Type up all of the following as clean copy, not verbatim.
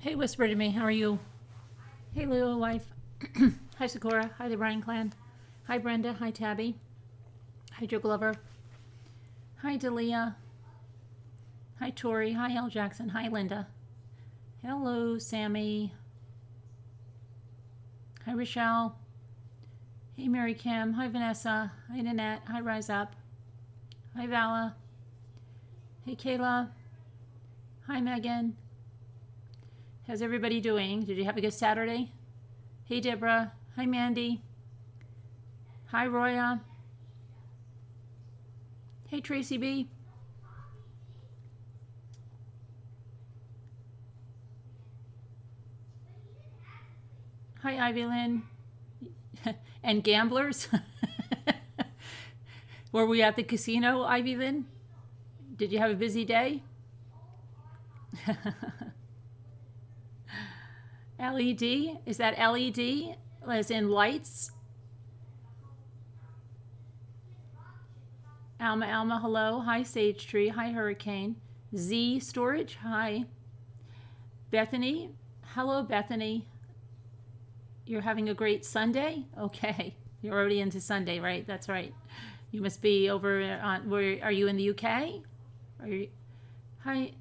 Hey, whisper to me. How are you? Hey, little wife. Hi, Sakura. Hi, the Bryan clan. Hi, Brenda. Hi, Tabby. Hi, Joe Glover. Hi, Dalia. Hi, Tori. Hi, L. Jackson. Hi, Linda. Hello, Sammy. Hi, Rochelle. Hey, Mary Kim. Hi, Vanessa. Hi, Nanette. Hi, Rise Up. Hi, Vala. Hey, Kayla. Hi, Megan. How's everybody doing? Did you have a good Saturday? Hey, Deborah. Hi, Mandy. Hi, Roya. Hey, Tracy B. Hi, Ivy Lynn. And gamblers. Were we at the casino, Ivy Lynn? Did you have a busy day? LED? Is that LED? As in lights? Alma, hello. Hi, Sage Tree. Hi, Hurricane. Z Storage, hi. Bethany, hello, Bethany. You're having a great Sunday? Okay. You're already into Sunday, right? That's right. You must be over on, where are you in the UK? Are you, hi.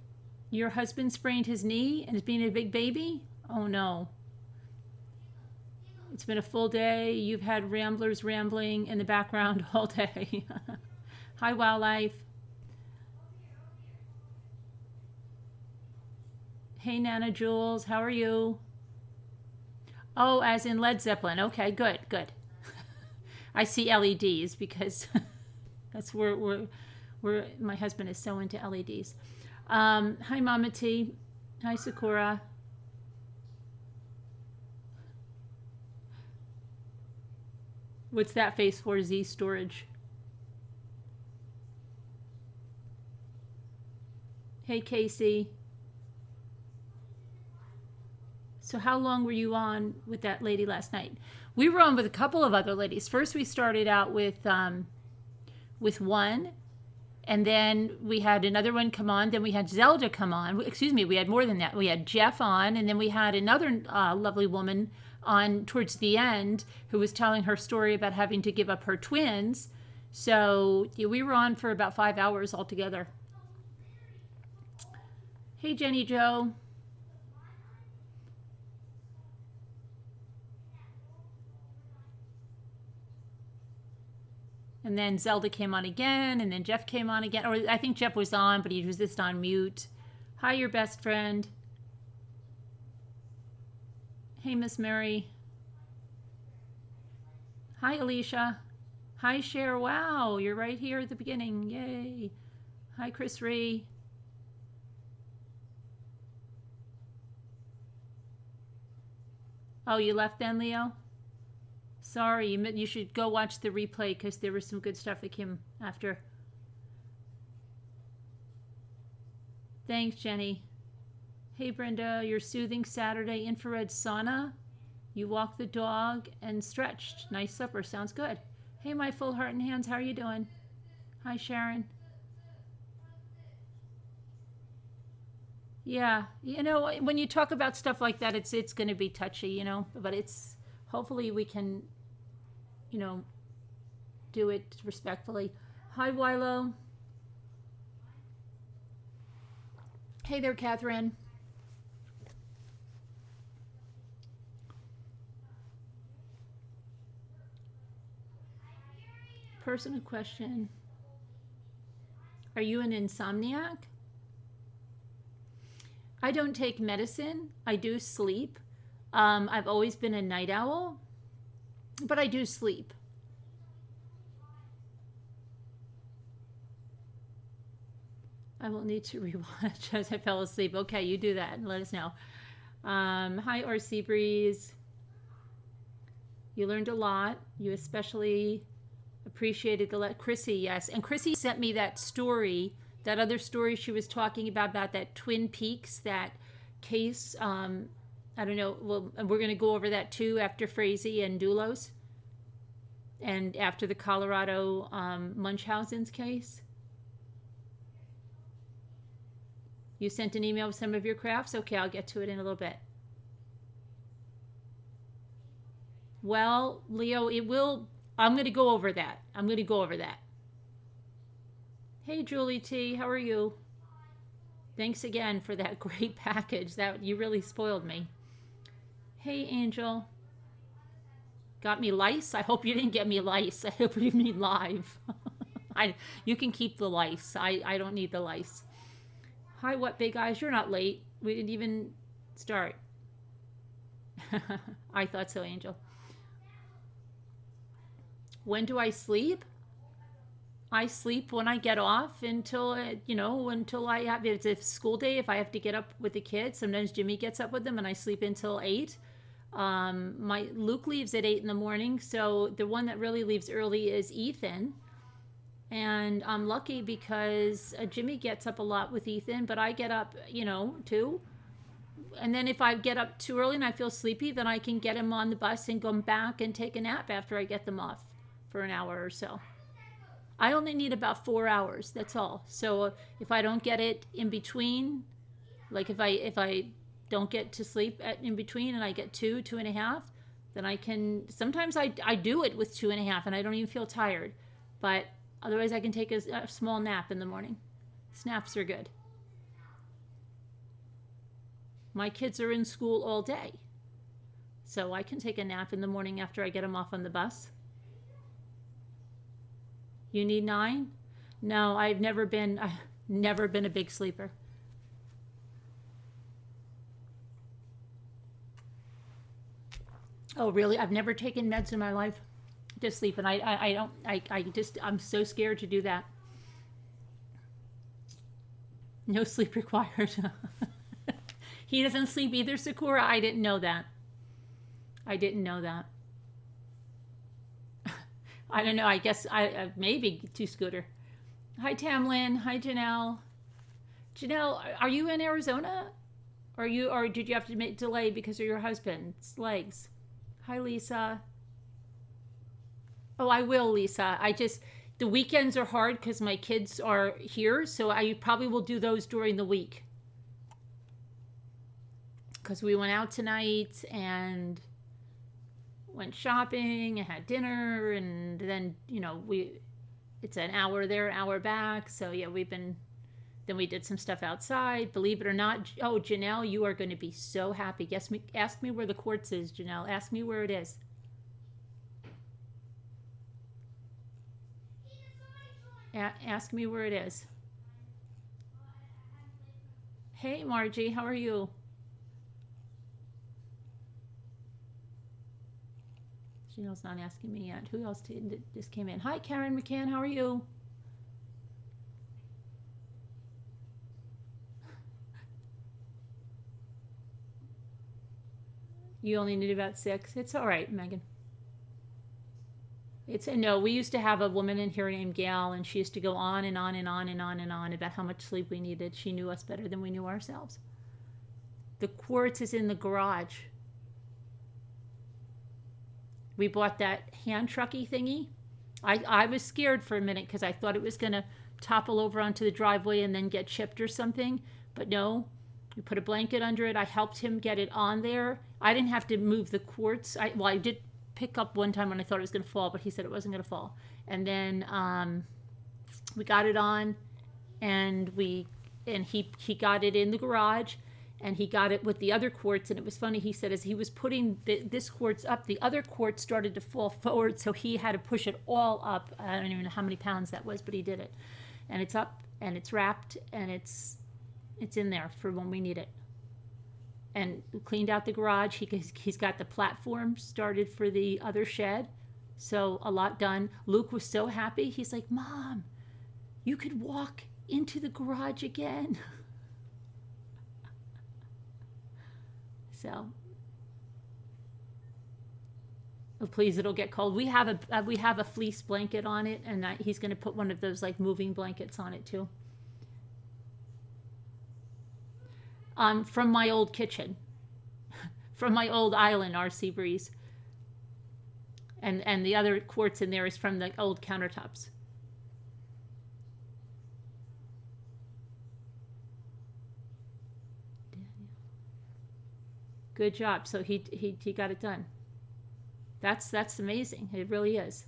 Your husband sprained his knee and is being a big baby? Oh no. It's been a full day. You've had ramblers rambling in the background all day. Hi, Wildlife. Hey, Nana Jules. How are you? Oh, as in Led Zeppelin. Okay, good, good. I see LEDs because that's where my husband is so into LEDs. Hi, Mama T. Hi, Sakura. What's that face for? Z Storage. Hey, Casey. So how long were you on with that lady last night? We were on with a couple of other ladies. First, we started out with one, and then we had another one come on. Then we had Zelda come on. Excuse me, we had more than that. We had Jeff on, and then we had another lovely woman on towards the end who was telling her story about having to give up her twins. So yeah, we were on for about 5 hours altogether. Hey, Jenny Joe. And then Zelda came on again, and then Jeff came on again. Or I think Jeff was on, but he was just on mute. Hi, your best friend. Hey, Miss Mary. Hi, Alicia. Hi, Cher. Wow, you're right here at the beginning. Yay. Hi, Chris Ree. Oh, you left then, Leo? Sorry, you should go watch the replay because there was some good stuff that came after. Thanks, Jenny. Hey, Brenda, your soothing Saturday infrared sauna. You walked the dog and stretched. Nice supper. Sounds good. Hey, my full heart and hands. How are you doing? Hi, Sharon. Yeah, you know, when you talk about stuff like that, it's going to be touchy, you know, but it's hopefully we can, you know, do it respectfully. Hi, Wilo. Hey there, Catherine. Personal question. Are you an insomniac? I don't take medicine. I do sleep. I've always been a night owl, but I do sleep. I will need to rewatch as I fell asleep. Okay, you do that and let us know. Hi, RC Breeze. You learned a lot. You especially appreciated the Chrissy, yes. And Chrissy sent me that story, that other story she was talking about that Twin Peaks, that case. I don't know. Well, we're going to go over that too after Frazee and Dulos, and after the Colorado Munchausen's case. You sent an email with some of your crafts? Okay, I'll get to it in a little bit. Well, Leo, I'm going to go over that. Hey, Julie T, how are you? Thanks again for that great package. You really spoiled me. Hey, Angel. Got me lice? I hope you didn't get me lice. I hope you mean live. You can keep the lice. I don't need the lice. Hi, what big eyes? You're not late. We didn't even start. I thought so, Angel. When do I sleep? I sleep when I get off until I have, if it's a school day, if I have to get up with the kids. Sometimes Jimmy gets up with them and I sleep until 8. Luke leaves at 8 in the morning, so the one that really leaves early is Ethan. And I'm lucky because Jimmy gets up a lot with Ethan, but I get up, too. And then if I get up too early and I feel sleepy, then I can get him on the bus and go back and take a nap after I get them off for an hour or so. I only need about 4 hours, that's all. So if I don't get it in between, like if I don't get to sleep in between and I get 2.5, then I can, sometimes I do it with 2.5 and I don't even feel tired. But otherwise I can take a small nap in the morning. Snaps are good. My kids are in school all day, so I can take a nap in the morning after I get them off on the bus. You need 9? No, I've never been a big sleeper. Oh, really? I've never taken meds in my life to sleep, and I'm so scared to do that. No sleep required. He doesn't sleep either, Sakura? I didn't know that. I don't know. I guess maybe to Scooter. Hi, Tamlin. Hi, Janelle. Janelle, are you in Arizona? Or did you have to delay because of your husband's legs? Hi, Lisa. Oh, I will, Lisa. The weekends are hard because my kids are here, so I probably will do those during the week. Because we went out tonight and went shopping and had dinner, and then it's an hour there, hour back. So yeah, then we did some stuff outside. Believe it or not, oh, Janelle, you are going to be so happy. Ask me where the quartz is, Janelle. Ask me where it is. Ask me where it is. Hey, Margie, how are you? Janelle's not asking me yet. Who else just came in? Hi, Karen McCann. How are you? You only need about 6. It's all right, Megan. No, we used to have a woman in here named Gail, and she used to go on and on and on and on and on about how much sleep we needed. She knew us better than we knew ourselves. The quartz is in the garage. We bought that hand trucky thingy. I was scared for a minute because I thought it was going to topple over onto the driveway and then get chipped or something. But no, we put a blanket under it. I helped him get it on there. I didn't have to move the quartz. I did pick up one time when I thought it was going to fall, but he said it wasn't going to fall. And then we got it on, and he got it in the garage. And he got it with the other quartz, and it was funny. He said as he was putting this quartz up, the other quartz started to fall forward, so he had to push it all up. I don't even know how many pounds that was, but he did it. And it's up, and it's wrapped, and it's in there for when we need it. And we cleaned out the garage. He's got the platform started for the other shed, so a lot done. Luke was so happy. He's like, Mom, you could walk into the garage again. So, oh, please, it'll get cold. We have a fleece blanket on it, and he's going to put one of those like moving blankets on it too. From my old kitchen, from my old island, RC Breeze, and the other quartz in there is from the old countertops. Good job. So he got it done. That's amazing. It really is.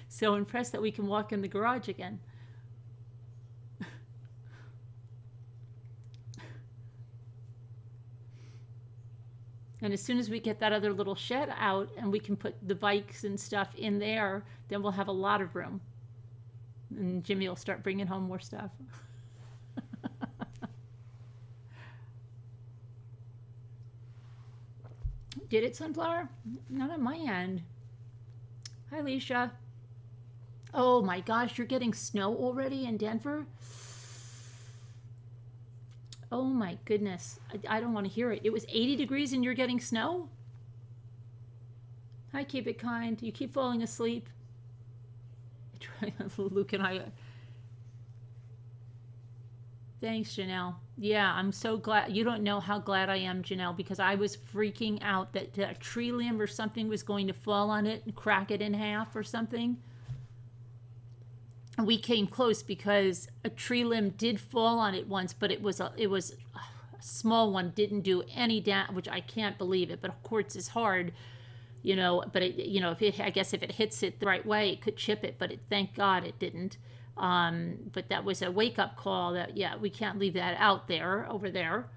So impressed that we can walk in the garage again. And as soon as we get that other little shed out and we can put the bikes and stuff in there, then we'll have a lot of room. And Jimmy will start bringing home more stuff. Did it, Sunflower? Not on my end. Hi, Leisha. Oh my gosh, you're getting snow already in Denver? Oh my goodness. I don't want to hear it. It was 80 degrees and you're getting snow? Hi, keep it kind. You keep falling asleep. Luke and I. Thanks, Janelle. Yeah, I'm so glad. You don't know how glad I am, Janelle, because I was freaking out that a tree limb or something was going to fall on it and crack it in half or something. And we came close because a tree limb did fall on it once, but it was a small one, didn't do any damage, which I can't believe it. But of course, it's hard, you know. But it, you know, I guess if it hits it the right way, it could chip it. But thank God it didn't. But that was a wake-up call that, yeah, we can't leave that out there, over there.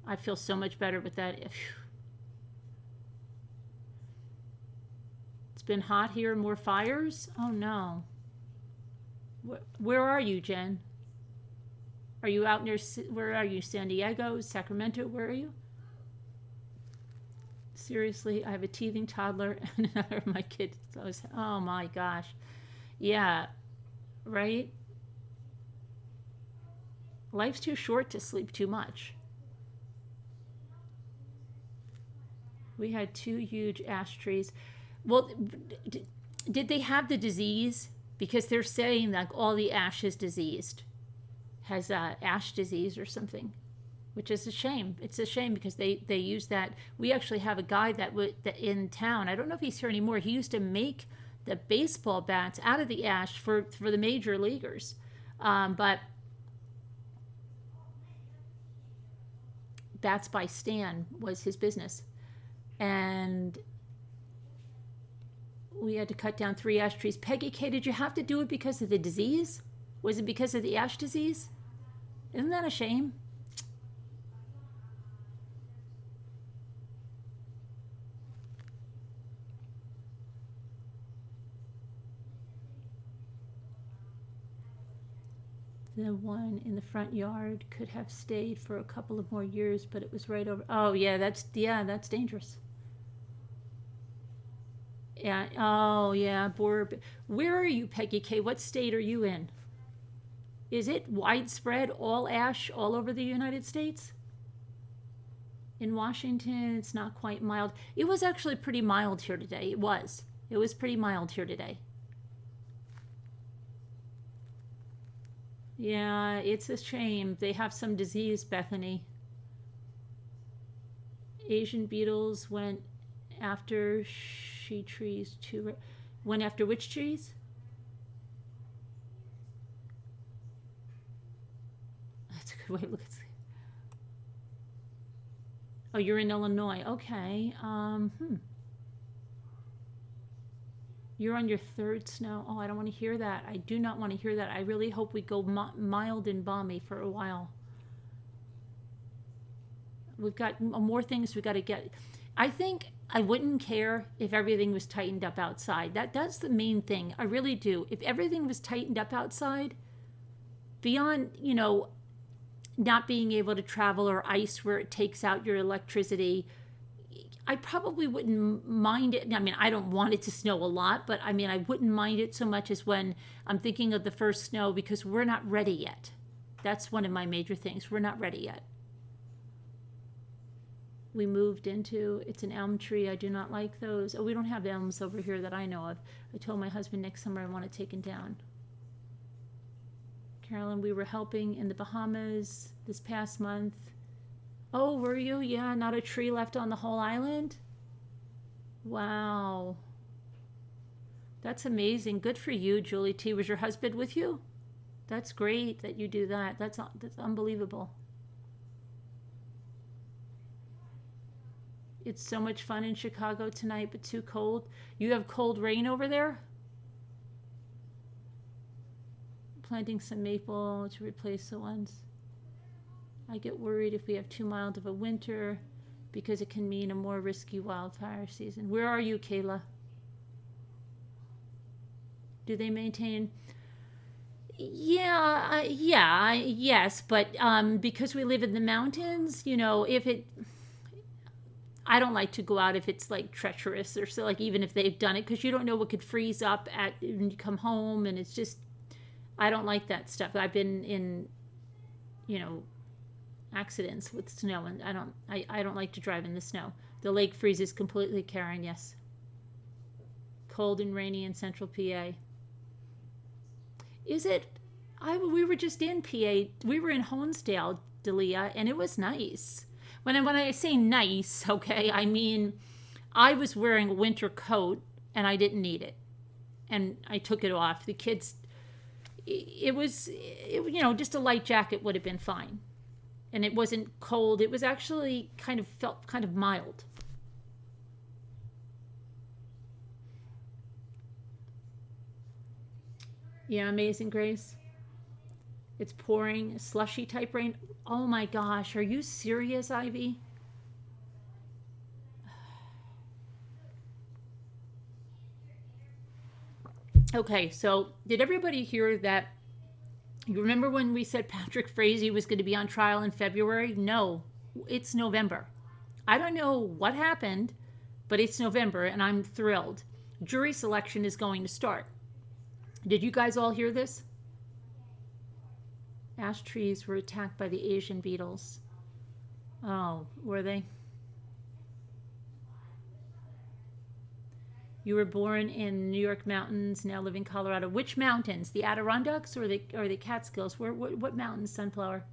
I feel so much better with that. It's been hot here, more fires? Oh, no. Where are you, Jen? Are you out near, where are you, San Diego, Sacramento? Where are you? Seriously, I have a teething toddler and another of my kids. Oh my gosh. Yeah, right? Life's too short to sleep too much. We had 2 huge ash trees. Well, did they have the disease? Because they're saying that all the ash is diseased. Has ash disease or something. Which is a shame. It's a shame because they use that. We actually have a guy that in town. I don't know if he's here anymore. He used to make the baseball bats out of the ash for the major leaguers. But Bats by Stan was his business. And we had to cut down 3 ash trees. Peggy K, did you have to do it because of the disease? Was it because of the ash disease? Isn't that a shame? The one in the front yard could have stayed for a couple of more years, but it was right over. Oh yeah, that's dangerous. Yeah. Oh yeah, where are you, Peggy K? What state are you in? Is it widespread, all ash all over the United States? In Washington, it's not quite mild. It was actually pretty mild here today. It was pretty mild here today. Yeah, it's a shame. They have some disease, Bethany. Asian beetles went after trees too. Went after which trees? That's a good way to look at it. Oh, you're in Illinois. Okay. You're on your 3rd snow. Oh, I don't want to hear that. I do not want to hear that. I really hope we go mild and balmy for a while. We've got more things we got to get. I think I wouldn't care if everything was tightened up outside. That's the main thing. I really do. If everything was tightened up outside, beyond, you know, not being able to travel or ice where it takes out your electricity, I probably wouldn't mind it. I mean, I don't want it to snow a lot, but I mean, I wouldn't mind it so much as when I'm thinking of the first snow, because we're not ready yet. That's one of my major things. We're not ready yet. We moved into, it's an elm tree. I do not like those. Oh, we don't have elms over here that I know of. I told my husband next summer I want it taken down. Carolyn, we were helping in the Bahamas this past month. Oh, were you? Yeah, not a tree left on the whole island? Wow. That's amazing. Good for you, Julie T. Was your husband with you? That's great that you do that. That's unbelievable. It's so much fun in Chicago tonight, but too cold. You have cold rain over there? Planting some maple to replace the ones. I get worried if we have too mild of a winter because it can mean a more risky wildfire season. Where are you, Kayla? Do they maintain? Yeah, yes, but because we live in the mountains, you know, if it, I don't like to go out if it's like treacherous or so, like even if they've done it, because you don't know what could freeze up at when you come home, and it's just, I don't like that stuff. I've been in, you know, accidents with snow, and I don't like to drive in the snow. The lake freezes completely, Karen. Yes. Cold and rainy in central PA. Is it? We were just in PA. We were in Honesdale, Delia, and it was nice. When I say nice, okay, I mean I was wearing a winter coat and I didn't need it, and I took it off. The kids, it was, you know, just a light jacket would have been fine, and it wasn't cold. It was actually felt kind of mild. Yeah, Amazing Grace. It's pouring, slushy type rain. Oh my gosh, are you serious, Ivy? Okay, so did everybody hear that? You remember when we said Patrick Frazee was going to be on trial in February? No, it's November. I don't know what happened, but it's November, and I'm thrilled. Jury selection is going to start. Did you guys all hear this? Ash trees were attacked by the Asian beetles. Oh, were they? You were born in New York mountains, now live in Colorado. Which mountains? The Adirondacks or the Catskills? What mountains, Sunflower?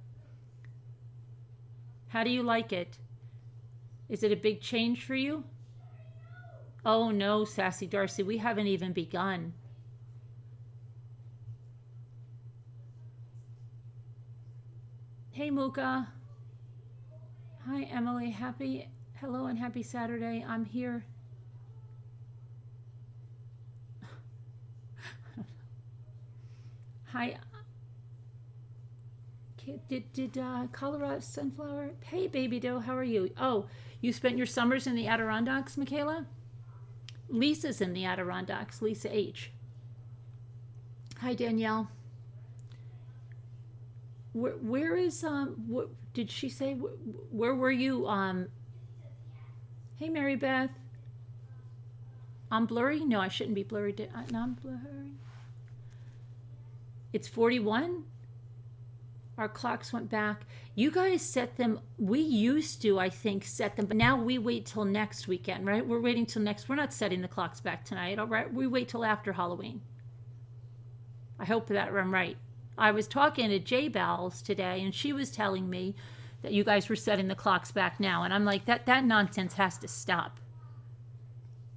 How do you like it? Is it a big change for you? Oh no, Sassy Darcy, we haven't even begun. Hey Mooka. Hi Emily. Hello and happy Saturday. I'm here. Hi. Did Colorado Sunflower? Hey Baby Doe, how are you? Oh, you spent your summers in the Adirondacks, Michaela? Lisa's in the Adirondacks. Lisa H. Hi Danielle. Where is what did she say? Where were you? Hey Mary Beth. I'm blurry. No, I shouldn't be blurry. No, I'm blurry. It's 41. Our clocks went back. You guys set them. We used to, I think, set them, but now we wait till next weekend, right? We're waiting till next. We're not setting the clocks back tonight. All right, we wait till after Halloween. I hope that I'm right. I was talking to J Bells today, and she was telling me that you guys were setting the clocks back now, and I'm like, that nonsense has to stop.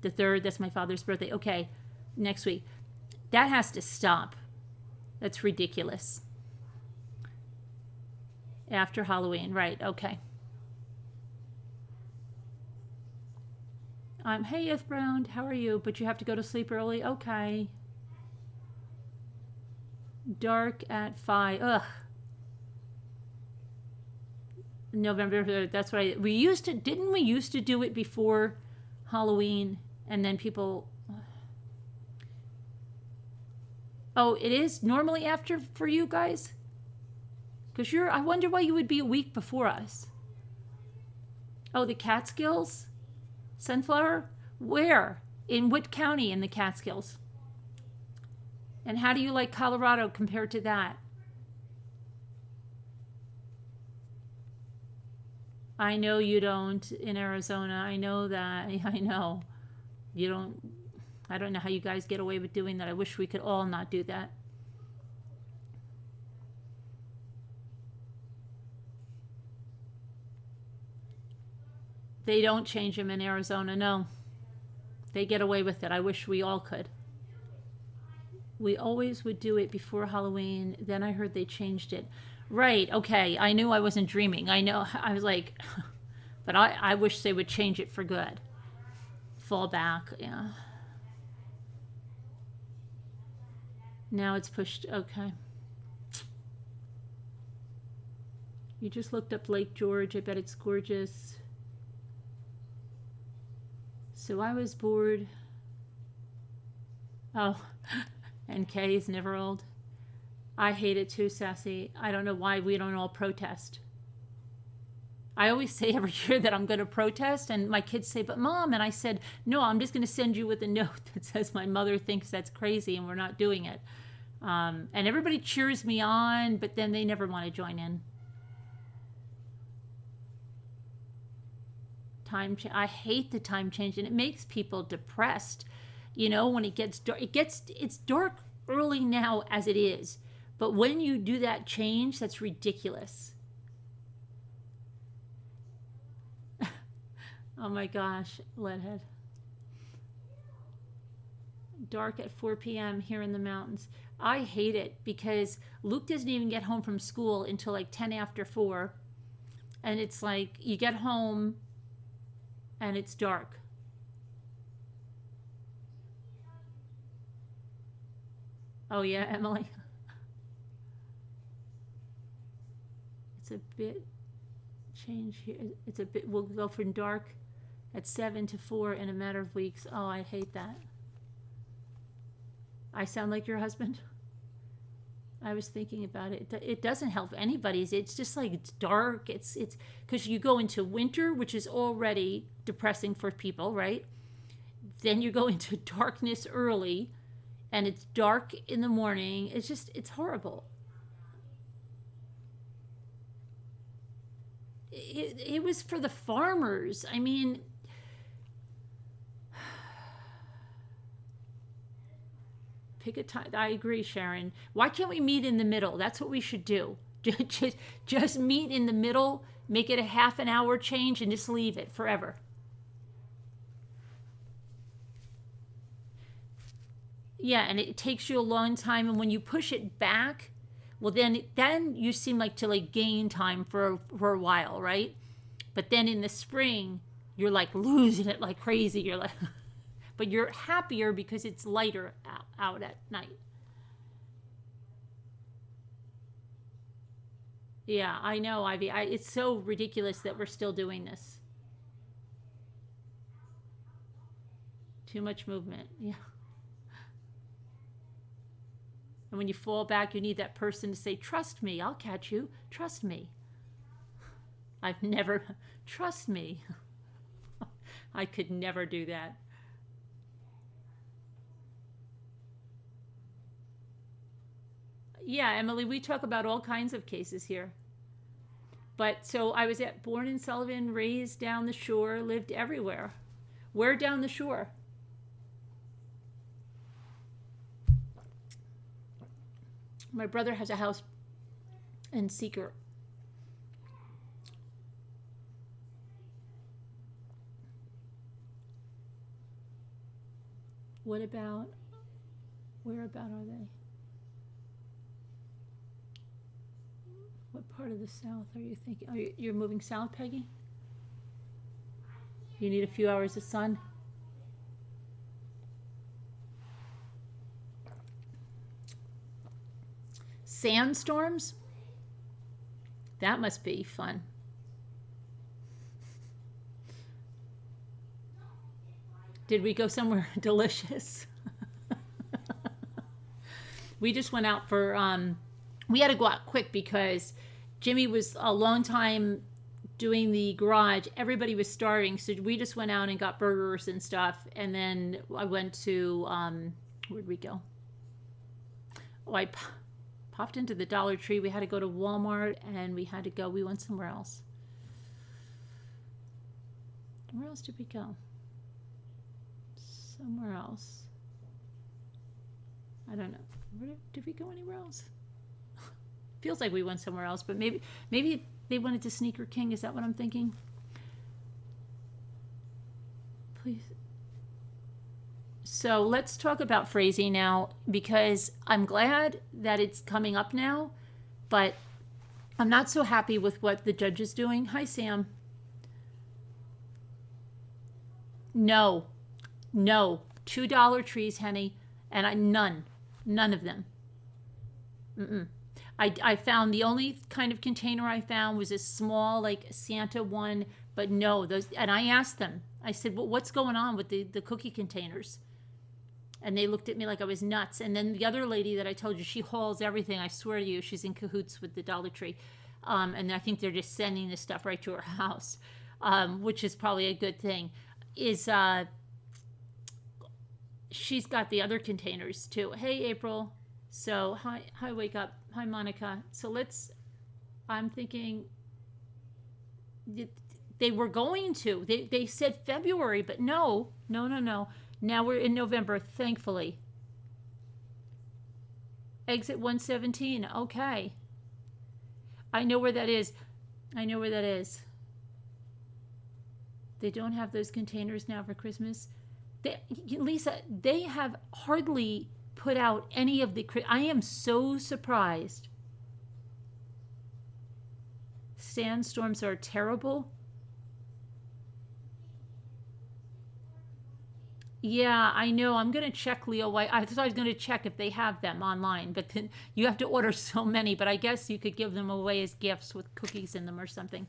The 3rd, that's my father's birthday. Okay, next week. That has to stop. That's ridiculous. After Halloween, right, okay. Hey, If Brown, how are you? But you have to go to sleep early? Okay. Dark at 5. Ugh. November 3rd, that's right. We used to, didn't we used to do it before Halloween, and then people... Oh, it is normally after for you guys? Because I wonder why you would be a week before us. Oh, the Catskills? Sunflower? Where? In what county in the Catskills? And how do you like Colorado compared to that? I know you don't in Arizona. I know that. I know. You don't. I don't know how you guys get away with doing that. I wish we could all not do that. They don't change them in Arizona, no. They get away with it. I wish we all could. We always would do it before Halloween. Then I heard they changed it. Right. Okay. I knew I wasn't dreaming. I know. I was like, but I wish they would change it for good. Fall back. Yeah. Now it's pushed. Okay. You just looked up Lake George. I bet it's gorgeous. So I was bored. Oh, and Kay is never old. I hate it too, Sassy. I don't know why we don't all protest. I always say every year that I'm going to protest, and my kids say, but Mom, and I said, no, I'm just going to send you with a note that says my mother thinks that's crazy and we're not doing it. And everybody cheers me on, but then they never want to join in. I hate the time change, and it makes people depressed. You know, when it gets dark, it's dark early now as it is. But when you do that change, that's ridiculous. Oh my gosh, Leadhead. Dark at 4 p.m. here in the mountains. I hate it because Luke doesn't even get home from school until like 10 after 4. And it's like you get home and it's dark. Oh yeah, Emily. It's a bit change here. It's a bit, we'll go from dark at 7 to 4 in a matter of weeks. Oh, I hate that. I sound like your husband? I was thinking about it. It doesn't help anybody's. It's just like it's dark. It's because you go into winter, which is already depressing for people, right? Then you go into darkness early, and it's dark in the morning. It's horrible. It was for the farmers. I mean, pick a time. I agree, Sharon. Why can't we meet in the middle? That's what we should do. Just meet in the middle, make it a half an hour change, and just leave it forever. Yeah, and it takes you a long time, and when you push it back, well, then you seem like to like gain time for a while, right? But then in the spring, you're like losing it like crazy. You're like, but you're happier because it's lighter out at night. Yeah, I know, Ivy. It's so ridiculous that we're still doing this. Too much movement. Yeah. And when you fall back, you need that person to say, trust me, I'll catch you. Trust me. I've never, trust me. I could never do that. Yeah, Emily, we talk about all kinds of cases here. But so I was born in Sullivan, raised down the shore, lived everywhere. Where down the shore? My brother has a house in Seeker. What about, where about are they? What part of the south are you thinking? You're moving south, Peggy? You need a few hours of sun? Sandstorms? That must be fun. Did we go somewhere delicious? We just went out for, we had to go out quick because Jimmy was a long time doing the garage. Everybody was starving, so we just went out and got burgers and stuff. And then I went to, where'd we go? Oh, I popped into the Dollar Tree. We had to go to Walmart, and we went somewhere else. Where else did we go? Somewhere else. I don't know. Did we go anywhere else? Feels like we went somewhere else, but maybe they wanted to Sneaker King. Is that what I'm thinking? Please. So let's talk about Frazee now, because I'm glad that it's coming up now, but I'm not so happy with what the judge is doing. Hi, Sam. No, $2 trees, Henny, and none of them. I found the only kind of container I found was a small, like Santa one, but no, those. And I asked them. I said, "Well, what's going on with the cookie containers?" And they looked at me like I was nuts. And then the other lady that I told you, she hauls everything. I swear to you, she's in cahoots with the Dollar Tree. And I think they're just sending this stuff right to her house, which is probably a good thing. She's got the other containers too. Hey, April. So, hi, wake up. Hi, Monica. So I'm thinking they were going to. They said February, but no. Now we're in November, thankfully. Exit 117. Okay. I know where that is. They don't have those containers now for Christmas. Lisa, they have hardly put out any of the. I am so surprised. Sandstorms are terrible. Yeah, I know. I'm going to check, Leo White. I thought I was going to check if they have them online, but then you have to order so many. But I guess you could give them away as gifts with cookies in them or something.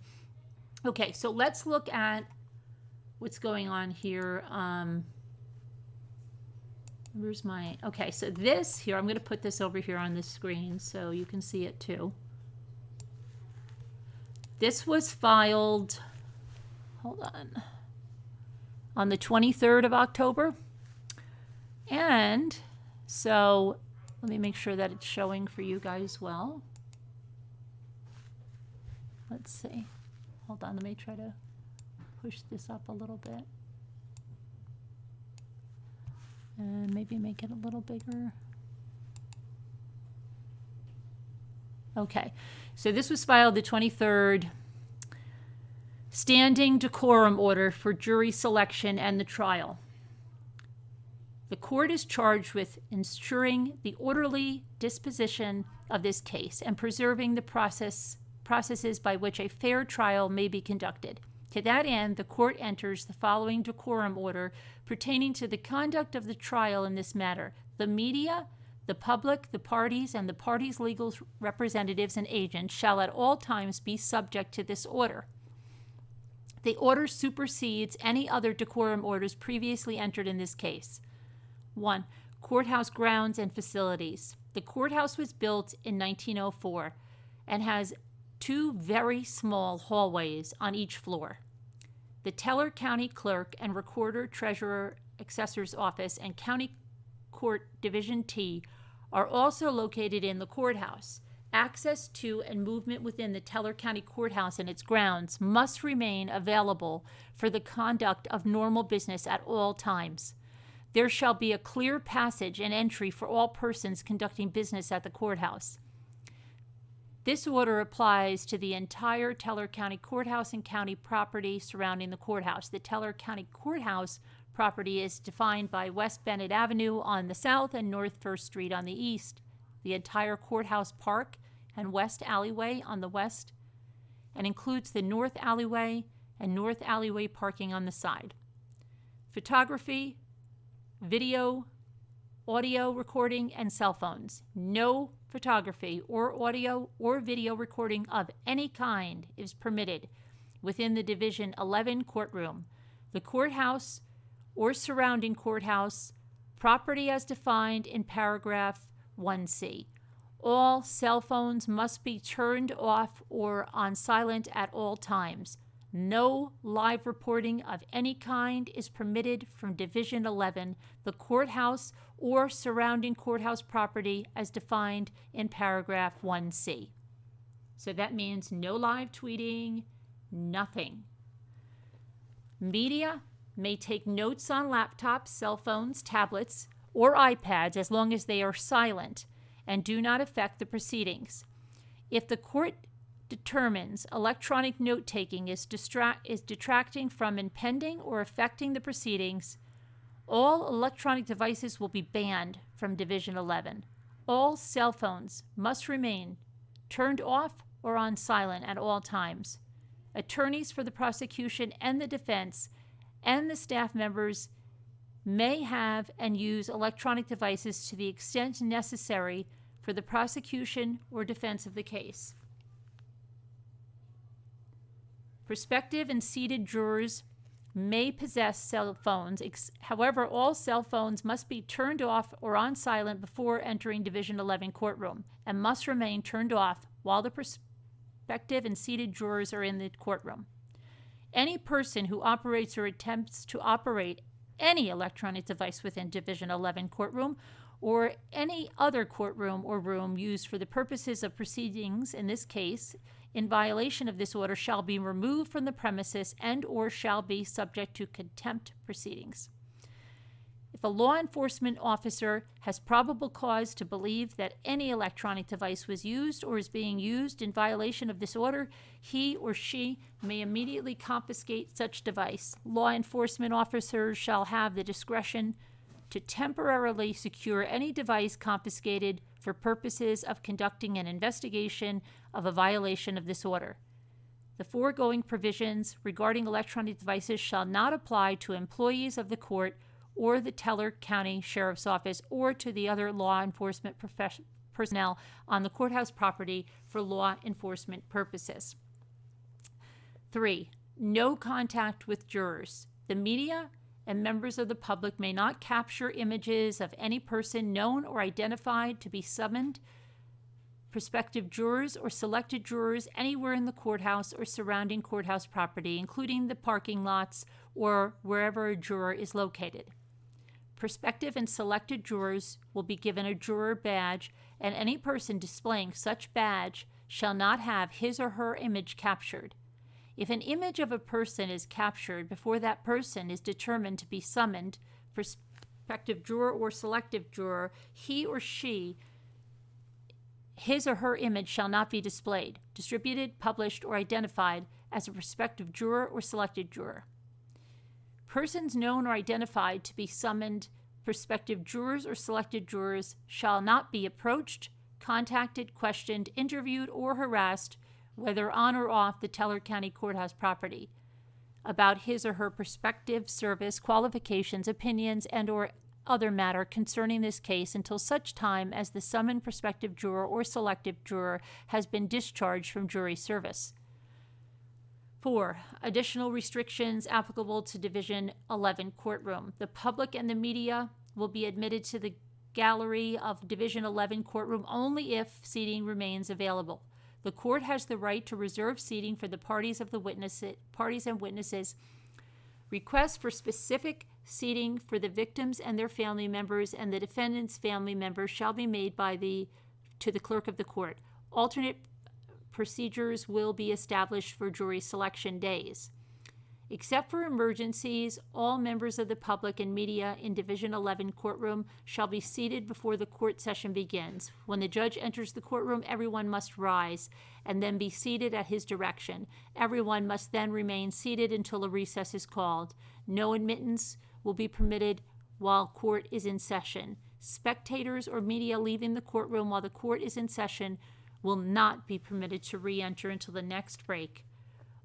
Okay, so let's look at what's going on here. Where's my... Okay, so this here, I'm going to put this over here on the screen so you can see it too. This was filed... Hold on the 23rd of October. And so let me make sure that it's showing for you guys well. Let's see. Hold on, let me try to push this up a little bit. And maybe make it a little bigger. Okay, so this was filed the 23rd. Standing decorum order for jury selection and the trial. The court is charged with ensuring the orderly disposition of this case and preserving the processes by which a fair trial may be conducted. To that end, the court enters the following decorum order pertaining to the conduct of the trial in this matter. The media, the public, the parties, and the parties' legal representatives and agents shall at all times be subject to this order. The order supersedes any other decorum orders previously entered in this case. 1. Courthouse grounds and facilities. The courthouse was built in 1904 and has 2 very small hallways on each floor. The Teller County Clerk and Recorder, Treasurer, Assessor's Office, and County Court Division T are also located in the courthouse. Access to and movement within the Teller County Courthouse and its grounds must remain available for the conduct of normal business at all times. There shall be a clear passage and entry for all persons conducting business at the courthouse. This order applies to the entire Teller County Courthouse and county property surrounding the courthouse. The Teller County Courthouse property is defined by West Bennett Avenue on the south and North First Street on the east. The entire courthouse park and west alleyway on the west, and includes the north alleyway and north alleyway parking on the side. Photography, video, audio recording, and cell phones. No photography or audio or video recording of any kind is permitted within the Division 11 courtroom, the courthouse or surrounding courthouse, property as defined in paragraph 1C. All cell phones must be turned off or on silent at all times. No live reporting of any kind is permitted from Division 11, the courthouse or surrounding courthouse property as defined in paragraph 1C. So that means no live tweeting, nothing. Media may take notes on laptops, cell phones, tablets, or iPads as long as they are silent and do not affect the proceedings. If the court determines electronic note-taking is detracting from impending or affecting the proceedings, All electronic devices will be banned from Division 11. All cell phones must remain turned off or on silent at all times. Attorneys for the prosecution and the defense and the staff members may have and use electronic devices to the extent necessary for the prosecution or defense of the case. Prospective and seated jurors may possess cell phones. However, all cell phones must be turned off or on silent before entering Division 11 courtroom and must remain turned off while the prospective and seated jurors are in the courtroom. Any person who operates or attempts to operate any electronic device within Division 11 courtroom or any other courtroom or room used for the purposes of proceedings in this case in violation of this order shall be removed from the premises and or shall be subject to contempt proceedings. If a law enforcement officer has probable cause to believe that any electronic device was used or is being used in violation of this order, he or she may immediately confiscate such device. Law enforcement officers shall have the discretion to temporarily secure any device confiscated for purposes of conducting an investigation of a violation of this order. The foregoing provisions regarding electronic devices shall not apply to employees of the court or the Teller County Sheriff's Office or to the other law enforcement personnel on the courthouse property for law enforcement purposes. 3. No contact with jurors. The media and members of the public may not capture images of any person known or identified to be summoned, prospective jurors or selected jurors anywhere in the courthouse or surrounding courthouse property, including the parking lots or wherever a juror is located. Prospective and selected jurors will be given a juror badge, and any person displaying such badge shall not have his or her image captured. If an image of a person is captured before that person is determined to be summoned, prospective juror or selective juror, he or she, his or her image shall not be displayed, distributed, published, or identified as a prospective juror or selected juror. Persons known or identified to be summoned, prospective jurors or selected jurors, shall not be approached, contacted, questioned, interviewed, or harassed, whether on or off the Teller County Courthouse property, about his or her prospective service, qualifications, opinions, and or other matter concerning this case until such time as the summoned prospective juror or selective juror has been discharged from jury service. 4. Additional restrictions applicable to Division 11 courtroom. The public and the media will be admitted to the gallery of Division 11 courtroom only if seating remains available. The court has the right to reserve seating for the parties and witnesses. Requests for specific seating for the victims and their family members and the defendant's family members shall be made to the clerk of the court. Alternate procedures will be established for jury selection days. Except for emergencies, all members of the public and media in Division 11 courtroom shall be seated before the court session begins. When the judge enters the courtroom, everyone must rise and then be seated at his direction. Everyone must then remain seated until a recess is called. No admittance will be permitted while court is in session. Spectators or media leaving the courtroom while the court is in session will not be permitted to re-enter until the next break.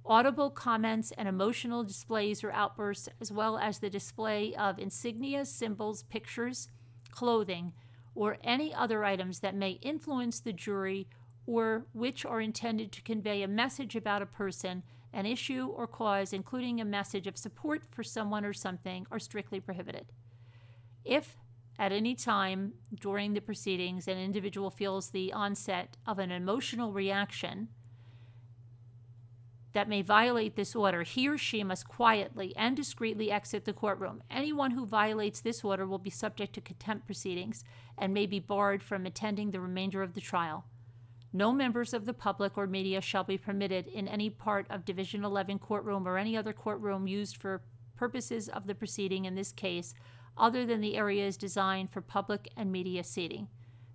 Audible comments and emotional displays or outbursts, as well as the display of insignias, symbols, pictures, clothing, or any other items that may influence the jury or which are intended to convey a message about a person, an issue, or cause, including a message of support for someone or something, are strictly prohibited. If at any time during the proceedings an individual feels the onset of an emotional reaction that may violate this order, he or she must quietly and discreetly exit the courtroom. Anyone who violates this order will be subject to contempt proceedings and may be barred from attending the remainder of the trial. No members of the public or media shall be permitted in any part of Division 11 courtroom or any other courtroom used for purposes of the proceeding in this case, other than the areas designed for public and media seating.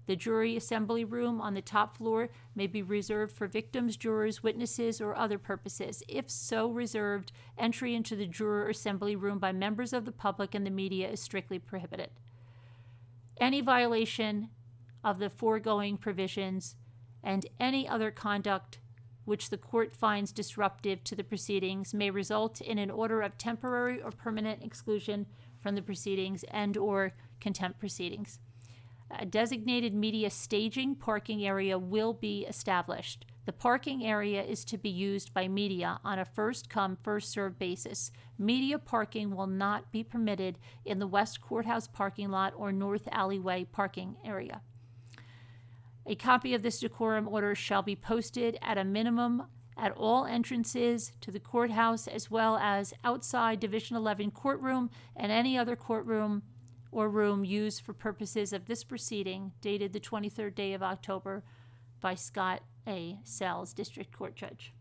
The jury assembly room on the top floor may be reserved for victims, jurors, witnesses, or other purposes. If so reserved, entry into the juror assembly room by members of the public and the media is strictly prohibited. Any violation of the foregoing provisions and any other conduct which the court finds disruptive to the proceedings may result in an order of temporary or permanent exclusion from the proceedings and or contempt proceedings. A designated media staging parking area will be established. The parking area is to be used by media on a first-come, first-served basis. Media parking will not be permitted in the West Courthouse parking lot or North Alleyway parking area. A copy of this decorum order shall be posted at a minimum at all entrances to the courthouse, as well as outside Division 11 courtroom and any other courtroom or room used for purposes of this proceeding, dated the 23rd day of October, by Scott A. Sells, District Court Judge.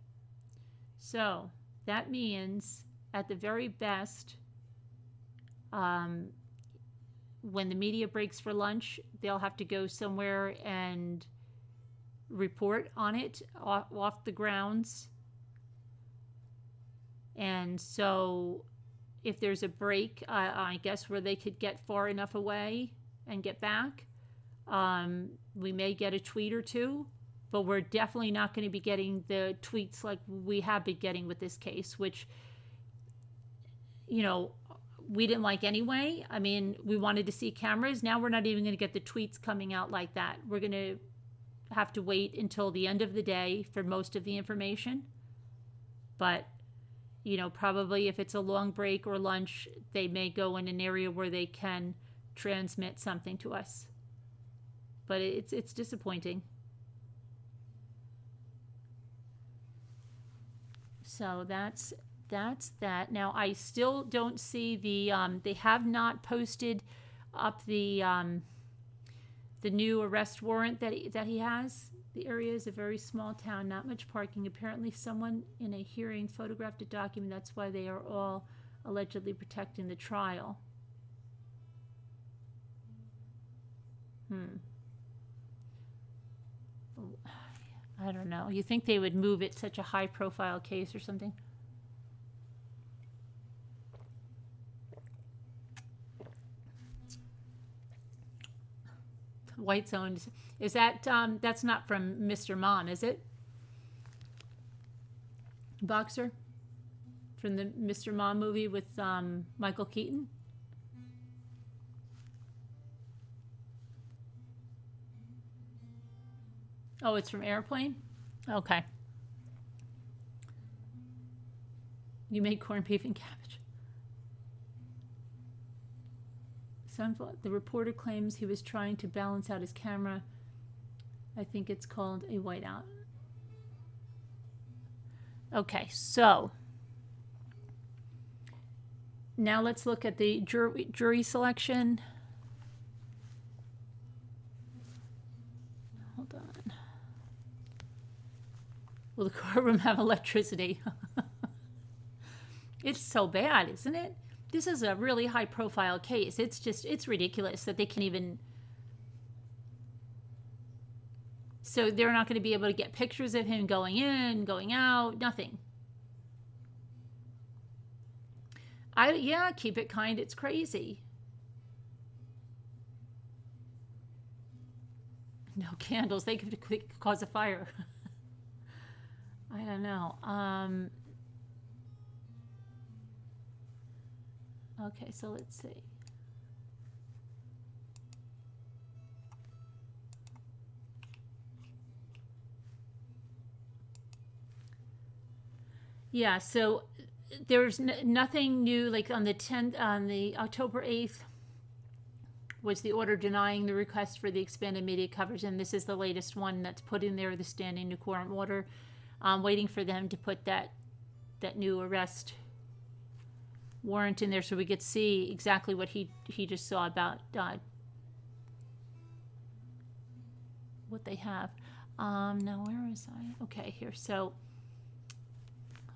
So that means, at the very best, when the media breaks for lunch, they'll have to go somewhere and report on it off the grounds. And so if there's a break, I guess where they could get far enough away and get back, we may get a tweet or two, but we're definitely not going to be getting the tweets like we have been getting with this case, which, you know, we didn't like anyway. I mean, we wanted to see cameras. Now we're not even going to get the tweets coming out like that. We're going to have to wait until the end of the day for most of the information. But, you know, probably if it's a long break or lunch, they may go in an area where they can transmit something to us. But it's disappointing. So that's that. Now, I still don't see the, they have not posted up the new arrest warrant that he has. The area is a very small town, not much parking. Apparently someone in a hearing photographed a document. That's why they are all allegedly protecting the trial. I don't know. You think they would move it, such a high-profile case or something? White Zone. Is that, that's not from Mr. Mom, is it? Boxer? From the Mr. Mom movie with Michael Keaton? Oh, it's from Airplane? Okay. You made corned beef and cabbage. The reporter claims he was trying to balance out his camera. I think it's called a whiteout. Okay, so now let's look at the jury selection. Hold on. Will the courtroom have electricity? It's so bad, isn't it? This is a really high-profile case. It's ridiculous that they can even... So they're not going to be able to get pictures of him going in, going out, nothing. Yeah, keep it kind. It's crazy. No candles. They could cause a fire. I don't know. Okay, so let's see. Yeah, so there's nothing new. Like on the 10th, on the October 8th, was the order denying the request for the expanded media coverage, and this is the latest one that's put in there, the standing decorum order. Waiting for them to put that new arrest warrant in there so we could see exactly what he just saw about what they have. Now where was I? Okay, here. So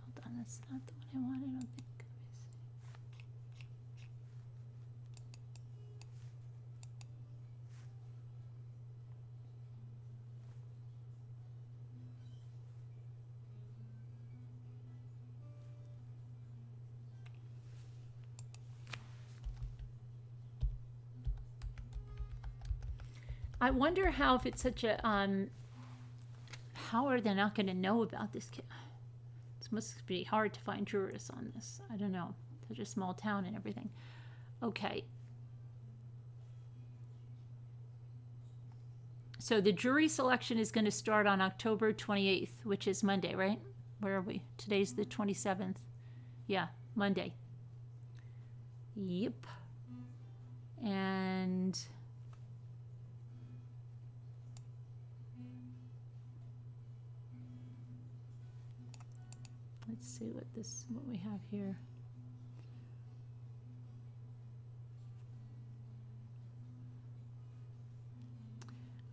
hold on, that's not the one I wanted. I don't think. I wonder how, if it's such a, how are they not going to know about this kid? It must be hard to find jurors on this. I don't know. Such a small town and everything. Okay. So the jury selection is going to start on October 28th, which is Monday, right? Where are we? Today's the 27th. Yeah, Monday. Yep. And let's see what we have here.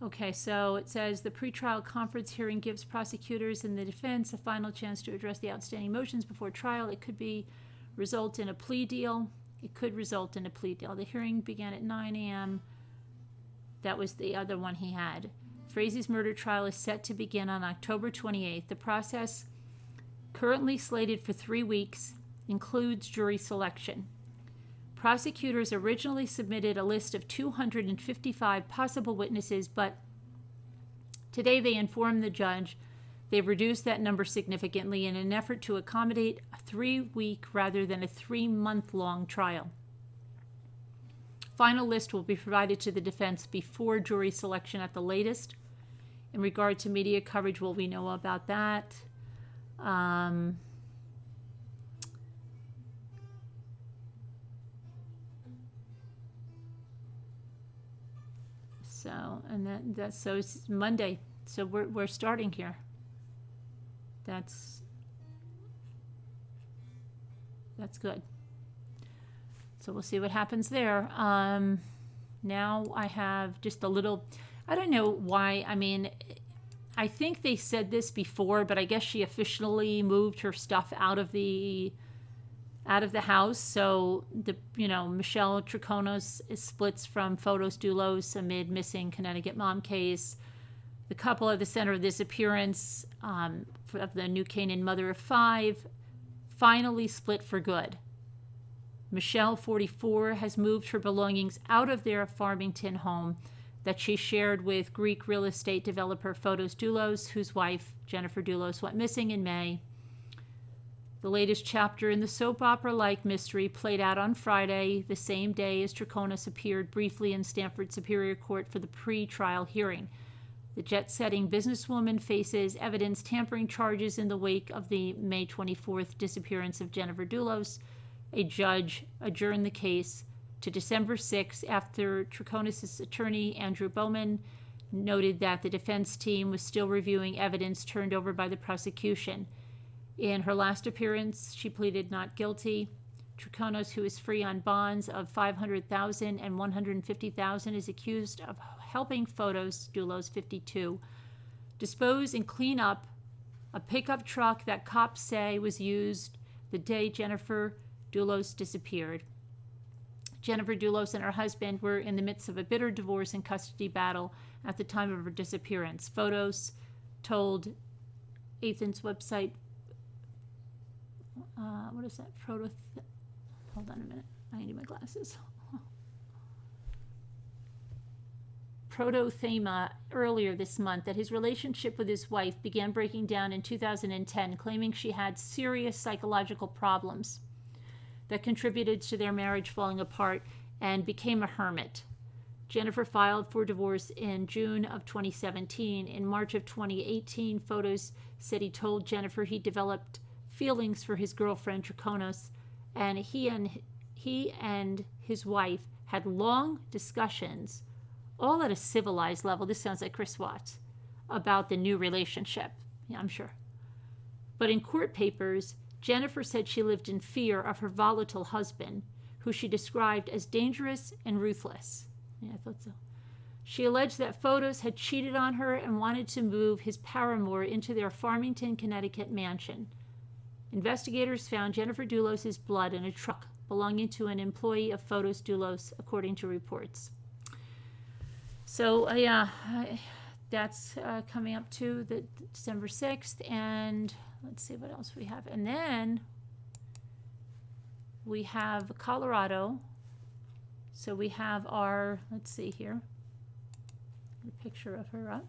Okay, so it says the pretrial conference hearing gives prosecutors and the defense a final chance to address the outstanding motions before trial. It could result in a plea deal. It could result in a plea deal. The hearing began at 9 a.m. That was the other one he had. Frazee's murder trial is set to begin on October 28th. The process, currently slated for 3 weeks, includes jury selection. Prosecutors originally submitted a list of 255 possible witnesses, but today they informed the judge they've reduced that number significantly in an effort to accommodate a 3-week rather than a 3-month-long trial. Final list will be provided to the defense before jury selection at the latest. In regard to media coverage, will we know about that? So, and so it's Monday. So we're starting here. That's good. So we'll see what happens there. Now I have just a little, I don't know why. I mean, I think they said this before, but I guess she officially moved her stuff out of the house. So Michelle Triconos splits from Fotos Dulos amid missing Connecticut mom case. The couple at the center of this appearance of the New Canaan mother of 5 finally split for good. Michelle, 44, has moved her belongings out of their Farmington home that she shared with Greek real estate developer Fotos Dulos, whose wife, Jennifer Dulos, went missing in May. The latest chapter in the soap opera-like mystery played out on Friday, the same day as Triconos appeared briefly in Stamford Superior Court for the pre-trial hearing. The jet-setting businesswoman faces evidence tampering charges in the wake of the May 24th disappearance of Jennifer Dulos. A judge adjourned the case to December 6th after Triconos' attorney, Andrew Bowman, noted that the defense team was still reviewing evidence turned over by the prosecution. In her last appearance, she pleaded not guilty. Triconos, who is free on bonds of $500,000 and $150,000, is accused of helping Fotos Dulos, 52, dispose and clean up a pickup truck that cops say was used the day Jennifer Dulos disappeared. Jennifer Dulos and her husband were in the midst of a bitter divorce and custody battle at the time of her disappearance. Fotos told Ethan's website, what is that? Hold on a minute. I need my glasses. Protothema earlier this month that his relationship with his wife began breaking down in 2010, claiming she had serious psychological problems that contributed to their marriage falling apart and became a hermit. Jennifer filed for divorce in June of 2017. In March of 2018, Fotos said he told Jennifer he developed feelings for his girlfriend Triconos, and he and his wife had long discussions, all at a civilized level. This sounds like Chris Watts, about the new relationship. Yeah, I'm sure. But in court papers, Jennifer said she lived in fear of her volatile husband, who she described as dangerous and ruthless. Yeah, I thought so. She alleged that Fotos had cheated on her and wanted to move his paramour into their Farmington, Connecticut mansion. Investigators found Jennifer Dulos' blood in a truck belonging to an employee of Fotos Dulos, according to reports. So, that's coming up to the December 6th, and let's see what else we have. And then we have Colorado. So we have our, let's see here. a picture of her up.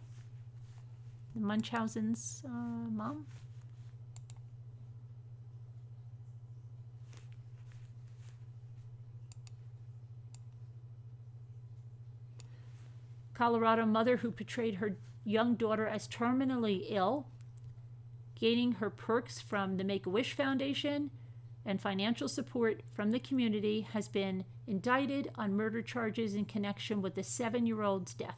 The Munchausen's mom. Colorado mother who portrayed her young daughter as terminally ill, gaining her perks from the Make-A-Wish Foundation and financial support from the community, has been indicted on murder charges in connection with the 7-year-old's death.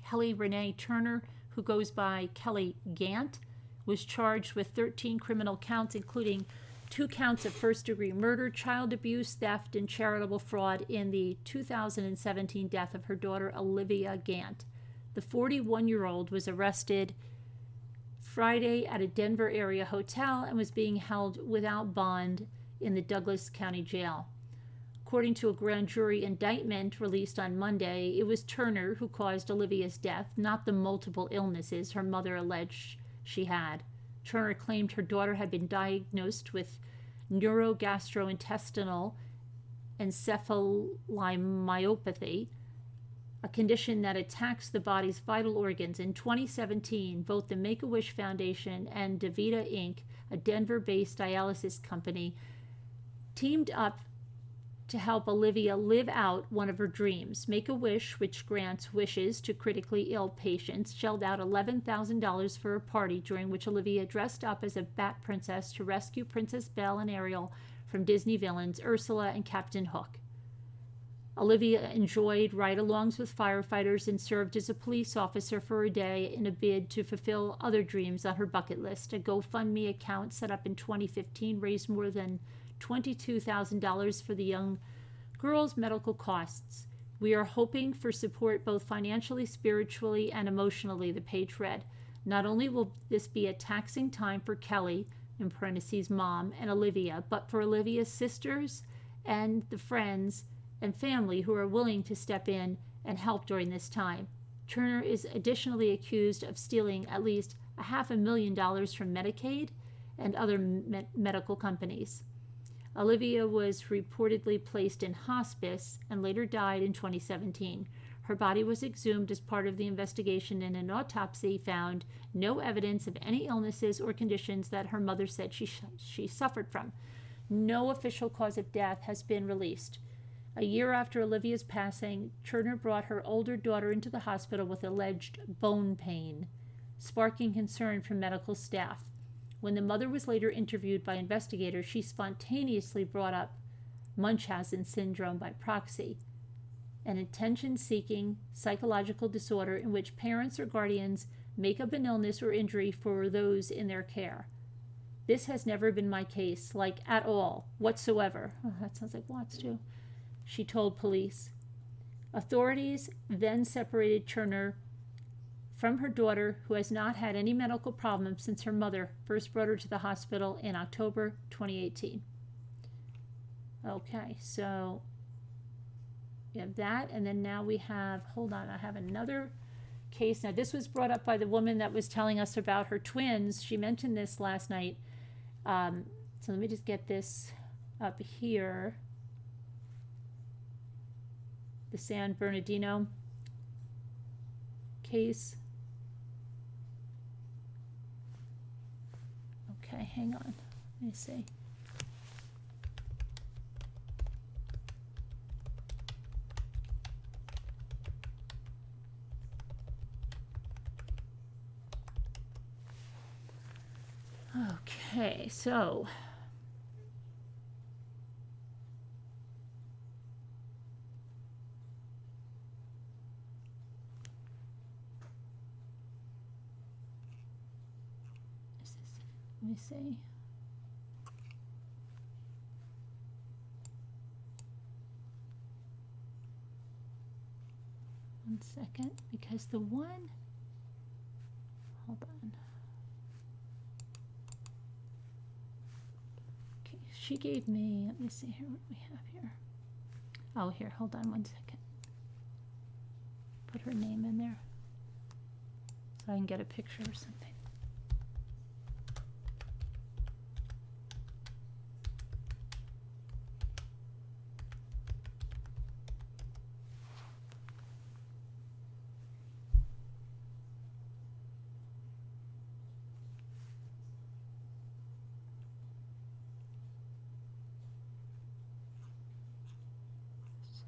Kelly Renee Turner, who goes by Kelly Gant, was charged with 13 criminal counts, including 2 counts of first-degree murder, child abuse, theft, and charitable fraud in the 2017 death of her daughter, Olivia Gant. The 41-year-old was arrested Friday at a Denver area hotel and was being held without bond in the Douglas County Jail. According to a grand jury indictment released on Monday, it was Turner who caused Olivia's death, not the multiple illnesses her mother alleged she had. Turner claimed her daughter had been diagnosed with neurogastrointestinal encephalomyopathy, a condition that attacks the body's vital organs. In 2017, both the Make-A-Wish Foundation and DaVita Inc., a Denver-based dialysis company, teamed up to help Olivia live out one of her dreams. Make-A-Wish, which grants wishes to critically ill patients, shelled out $11,000 for a party during which Olivia dressed up as a bat princess to rescue Princess Belle and Ariel from Disney villains Ursula and Captain Hook. Olivia enjoyed ride-alongs with firefighters and served as a police officer for a day in a bid to fulfill other dreams on her bucket list. A GoFundMe account set up in 2015 raised more than $22,000 for the young girl's medical costs. We are hoping for support both financially, spiritually, and emotionally, the page read. Not only will this be a taxing time for Kelly, in parentheses mom, and Olivia, but for Olivia's sisters and the friends and family who are willing to step in and help during this time. Turner is additionally accused of stealing at least $500,000 from Medicaid and other medical companies. Olivia was reportedly placed in hospice and later died in 2017. Her body was exhumed as part of the investigation, and an autopsy found no evidence of any illnesses or conditions that her mother said she suffered from. No official cause of death has been released. A year after Olivia's passing, Turner brought her older daughter into the hospital with alleged bone pain, sparking concern from medical staff. When the mother was later interviewed by investigators, she spontaneously brought up Munchausen syndrome by proxy, an attention-seeking psychological disorder in which parents or guardians make up an illness or injury for those in their care. This has never been my case, like at all, whatsoever. Oh, that sounds like Watts too. She told police. Authorities then separated Turner from her daughter, who has not had any medical problems since her mother first brought her to the hospital in October 2018. Okay, so we have that, and then now we have, hold on, I have another case. Now, this was brought up by the woman that was telling us about her twins. She mentioned this last night. So let me just get this up here. The San Bernardino case. Okay, hang on. Let me see. Okay, so let me see. One second, because the one, hold on. Okay, she gave me, let me see here what we have here. Oh, here, hold on one second. Put her name in there so I can get a picture or something.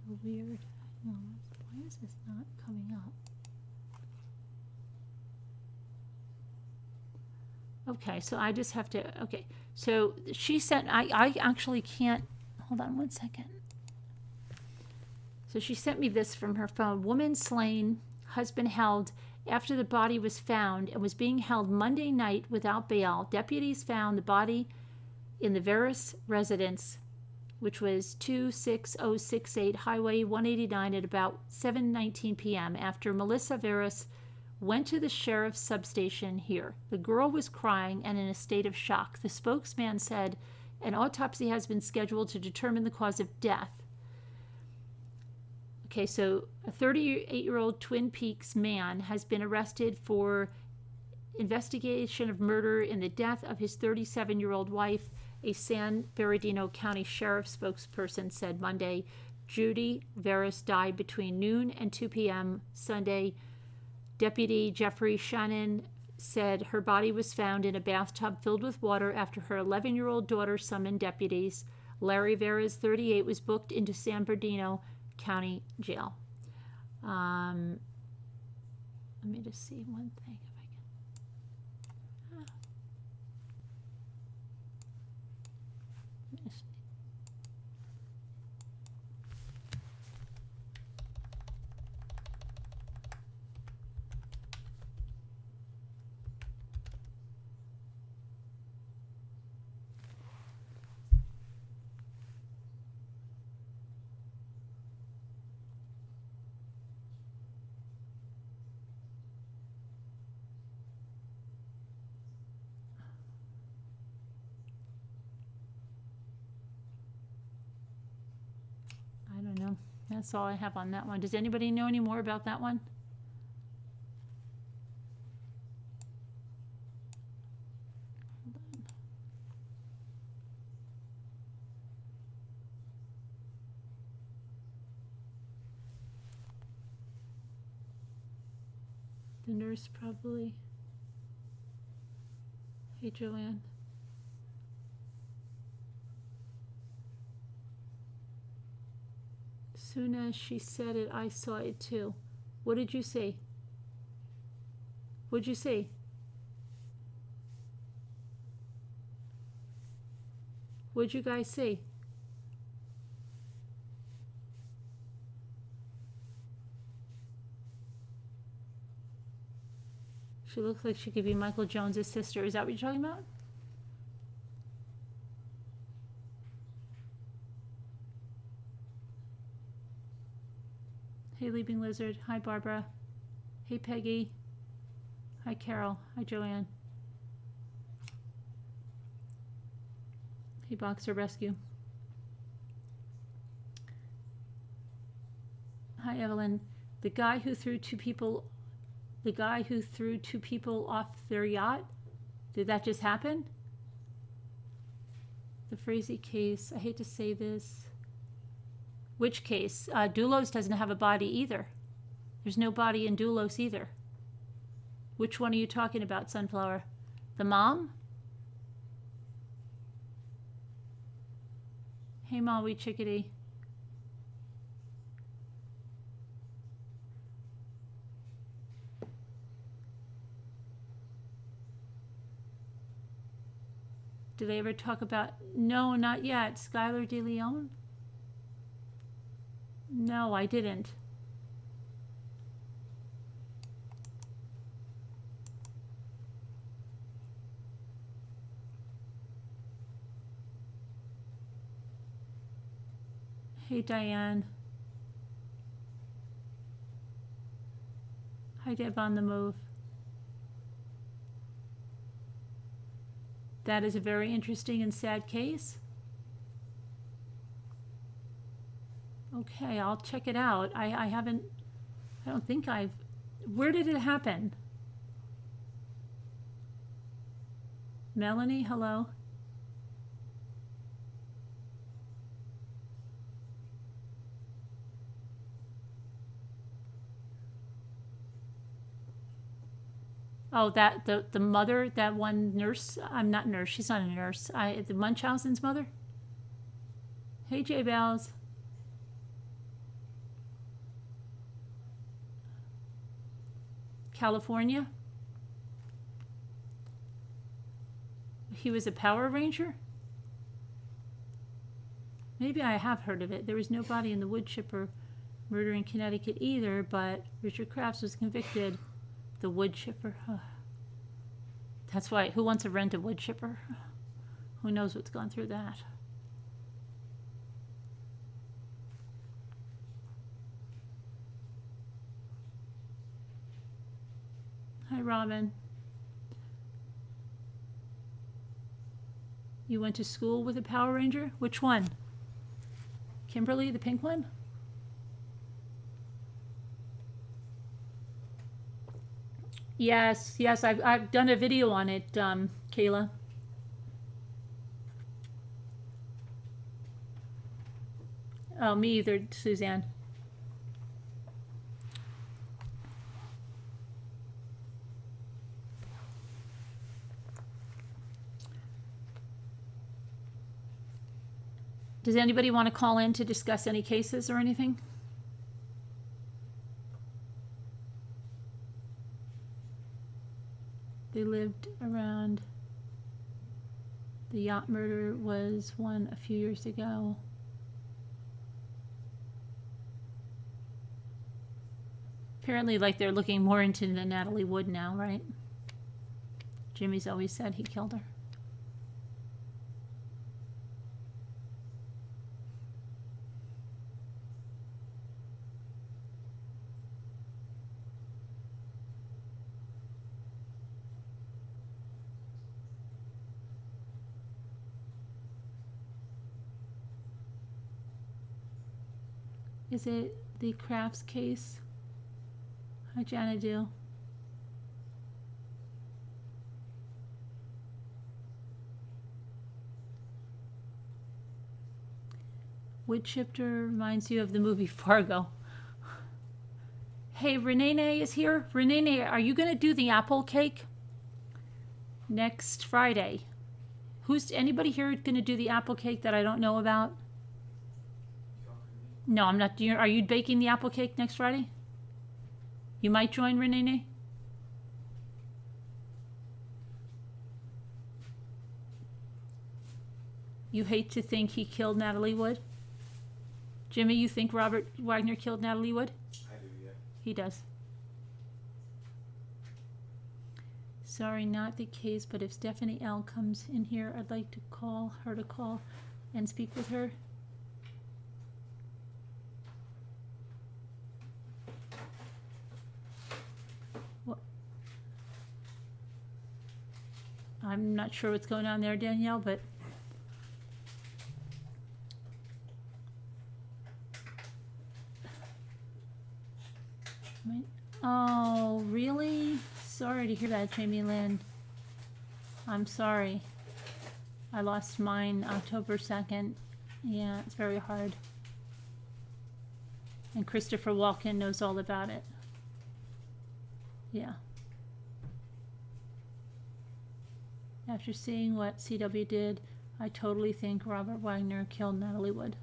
So weird. No, why is this not coming up? Okay, so I just have to, okay. So she sent, I actually can't, hold on one second. So she sent me this from her phone. Woman slain, husband held after the body was found and was being held Monday night without bail. Deputies found the body in the Veris residence, which was 26068 Highway 189 at about 7:19 p.m. after Melissa Veris went to the sheriff's substation here. The girl was crying and in a state of shock. The spokesman said an autopsy has been scheduled to determine the cause of death. Okay, so a 38-year-old Twin Peaks man has been arrested for investigation of murder in the death of his 37-year-old wife, a San Bernardino County Sheriff spokesperson said Monday. Judy Veris died between noon and 2 p.m. Sunday. Deputy Jeffrey Shannon said her body was found in a bathtub filled with water after her 11-year-old daughter summoned deputies. Larry Veris, 38, was booked into San Bernardino County Jail. Let me just see one thing if I can. I don't know. That's all I have on that one. Does anybody know any more about that one? The nurse probably. Hey, Joanne. Soon as she said it, I saw it too. What did you say? What'd you say? What'd you guys say? She looks like she could be Michael Jones's sister. Is that what you're talking about? Hey, Leaping Lizard. Hi, Barbara. Hey, Peggy. Hi, Carol. Hi, Joanne. Hey, Boxer Rescue. Hi, Evelyn. The guy who threw two people off their yacht? Did that just happen? The Frazee case. I hate to say this. Which case? Dulos doesn't have a body either. There's no body in Dulos either. Which one are you talking about, Sunflower? The mom? Hey, Maui Chickadee. Did they ever talk about... No, not yet. Skylar De Leon? No, I didn't. Hey, Diane. Hi, Deb on the Move. That is a very interesting and sad case. Okay, I'll check it out. I don't think I've... Where did it happen? Melanie, hello. Oh, the mother, that one nurse. I'm not nurse. She's not a nurse. The Munchausen's mother. Hey, J Bells. California. He was a Power Ranger? Maybe I have heard of it. There was no body in the wood chipper murder in Connecticut either, but Richard Crafts was convicted. The wood chipper. That's why, who wants to rent a wood chipper? Who knows what's gone through that? Hi, Robin. You went to school with a Power Ranger? Which one? Kimberly, the pink one? Yes, I've done a video on it, Kayla. Oh, me either, Suzanne. Does anybody want to call in to discuss any cases or anything? They lived around. The yacht murder was one a few years ago. Apparently, like, they're looking more into the Natalie Wood now, right? Jimmy's always said he killed her. Is it the Crafts case? Hi, Janadu. Wood shifter reminds you of the movie Fargo. Hey, Renee is here. Renee, are you going to do the apple cake next Friday? Anybody here going to do the apple cake that I don't know about? No, I'm not. Are you baking the apple cake next Friday? You might join, Renee. You hate to think he killed Natalie Wood? Jimmy, you think Robert Wagner killed Natalie Wood? I do, yeah. He does. Sorry, not the case, but if Stephanie L. comes in here, I'd like to call and speak with her. I'm not sure what's going on there, Danielle, but oh, really? Sorry to hear that, Jamie Lynn. I'm sorry. I lost mine October 2nd. Yeah, it's very hard. And Christopher Walken knows all about it. Yeah. After seeing what CW did, I totally think Robert Wagner killed Natalie Wood.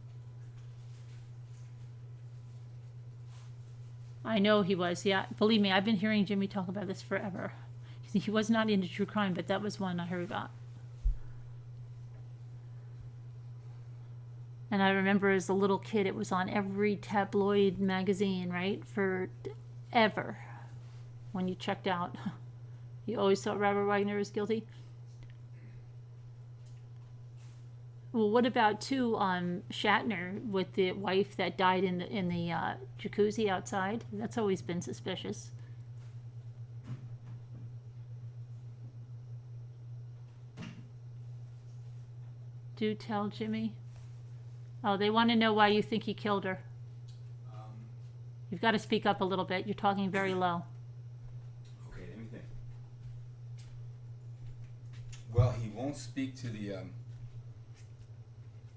I know he was, yeah. Believe me, I've been hearing Jimmy talk about this forever. He was not into true crime, but that was one I heard about. And I remember as a little kid, it was on every tabloid magazine, right? Forever. When you checked out, you always thought Robert Wagner was guilty. Well, what about too Shatner with the wife that died in the jacuzzi outside? That's always been suspicious. Do tell Jimmy. Oh, they want to know why you think he killed her. You've got to speak up a little bit. You're talking very low. Okay, let me think. Well, he won't speak to the.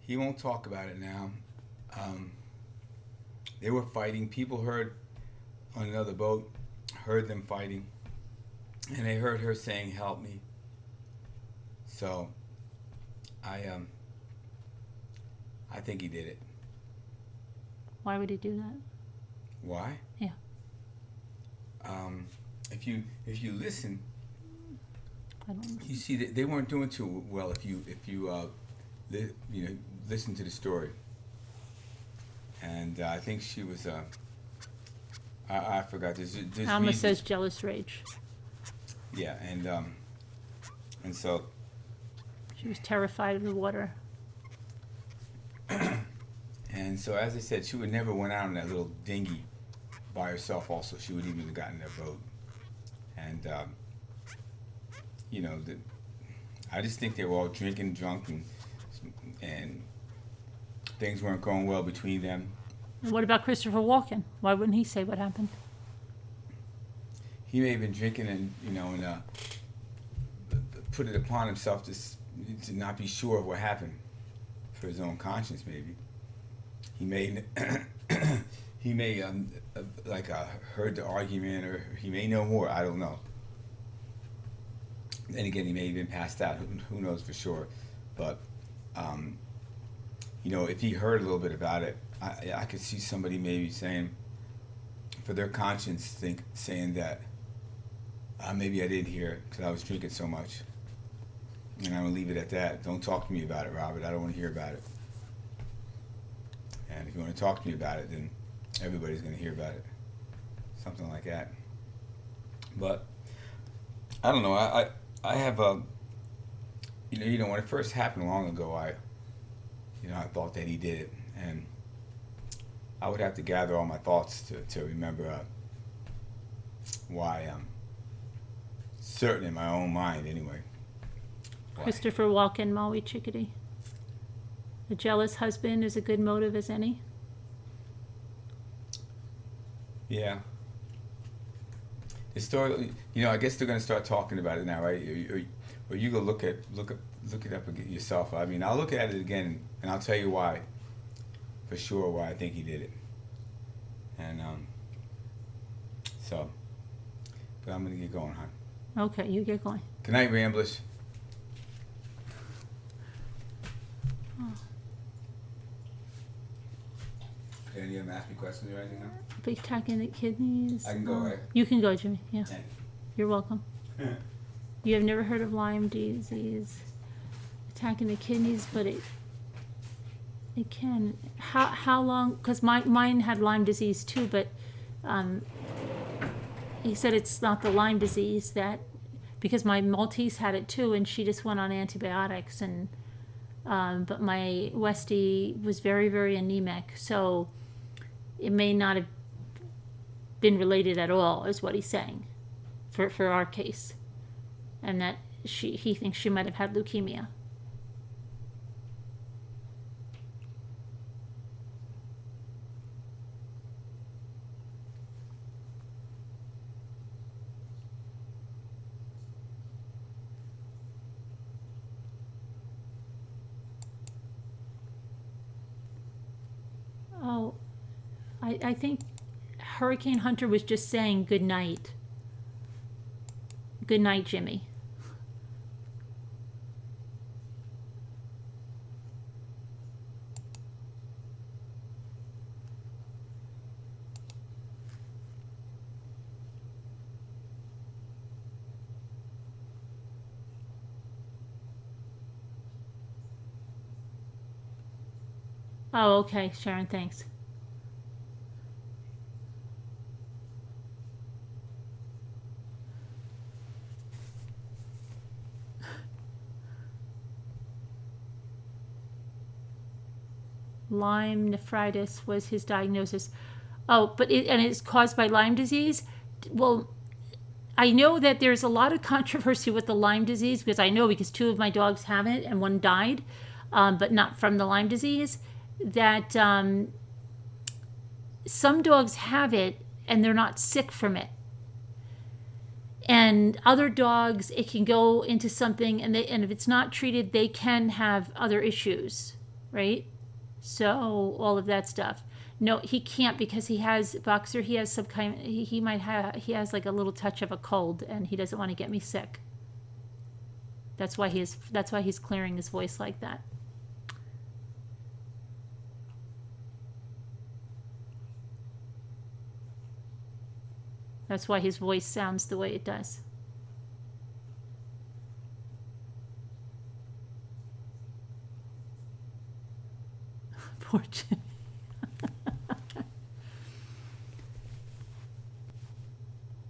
He won't talk about it now. They were fighting. People heard on another boat, heard them fighting, and they heard her saying, "Help me." So, I think he did it. Why would he do that? Why? Yeah. if you listen, I don't. you see that they weren't doing too well. You know, listen to the story, and I think she was. I forgot. There's Alma reasons. says jealous rage. Yeah, and so She was terrified of the water. and so as I said, she would never went out on that little dinghy by herself. Also, she would even have gotten that boat, and you know, I just think they were all drinking, drunk, and things weren't going well between them. And what about Christopher Walken? Why wouldn't he say what happened? He may have been drinking and put it upon himself to not be sure of what happened for his own conscience. Maybe he may he may heard the argument, or he may know more. I don't know. Then again, he may have been passed out. Who knows for sure? But you know, if he heard a little bit about it, I could see somebody maybe saying, for their conscience, saying that maybe I didn't hear because I was drinking so much. And I'm gonna leave it at that. Don't talk to me about it, Robert. I don't want to hear about it. And if you want to talk to me about it, then everybody's gonna hear about it. Something like that. But I don't know. I have a you know when it first happened long ago, I thought that he did it, and I would have to gather all my thoughts to remember why I'm certain in my own mind anyway. Why. Christopher Walken, Maui Chickadee. A jealous husband is a good motive as any. Yeah. The story, I guess they're going to start talking about it now, right? Or you go look it up again yourself. I mean, I'll look at it again and I'll tell you why, for sure, why I think he did it. And but I'm going to get going, hon. Okay, you get going. Good night, Ramblers. Oh. Any of them ask me questions or anything now? Big attacking the kidneys. I can go, right? You can go, Jimmy. Yeah. Thank You're welcome. You have never heard of Lyme disease attacking the kidneys, but it can. How long? Because mine had Lyme disease too, but he said it's not the Lyme disease because my Maltese had it too, and she just went on antibiotics, and but my Westie was very, very anemic, so it may not have been related at all, is what he's saying, for our case, and that he thinks she might have had leukemia. Oh, I think Hurricane Hunter was just saying good night. Good night, Jimmy. Oh, okay, Sharon, thanks. Lyme nephritis was his diagnosis. Oh, but it's caused by Lyme disease? Well, I know that there's a lot of controversy with the Lyme disease because two of my dogs have it and one died, but not from the Lyme disease. That some dogs have it and they're not sick from it. And other dogs, it can go into something, and if it's not treated, they can have other issues, right? So all of that stuff. No, he can't because he has Boxer. He has some kind. He has like a little touch of a cold, and he doesn't want to get me sick. That's why he's clearing his voice like that. That's why his voice sounds the way it does. Poor Jimmy.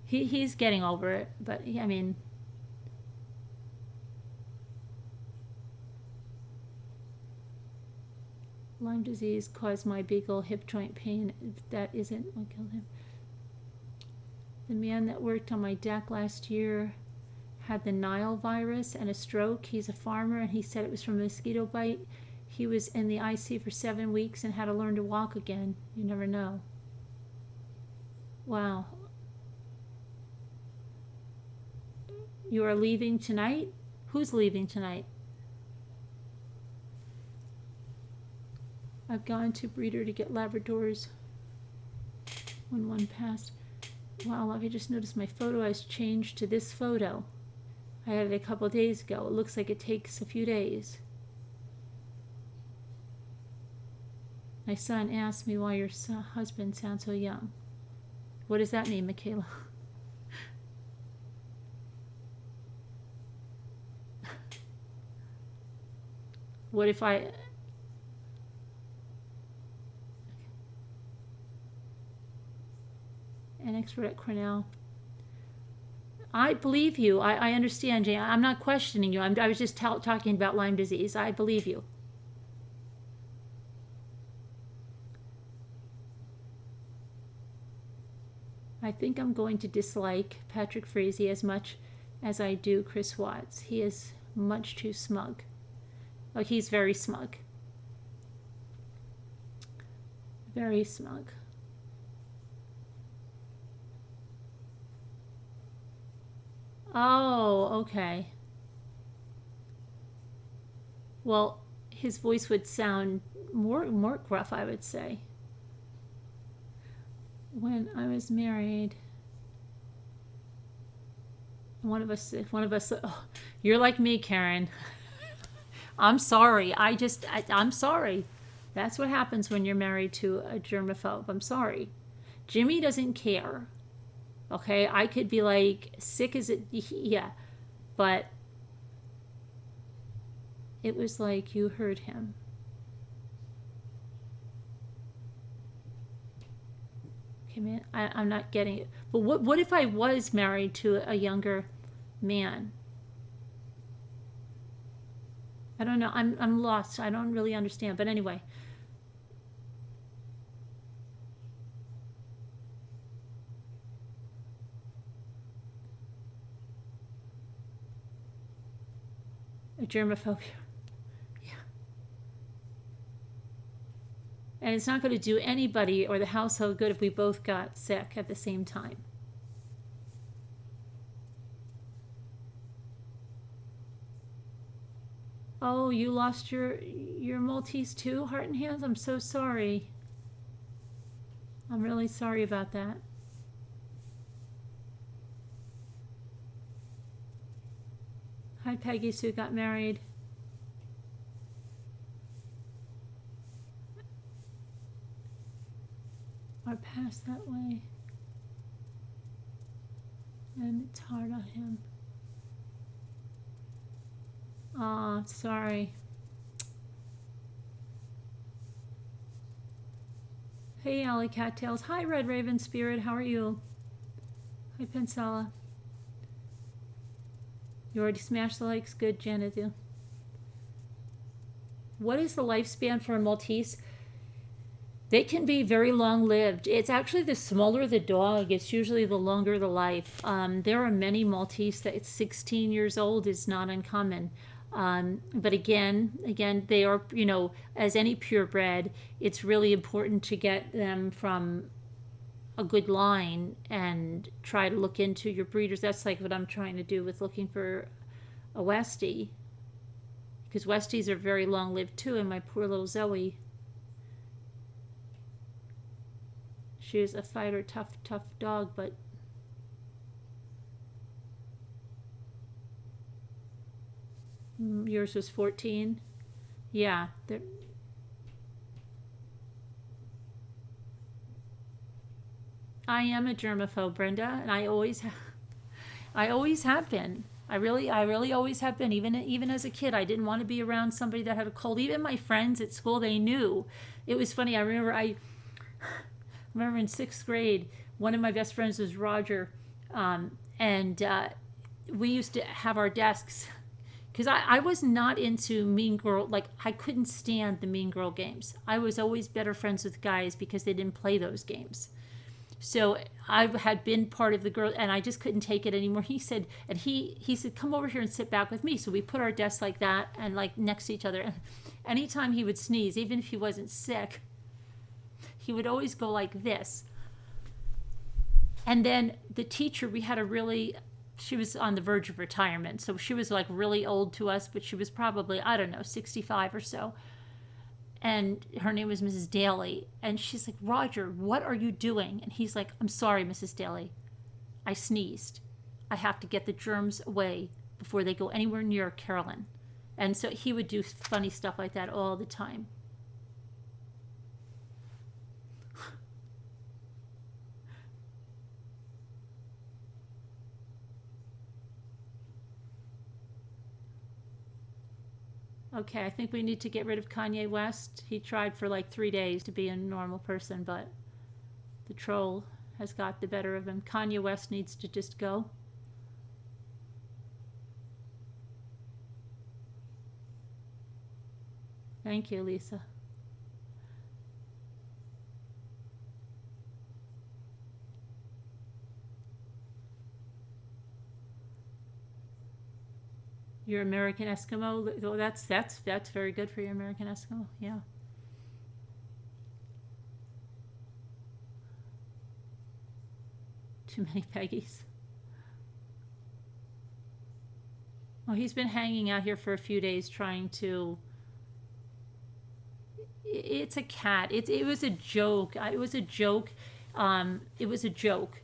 He's getting over it, but I mean, Lyme disease caused my beagle hip joint pain. That isn't what killed him. The man that worked on my deck last year had the Nile virus and a stroke. He's a farmer, and he said it was from a mosquito bite. He was in the IC for 7 weeks and had to learn to walk again. You never know. Wow. You are leaving tonight? Who's leaving tonight? I've gone to breeder to get Labradors when one passed. Wow, I just noticed my photo has changed to this photo. I had it a couple days ago. It looks like it takes a few days. My son asked me why your husband sounds so young. What does that mean, Michaela? What if I... An expert at Cornell. I believe you. I understand, Jane. I'm not questioning you. I was just talking about Lyme disease. I believe you. I think I'm going to dislike Patrick Frazee as much as I do Chris Watts. He is much too smug. Oh, he's very smug. Very smug. Oh, okay. Well, his voice would sound more gruff, I would say. When I was married, one of us, oh, you're like me, Karen. I'm sorry. I'm sorry. That's what happens when you're married to a germaphobe. I'm sorry. Jimmy doesn't care. Okay, I could be like sick as it, yeah, but it was like you heard him. Okay, man, I'm not getting it. But what if I was married to a younger man? I don't know. I'm lost. I don't really understand. But anyway. A germophobia. Yeah. And it's not going to do anybody or the household good if we both got sick at the same time. Oh, you lost your Maltese too, Heart and Hands? I'm so sorry. I'm really sorry about that. Hi, Peggy Sue got married. Or passed that way. And it's hard on him. Aw, sorry. Hey, Alley Cattails. Hi, Red Raven Spirit. How are you? Hi, Pensella. You already smashed the likes? Good, Janet. What is the lifespan for a Maltese? They can be very long-lived. It's actually the smaller the dog, it's usually the longer the life. There are many Maltese that 16 years old is not uncommon. But again, they are, as any purebred, it's really important to get them from a good line and try to look into your breeders. That's like what I'm trying to do with looking for a Westie, because Westies are very long-lived too. And my poor little Zoe, she is a fighter, tough dog, but yours was 14. Yeah, I am a germaphobe, Brenda, and I always have been. I really always have been. Even as a kid, I didn't want to be around somebody that had a cold. Even my friends at school, they knew. It was funny. I remember in sixth grade, one of my best friends was Roger, and we used to have our desks because I was not into mean girl. Like, I couldn't stand the mean girl games. I was always better friends with guys because they didn't play those games. So I had been part of the girl, and I just couldn't take it anymore. He said, and he said, come over here and sit back with me. So we put our desks like that and like next to each other. Anytime he would sneeze, even if he wasn't sick, he would always go like this. And then the teacher, she was on the verge of retirement. So she was like really old to us, but she was probably, I don't know, 65 or so. And her name was Mrs. Daly. And she's like, Roger, what are you doing? And he's like, I'm sorry, Mrs. Daly. I sneezed. I have to get the germs away before they go anywhere near Carolyn. And so he would do funny stuff like that all the time. Okay, I think we need to get rid of Kanye West. He tried for like 3 days to be a normal person, but the troll has got the better of him. Kanye West needs to just go. Thank you, Lisa. Your American Eskimo. Oh, that's very good for your American Eskimo. Yeah. Too many Peggies. Well, he's been hanging out here for a few days trying to. It's a cat. It was a joke. It was a joke. It was a joke.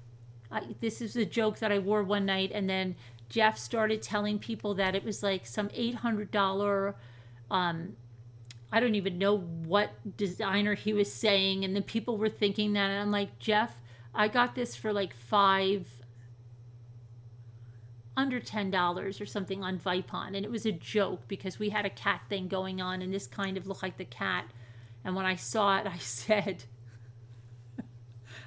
This is a joke that I wore one night, and then Jeff started telling people that it was like some $800, I don't even know what designer he was saying, and then people were thinking that, and I'm like, Jeff, I got this for like under $10 or something on Vipon, and it was a joke because we had a cat thing going on, and this kind of looked like the cat, and when I saw it, I said,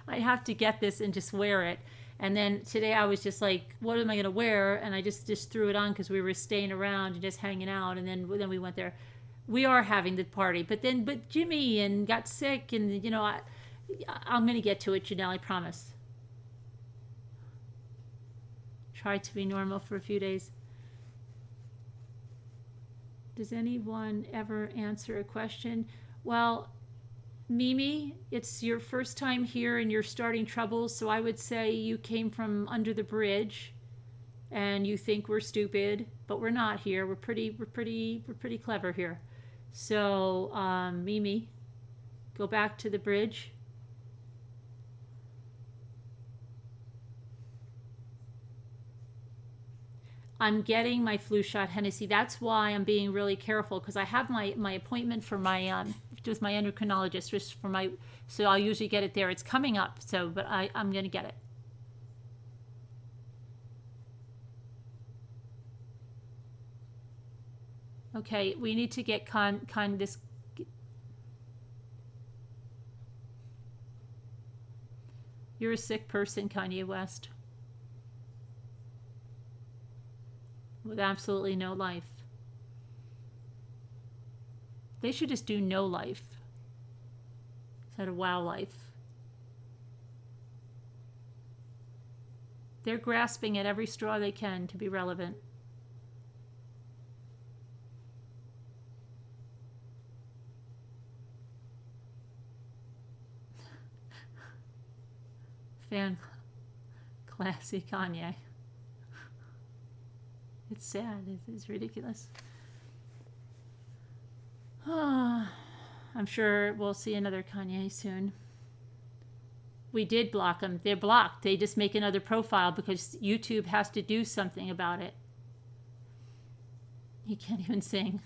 I have to get this and just wear it. And then today I was just like, what am I going to wear? And I just threw it on because we were staying around and just hanging out. And then we went there. We are having the party. But Jimmy and got sick. And, I'm going to get to it, Janelle, I promise. Try to be normal for a few days. Does anyone ever answer a question? Well, Mimi, it's your first time here and you're starting troubles, so I would say you came from under the bridge and you think we're stupid, but we're not here. We're pretty clever here. So, Mimi, go back to the bridge. I'm getting my flu shot, Hennessy. That's why I'm being really careful because I have my appointment for my with my endocrinologist just for my, so I'll usually get it there. It's coming up, so but I'm gonna get it. Okay, we need to get this. You're a sick person, Kanye West, with absolutely no life. They should just do no life instead of wow life. They're grasping at every straw they can to be relevant. Fan classy Kanye. It's sad. It's ridiculous. I'm sure we'll see another Kanye soon. We did block them. They're blocked. They just make another profile because YouTube has to do something about it. He can't even sing.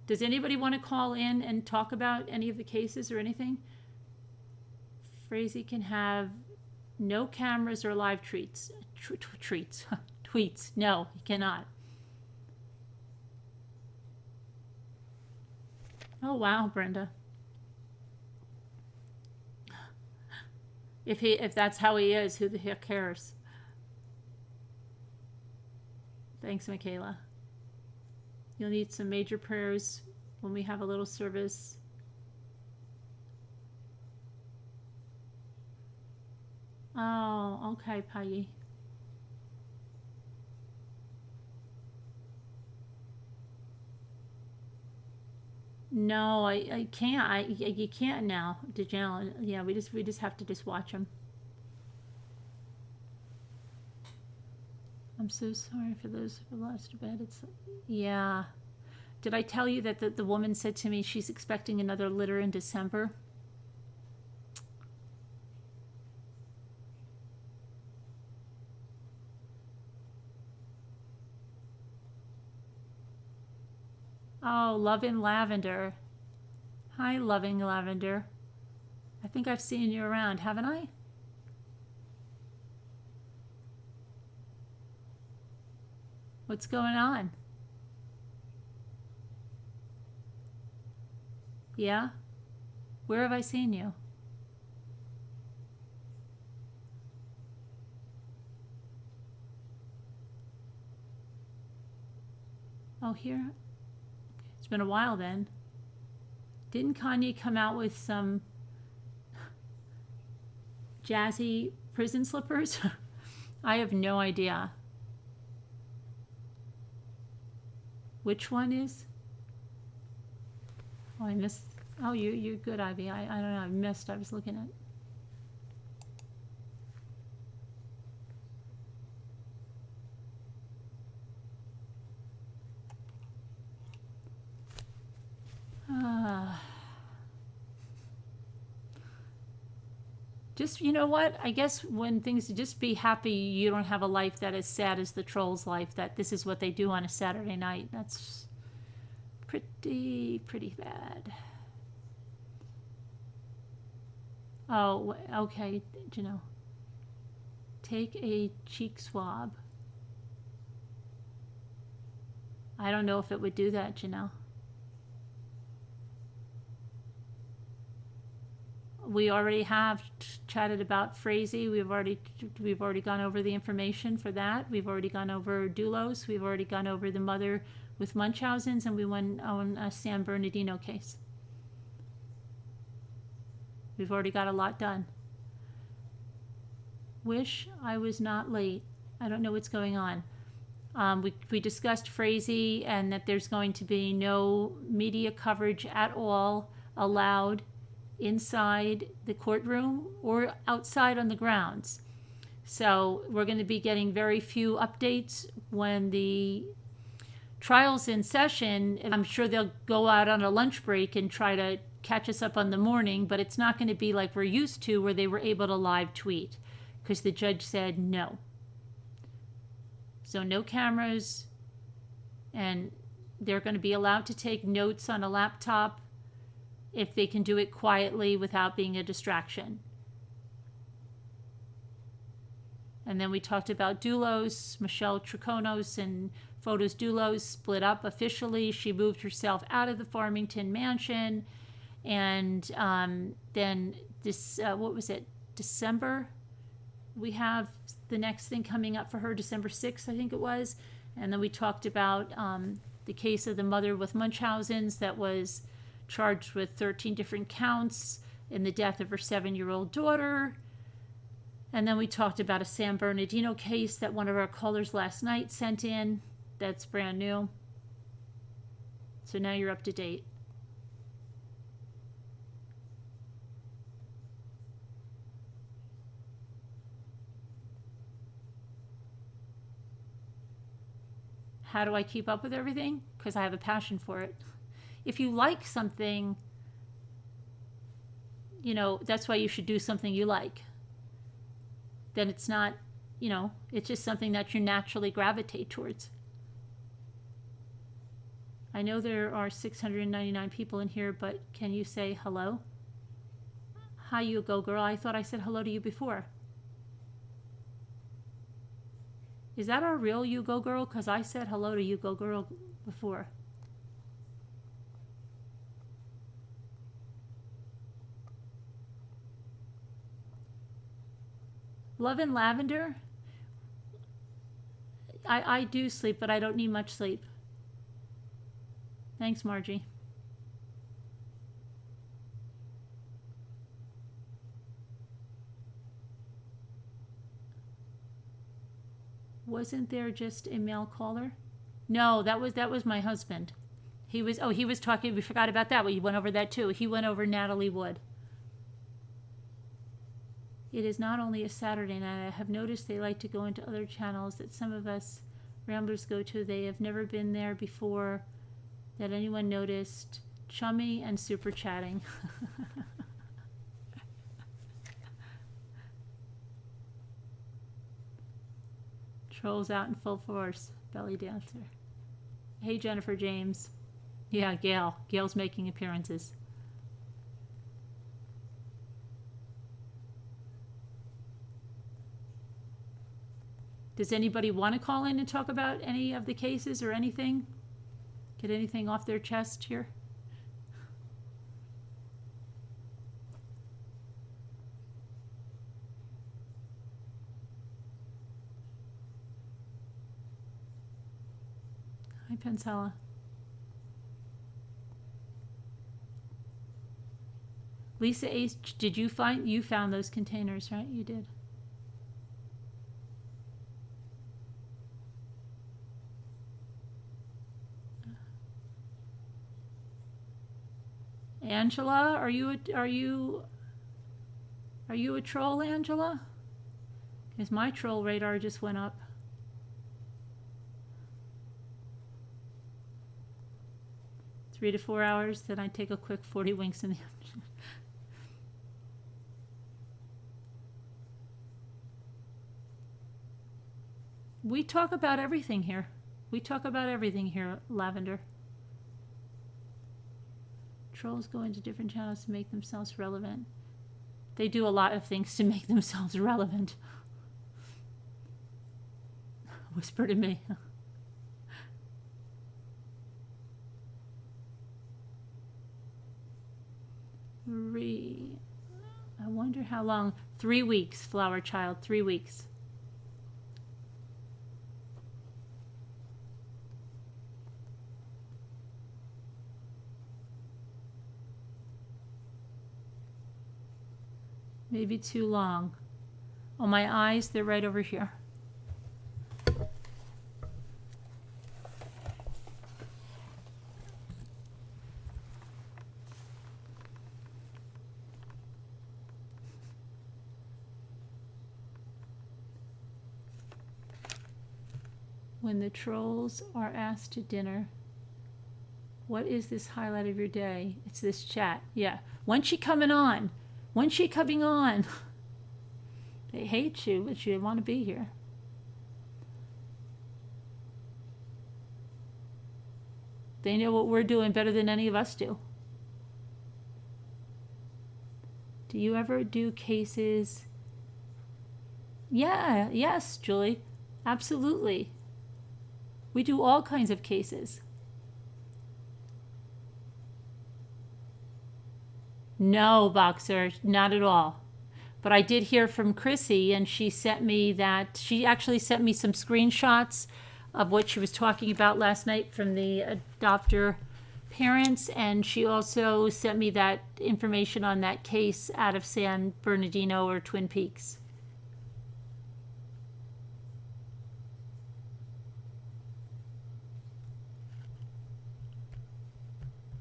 Does anybody want to call in and talk about any of the cases or anything? Frazee can have no cameras or live tweets. Tweets. No, he cannot. Oh wow, Brenda. If that's how he is, who the heck cares? Thanks, Michaela. You'll need some major prayers when we have a little service. Oh, okay, Paggy. No, I can't. You can't now, Dejana. Yeah, we just have to just watch them. I'm so sorry for those who lost a bed. It's yeah. Did I tell you that the woman said to me she's expecting another litter in December? Oh, Loving Lavender. Hi, Loving Lavender. I think I've seen you around, haven't I? What's going on? Yeah? Where have I seen you? Oh, here? It's been a while then. Didn't Kanye come out with some jazzy prison slippers? I have no idea. Which one is? Oh, I missed. Oh, you're good, Ivy. I don't know. I missed. I was looking at. Just, you know what? I guess when things, just be happy you don't have a life that is sad as the troll's life, that this is what they do on a Saturday night. That's pretty bad. Oh, okay, Janelle. Take a cheek swab. I don't know if it would do that, Janelle. We already have chatted about Frazee. We've already gone over the information for that. We've already gone over Dulos. We've already gone over the mother with Munchausen's, and we went on a San Bernardino case. We've already got a lot done. Wish I was not late. I don't know what's going on. We discussed Frazee and that there's going to be no media coverage at all allowed inside the courtroom or outside on the grounds. So we're going to be getting very few updates when the trial's in session. I'm sure they'll go out on a lunch break and try to catch us up on the morning, but it's not going to be like we're used to where they were able to live tweet because the judge said no. So no cameras, and they're going to be allowed to take notes on a laptop if they can do it quietly without being a distraction. And then we talked about Dulos. Michelle Triconos and Fotos Dulos split up officially. She moved herself out of the Farmington mansion. And then this, what was it, December? We have the next thing coming up for her, December 6th, I think it was. And then we talked about the case of the mother with Munchausen's that was charged with 13 different counts in the death of her 7-year-old daughter. And then we talked about a San Bernardino case that one of our callers last night sent in. That's brand new. So now you're up to date. How do I keep up with everything? Because I have a passion for it. If you like something, you know, that's why you should do something you like. Then it's not, you know, it's just something that you naturally gravitate towards. I know there are 699 people in here, but can you say hello? Hi, you go girl. I thought I said hello to you before. Is that our real you go girl? Because I said hello to you go girl before. Love and Lavender? I do sleep, but I don't need much sleep. Thanks, Margie. Wasn't there just a male caller? No, that was my husband. He was talking, we forgot about that. We went over that too. He went over Natalie Wood. It is not only a Saturday night. I have noticed they like to go into other channels that some of us ramblers go to. They have never been there before that anyone noticed. Chummy and super chatting. Trolls out in full force. Belly dancer. Hey, Jennifer James. Yeah, Gail. Gail's making appearances. Does anybody want to call in and talk about any of the cases or anything? Get anything off their chest here? Hi, Pensella. Lisa H, did you found those containers, right? You did. Angela, are you a troll, Angela? Because my troll radar just went up. Three to 4 hours, then I take a quick 40 winks in the afternoon. We talk about everything here. Lavender. Trolls go into different channels to make themselves relevant. They do a lot of things to make themselves relevant. Whisper to me. I wonder how long. 3 weeks, Flower Child. 3 weeks. Maybe too long. Oh, my eyes, they're right over here. When the trolls are asked to dinner, what is this highlight of your day? It's this chat. Yeah. When's she coming on? When's she coming on? They hate you, but you want to be here. They know what we're doing better than any of us do. Do you ever do cases? Yeah, yes, Julie. Absolutely. We do all kinds of cases. No, Boxer, not at all. But I did hear from Chrissy, and she sent me that. She actually sent me some screenshots of what she was talking about last night from the adopter parents, and she also sent me that information on that case out of San Bernardino or Twin Peaks.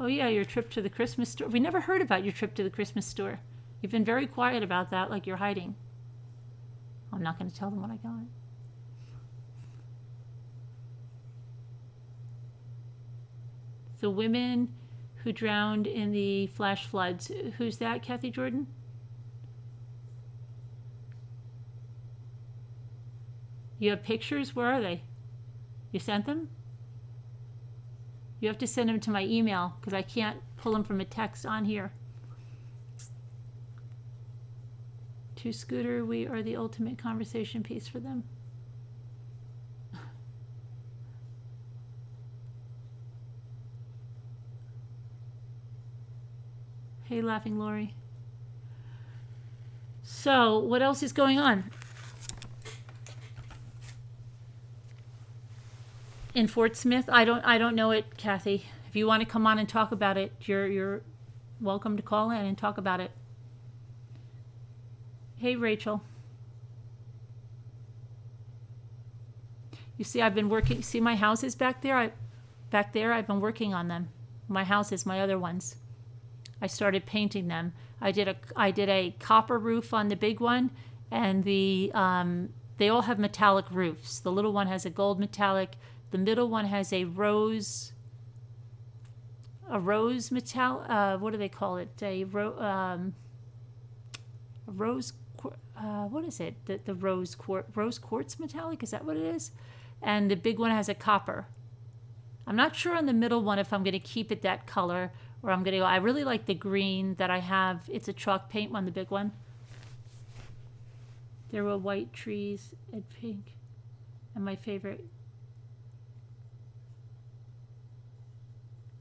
Oh yeah, your trip to the Christmas store. We never heard about your trip to the Christmas store. You've been very quiet about that, like you're hiding. I'm not going to tell them what I got. The women who drowned in the flash floods. Who's that, Kathy Jordan? You have pictures? Where are they? You sent them? You have to send them to my email because I can't pull them from a text on here. To Scooter, we are the ultimate conversation piece for them. Hey, laughing Lori. So, what else is going on? In Fort Smith? I don't know it, Kathy. If you want to come on and talk about it, you're welcome to call in and talk about it. Hey, Rachel. You see, I've been working. See my houses back there? I've been working on them. My houses, my other ones. I started painting them. I did a copper roof on the big one, and they all have metallic roofs. The little one has a gold metallic. The middle one has a rose metal. What do they call it? A rose. What is it? The rose quartz metallic. Is that what it is? And the big one has a copper. I'm not sure on the middle one if I'm going to keep it that color or I'm going to go. I really like the green that I have. It's a chalk paint one, the big one. There were white trees and pink, and my favorite.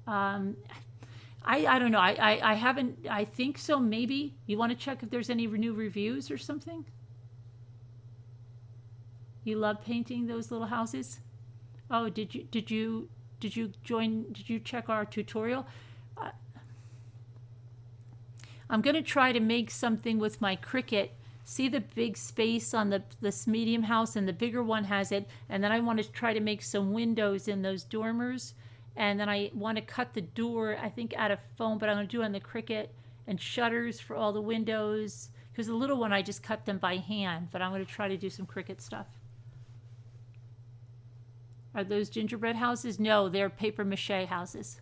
I don't know. I haven't. I think so. Maybe you want to check if there's any new reviews or something. You love painting those little houses. Oh, did you check our tutorial? I'm gonna try to make something with my Cricut. See the big space on this medium house, and the bigger one has it. And then I want to try to make some windows in those dormers. And then I want to cut the door, I think, out of foam, but I'm going to do it on the Cricut, and shutters for all the windows. Because the little one, I just cut them by hand, but I'm going to try to do some Cricut stuff. Are those gingerbread houses? No, they're paper mache houses.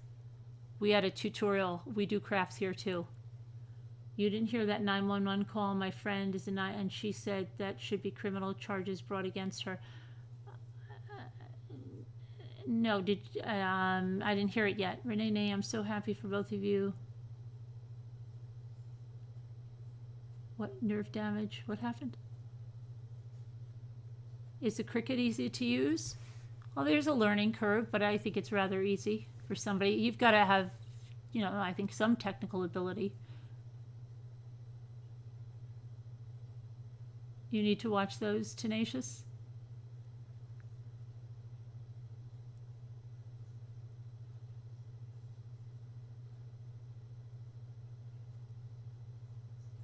We had a tutorial. We do crafts here too. You didn't hear that 911 call. My friend is and she said that should be criminal charges brought against her. No, I didn't hear it yet. Renee, I'm so happy for both of you. What nerve damage? What happened? Is the Cricut easy to use? Well, there's a learning curve, but I think it's rather easy for somebody. You've got to have, I think some technical ability. You need to watch those, Tenacious.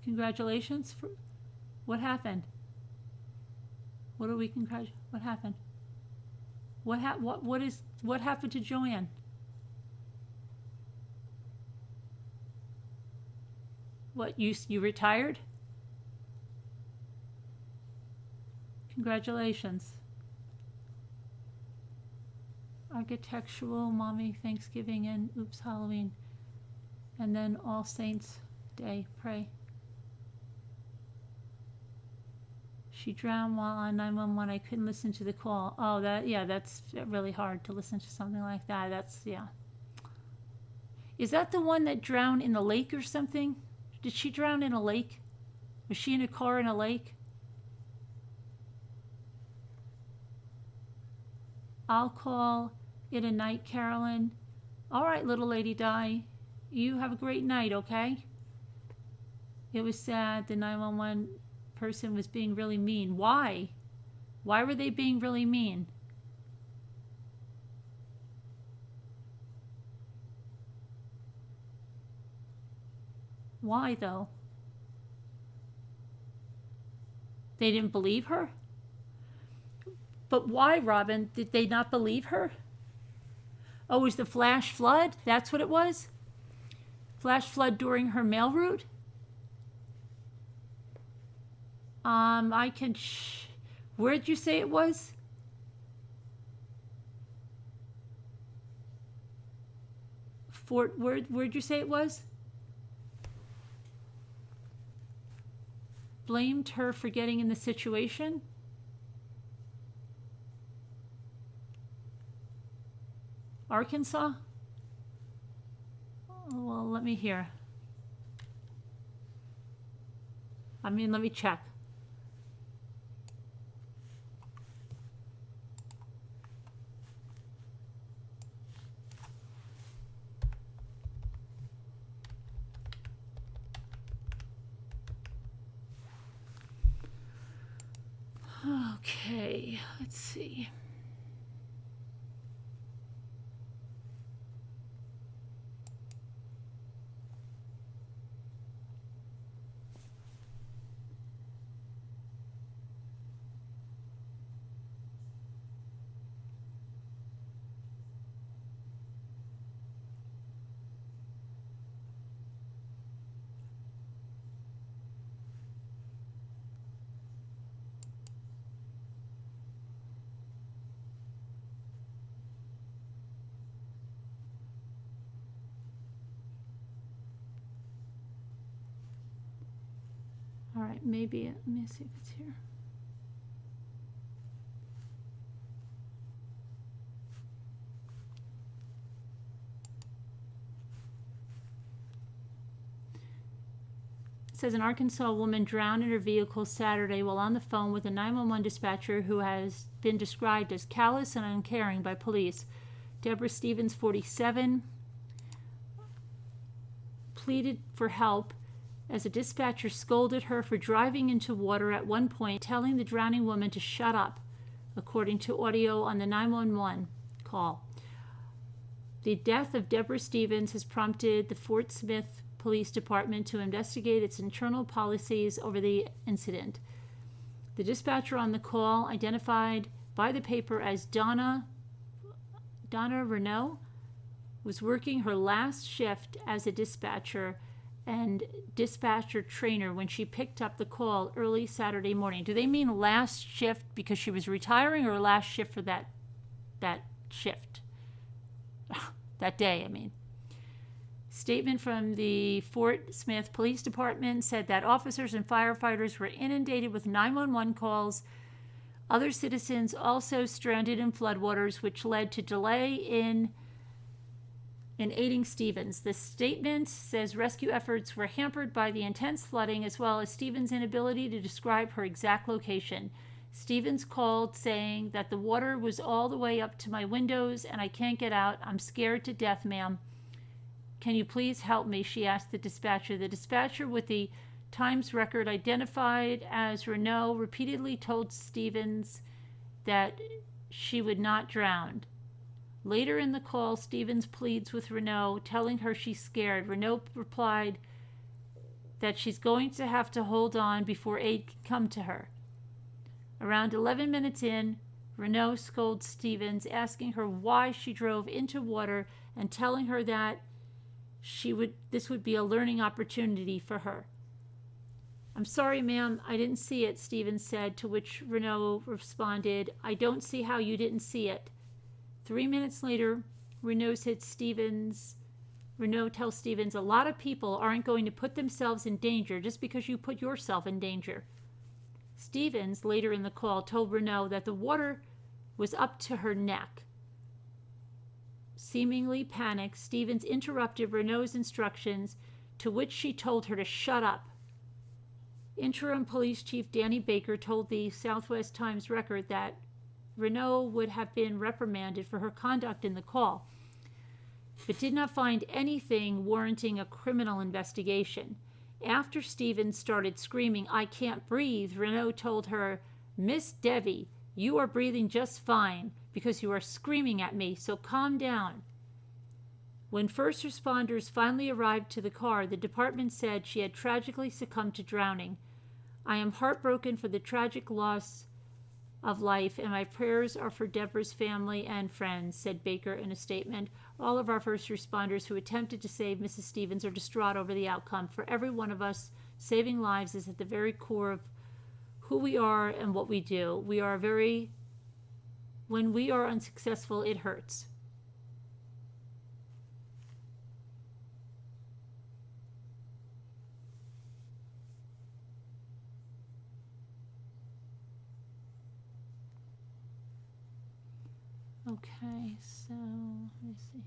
Congratulations. What happened? What are we congratulating? What happened? What happened to Joanne? What, you retired? Congratulations. Architectural, Mommy, Thanksgiving, and oops, Halloween. And then All Saints Day, pray. She drowned while on 911. I couldn't listen to the call. Oh, that's really hard to listen to something like that. Yeah. Is that the one that drowned in the lake or something? Did she drown in a lake? Was she in a car in a lake? I'll call it a night, Carolyn. All right, little lady Di. You have a great night, okay? It was sad. The 911 person was being really mean. Why? Why were they being really mean? Why, though? They didn't believe her? But why, Robin? Did they not believe her? Oh, it was the flash flood? That's what it was? Flash flood during her mail route? Where'd you say it was? Where'd you say it was? Blamed her for getting in the situation? Arkansas? Oh, well, let me hear. I mean, let me check. Okay, let's see. All right, maybe, let me see if it's here. It says an Arkansas woman drowned in her vehicle Saturday while on the phone with a 911 dispatcher who has been described as callous and uncaring by police. Deborah Stevens, 47, pleaded for help as a dispatcher scolded her for driving into water at one point, telling the drowning woman to shut up, according to audio on the 911 call. The death of Deborah Stevens has prompted the Fort Smith Police Department to investigate its internal policies over the incident. The dispatcher on the call, identified by the paper as Donna Renault, was working her last shift as a dispatcher and dispatcher trainer when she picked up the call early Saturday morning. Do they mean last shift because she was retiring, or last shift for that shift? That day, I mean. Statement from the Fort Smith Police Department said that officers and firefighters were inundated with 911 calls. Other citizens also stranded in floodwaters, which led to delay in aiding Stevens. The statement says rescue efforts were hampered by the intense flooding, as well as Stevens' inability to describe her exact location. Stevens called saying that the water was all the way up to my windows and I can't get out. I'm scared to death, ma'am. Can you please help me? She asked the dispatcher. The dispatcher with the Times record, identified as Renault, repeatedly told Stevens that she would not drown. Later in the call, Stevens pleads with Renault, telling her she's scared. Renault replied that she's going to have to hold on before aid can come to her. Around 11 minutes in, Renault scolds Stevens, asking her why she drove into water and telling her that this would be a learning opportunity for her. I'm sorry, ma'am, I didn't see it, Stevens said, to which Renault responded, I don't see how you didn't see it. 3 minutes later, Renault tells Stevens, a lot of people aren't going to put themselves in danger just because you put yourself in danger. Stevens, later in the call, told Renault that the water was up to her neck. Seemingly panicked, Stevens interrupted Renault's instructions, to which she told her to shut up. Interim Police Chief Danny Baker told the Southwest Times Record that Renault would have been reprimanded for her conduct in the call, but did not find anything warranting a criminal investigation. After Stevens started screaming, I can't breathe, Renault told her, Miss Debbie, you are breathing just fine because you are screaming at me, so calm down. When first responders finally arrived to the car, the department said she had tragically succumbed to drowning. I am heartbroken for the tragic loss of life, and my prayers are for Deborah's family and friends, said Baker in a statement. All of our first responders who attempted to save Mrs. Stevens are distraught over the outcome. For every one of us, saving lives is at the very core of who we are and what we do. When we are unsuccessful, it hurts. Okay, so let me see.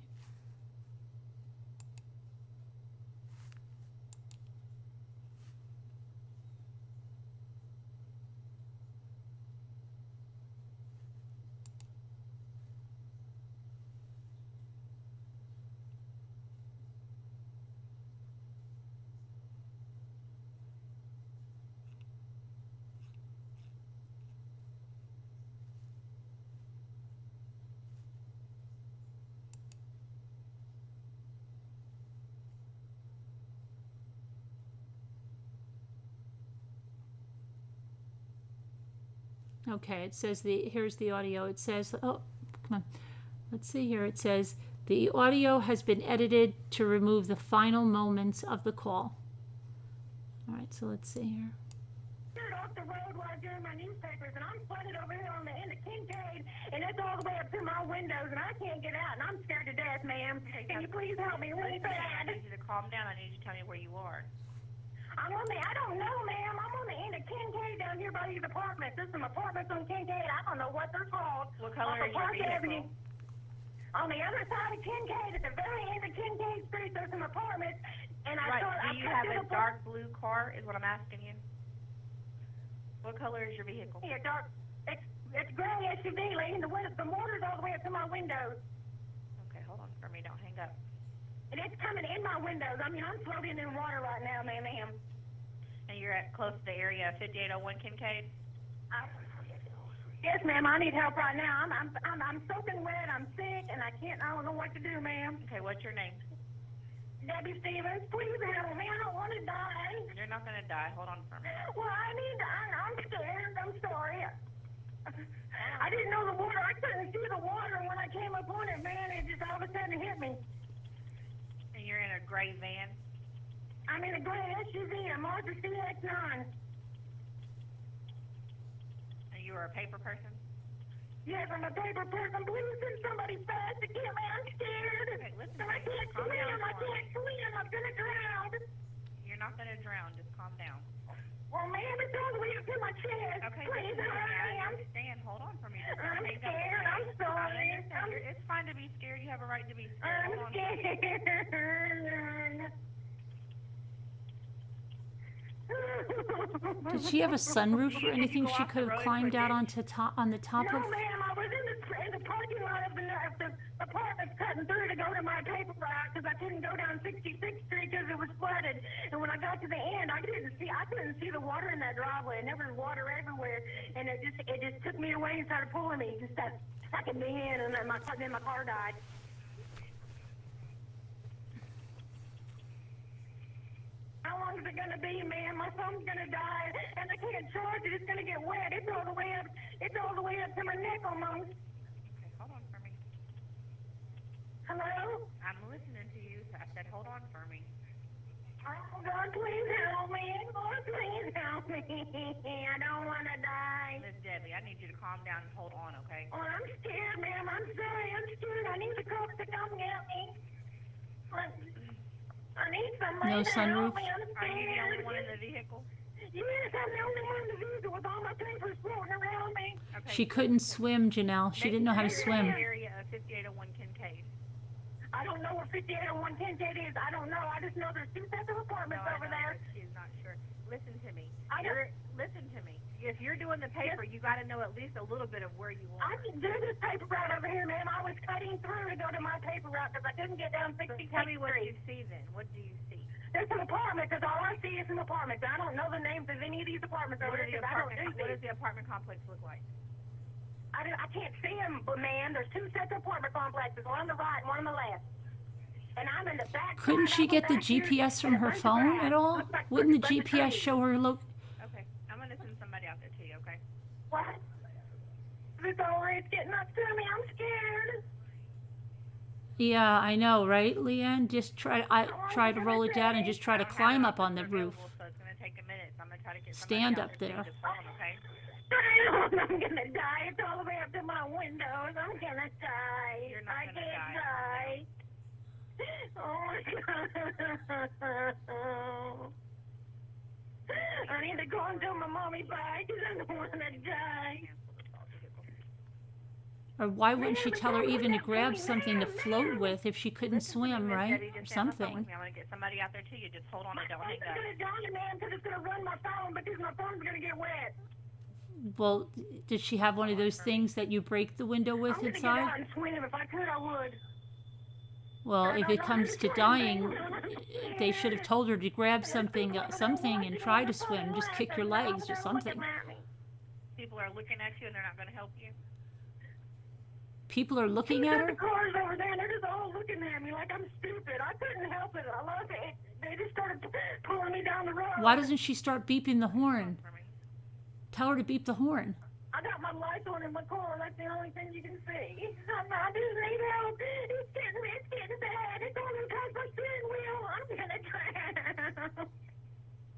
Okay, it says here's the audio. It says, oh, come on. Let's see here. It says, the audio has been edited to remove the final moments of the call. All right, so let's see here. Off the road while I'm doing my newspapers, and I'm flooded over here on the end of Kincaid, and it's all the way up to my windows, and I can't get out, and I'm scared to death, ma'am. Can you please help me really I bad? need you to calm down. I need you to tell me where you are. I don't know, ma'am. I'm on the end of Kincaid down here by these apartments. There's some apartments on Kincaid. I don't know what they're called. What color is your vehicle? On the other side of Kincaid, at the very end of Kincaid Street, there's some apartments, and Right. Do you have a dark blue car is what I'm asking you? What color is your vehicle? Yeah, dark. It's gray SUV, lady. The motor's all the way up to my windows. Okay, hold on for me. Don't hang up. And it's coming in my windows. I mean, I'm floating in water right now, ma'am. And you're at close to the area of 5801 Kincaid? Yes, ma'am. I need help right now. I'm soaking wet. I'm sick, and I don't know what to do, ma'am. Okay, what's your name? Debbie Stevens, please help me. I don't want to die. You're not going to die. Hold on for me. Well, I'm scared. I'm sorry. I didn't know the water. I couldn't see the water when I came up on it, man. It just all of a sudden hit me. And you're in a gray van? I'm in a gray SUV, a Mazda CX-9. And you are a paper person? Yes, I'm a paper person. Please send somebody fast to get me. I'm scared. Okay, listen. I can't Calm swim. down I for me. can't swim. I'm going to drown. You're not going to drown. Just calm down. Well, ma'am, it's all the way up to my chest. Okay, Please listen to me. hurry. I understand. Hold on for me. Just don't I'm hang up, scared. okay? I'm sorry. I understand. It's fine to be scared. You have a right to be scared. I'm Hold on for me. scared. Did she have a sunroof or anything she could have climbed out on the top No, of? ma'am, I was in the parking lot of the apartment cutting through to go to my paper route because I couldn't go down 66th Street because it was flooded. And when I got to the end, I couldn't see the water in that driveway, and there was water everywhere. And it just took me away and started pulling me, just started sucking me in, and then my car died. How long is it going to be, ma'am? My phone's going to die, and I can't charge it. It's going to get wet. It's all the way up. It's all the way up to my neck almost. Okay, hold on for me. Hello? I'm listening to you. So I said, hold on for me. Oh, God, please help me. Lord, please help me. I don't want to die. Miss Debbie, I need you to calm down and hold on, okay? Oh, I'm scared, ma'am. I'm sorry. I'm scared. I need the cops to come get me. I need somebody No to sunroof? help me. I'm Are you the only scared. one in the vehicle? Yes, I'm the only one in the vehicle with all my papers floating around me. Okay. She couldn't swim, Janelle. She didn't know how to swim. Area of 5801 Kincaid. I don't know what 5801 Kincaid is. I don't know. I just know there's two sets of apartments No, I over know, there. but she's not sure. Listen to me. I don't- Listen to me. If you're doing the paper, you got to know at least a little bit of where you I are. can do this paper route over here, ma'am. I was cutting through to go to my paper route because I couldn't get down So 66th tell me what you Street. see then. What do you see? There's some apartments because all I see is some apartments. I don't know the names of any of these apartments over What here does the because I don't apartment, do what does these. the apartment complex look like? I can't see them, but man, there's two sets of apartment complexes, one on the right and one on the left. And I'm in the back. Couldn't she get the GPS from her phone at all? Wouldn't the GPS show her Okay, I'm going to send somebody out there to you, okay? What? It's over. It's getting up to me. I'm scared. Yeah, I know, right, Leanne? Just try to roll it down and just try to I don't have climb an up on the officer roof. available, So it's going to take a minute. So I'm going to try to get somebody Stand out up there. there. Just hold on, okay? I'm gonna die. It's all the way up to my windows. I'm gonna die. You're not I gonna can't die. die. Oh my God. I need to go and tell my mommy bye because I don't want to die. Or why wouldn't she tell her even to grab something to float with if she couldn't swim, right? Or something. I'm going to get somebody out there to you. Just hold on and don't My hang phone's up. gonna die, man, because it's gonna run my phone because my phone's gonna get wet. Well, did she have one of those things that you break the window with I'm gonna get inside? out and swim. If I could, I would. Well, if it comes to dying, they should have told her to grab something and try to swim. Just kick your legs or something. People are looking at you and they're not going to help you. People are looking at The her? cars over there, and they're just all looking at me like I'm stupid. I couldn't help it. I love it. They just started pulling me down the road. Why doesn't she start beeping the horn? For me. Tell her to beep the horn. I got my lights on in my car. That's the only thing you can see. I just need help. It's getting bad. It's on across my steering wheel. I'm gonna drown.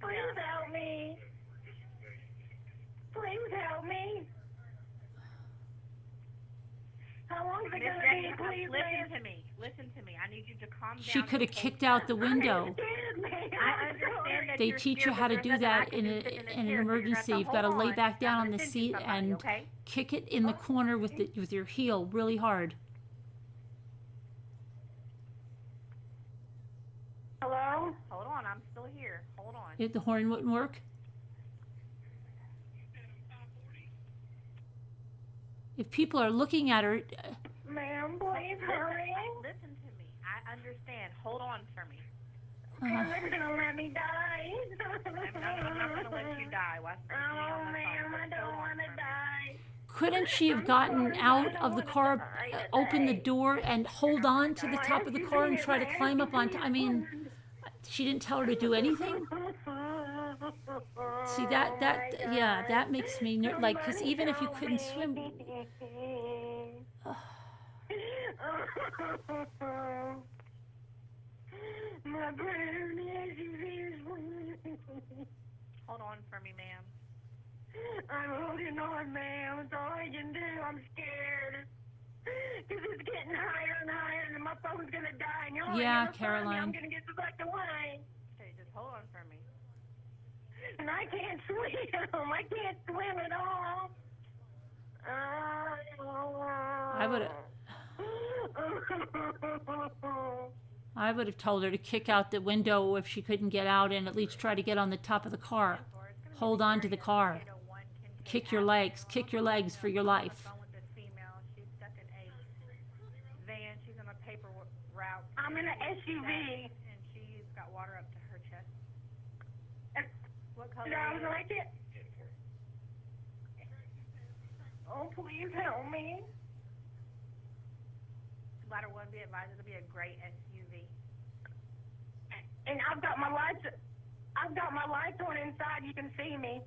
Please help me. Please help me. How long is it Miss gonna Jackie, be? Please, listen to me. Listen to me. I need you to calm down. She could have and kicked hold out the down. window. I understand that They you're teach you scared, how but to do there's nothing I that can in, do a, sitting in the in an chair, so you're gonna have emergency. to You've got to hold lay on. back down I'm on gonna the send you seat somebody, and okay? kick it in the corner with your heel really hard. Hello? Hold on, I'm still here. Hold on. If the horn wouldn't work. If people are looking at her, Ma'am, please hurry. Listen to me. I understand. Hold on for me. Ma'am, they're gonna let me die. I'm not gonna let you die. Why stay on Oh, the ma'am, phone? I Hold don't on wanna for me. die. couldn't she have gotten out of the car, open the door, and hold on to the top of the car and try to climb up on top? I mean, she didn't tell her to do anything. See that makes me like, because even if you couldn't swim, My brand is Hold on for me, ma'am. I'm holding on, ma'am. It's all I can do. I'm scared. Because it's getting higher and higher, and my phone's going to die. And you're only Yeah, gonna find me. Caroline. I'm going to get swept away. Okay, just hold on for me. And I can't swim. I can't swim at all. I would have told her to kick out the window if she couldn't get out and at least try to get on the top of the car. Hold on to the car. Kick your legs for your life. She's stuck in a van. She's on a paper route. I'm in an SUV. And she's got water up to her chest. What color Sounds is it? like it. Oh, please help me. Ladder 1, be advised, it'll be a gray SUV. And I've got my lights on inside. You can see me.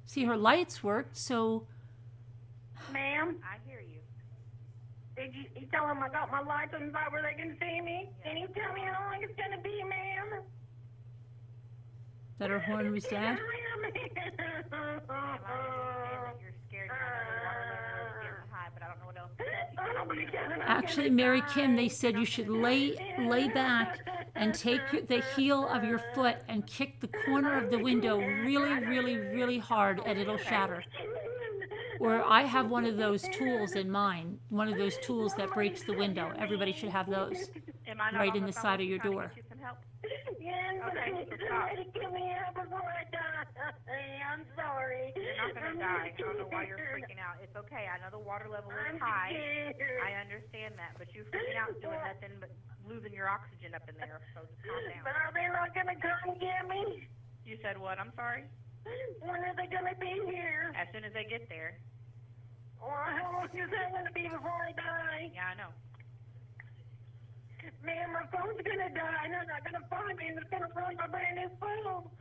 See, her lights worked, so Ma'am, I hear you. did you tell them I got my lights on inside where they can see me? Yeah. Can you tell me how long it's going to be, ma'am? that her horn was dead. Ma'am, I understand that you're scared and I know the water level is getting high, but I don't know what else to tell you. Actually, Mary Kim, they said you should lay back and take the heel of your foot and kick the corner of the window really, really, really hard, and it'll shatter. Or I have one of those tools in mine, one of those tools that breaks the window. Everybody should have those Am I not right on in the phone side with of you your trying to door. get you some help? Yes, but Okay, I need so stop. somebody to get me out before I die. I'm sorry. You're not going to die. I don't know why you're freaking out. It's okay. I know the water level is I'm high. scared. I understand that, but you freaking out doing nothing but losing your oxygen up in there, so just calm But down. are they not going to come get me? You said what? I'm sorry? When are they going to be here? As soon as they get there. Or how long is that going to be before I die? Yeah, I know. Man, my phone's going to die. They're not going to find me. They're going to ruin my brand new phone.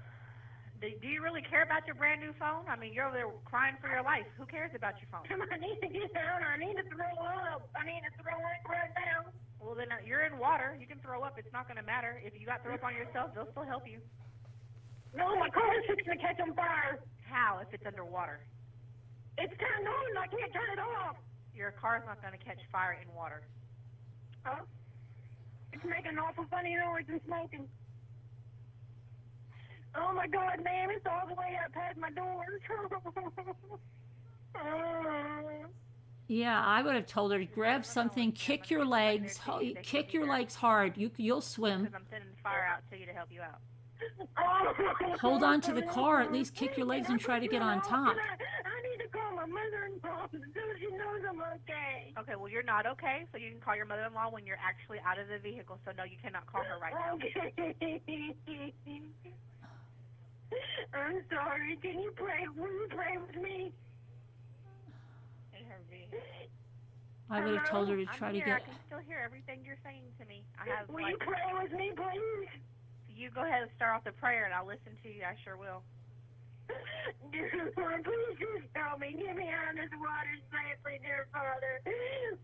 Do you really care about your brand new phone? I mean, you're over there crying for your life. Who cares about your phone? I need to get down. I need to throw up. I need to throw up right now. Well, then you're in water. You can throw up. It's not going to matter. If you got throw up on yourself, they'll still help you. No, my car is fixing to catch on fire. How if it's underwater? It's turned on. I can't turn it off. Your car's not going to catch fire in water. Huh? It's making an awful funny noise and smoking. Oh my God, ma'am, it's all the way up past my door. Yeah, I would have told her to grab something, kick your legs hard. You'll swim. Because I'm sending the fire out to you to help you out. Hold on to the car, at least kick your legs and try to get on top. I need to call my mother-in-law so she knows I'm okay. Okay, well, you're not okay, so you can call your mother-in-law when you're actually out of the vehicle. So, no, you cannot call her right now. Okay. I'm sorry. Will you pray with me? In her vehicle. I would have told her to try I'm to here. get. I can still hear everything you're saying to me. I have, Will you pray with me, please? You go ahead and start off the prayer, and I'll listen to you. I sure will. Please just help me. Get me out of this water safely, dear Father.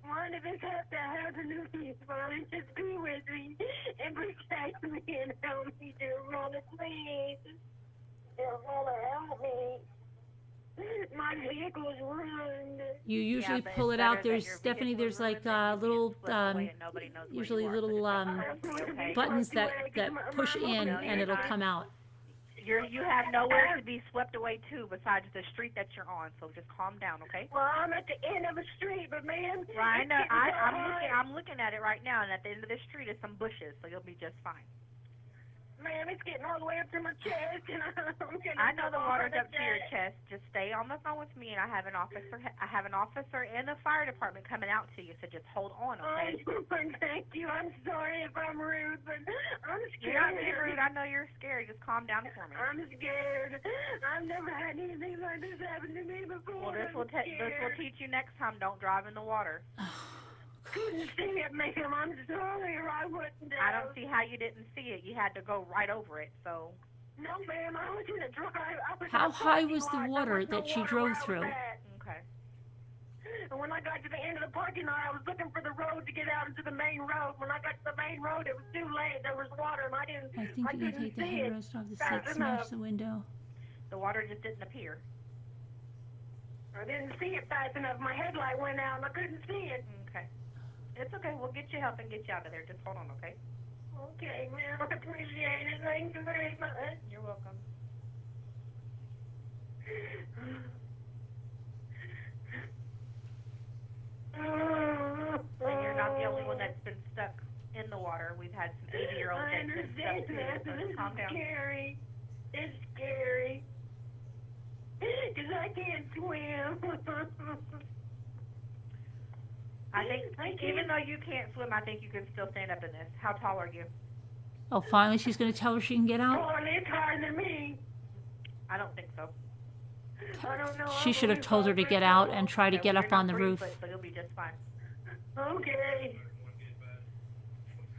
One of us has to have a new peace, Father. Just be with me and protect me and help me, dear Father, please. Dear Father, help me. My vehicle's ruined. You usually but pull it's it out. better that There's your Stephanie. vehicle There's is ruined like than you being little swept away and nobody knows where you usually are, little so just okay? buttons that push Mama, in, No, and you're it'll not. come out. You have nowhere to be swept away to besides the street that you're on. So just calm down, okay? Well, I'm at the end of a street, but man, Right, I know. it's getting so I'm looking at it right now, and at the end of the street is some bushes, so you'll be just fine. Man, it's getting all the way up to my chest, and I'm getting I know the water's up to your chest. chest. Just stay on the phone with me, and I have an officer and the fire department coming out to you. So just hold on, okay? Thank you. I'm sorry if I'm rude, but I'm You're scared. not being rude. I know you're scared. Just calm down for me. I'm scared. I've never had anything like this happen to me before. Well, this will teach you next time. Don't drive in the water. Couldn't see it, ma'am. I'm sorry, or I wouldn't have. I don't see how you didn't see it. You had to go right over it. So No, ma'am. I was in a drive. How high was the water that she drove through? okay. And when I got to the end of the parking lot, I was looking for the road to get out into the main road. When I got to the main road, it was too late. There was water, and I I think you can couldn't take the see it. headrest off the fast seat, smash enough. the window. The water just didn't appear. I didn't see it fast enough. My headlight went out, and I couldn't see it. Okay. It's okay. We'll get you help and get you out of there. Just hold on, okay? Okay, ma'am. I appreciate it. Thank you very much. You're welcome. And you're not the only one that's been stuck in the water. We've had some 80-year-olds I that's been stuck understand too. that, So but just it's calm down. scary. It's scary. Because I can't swim. I think even though you can't swim, I think you can still stand up in this. How tall are you? Oh, finally she's going to tell her she can get out? Oh, and it's higher than me. I don't think so. I don't know. She should have told her to get out and try to Okay, get well, up you're on not the 3 roof. foot, so you'll be just fine. Okay.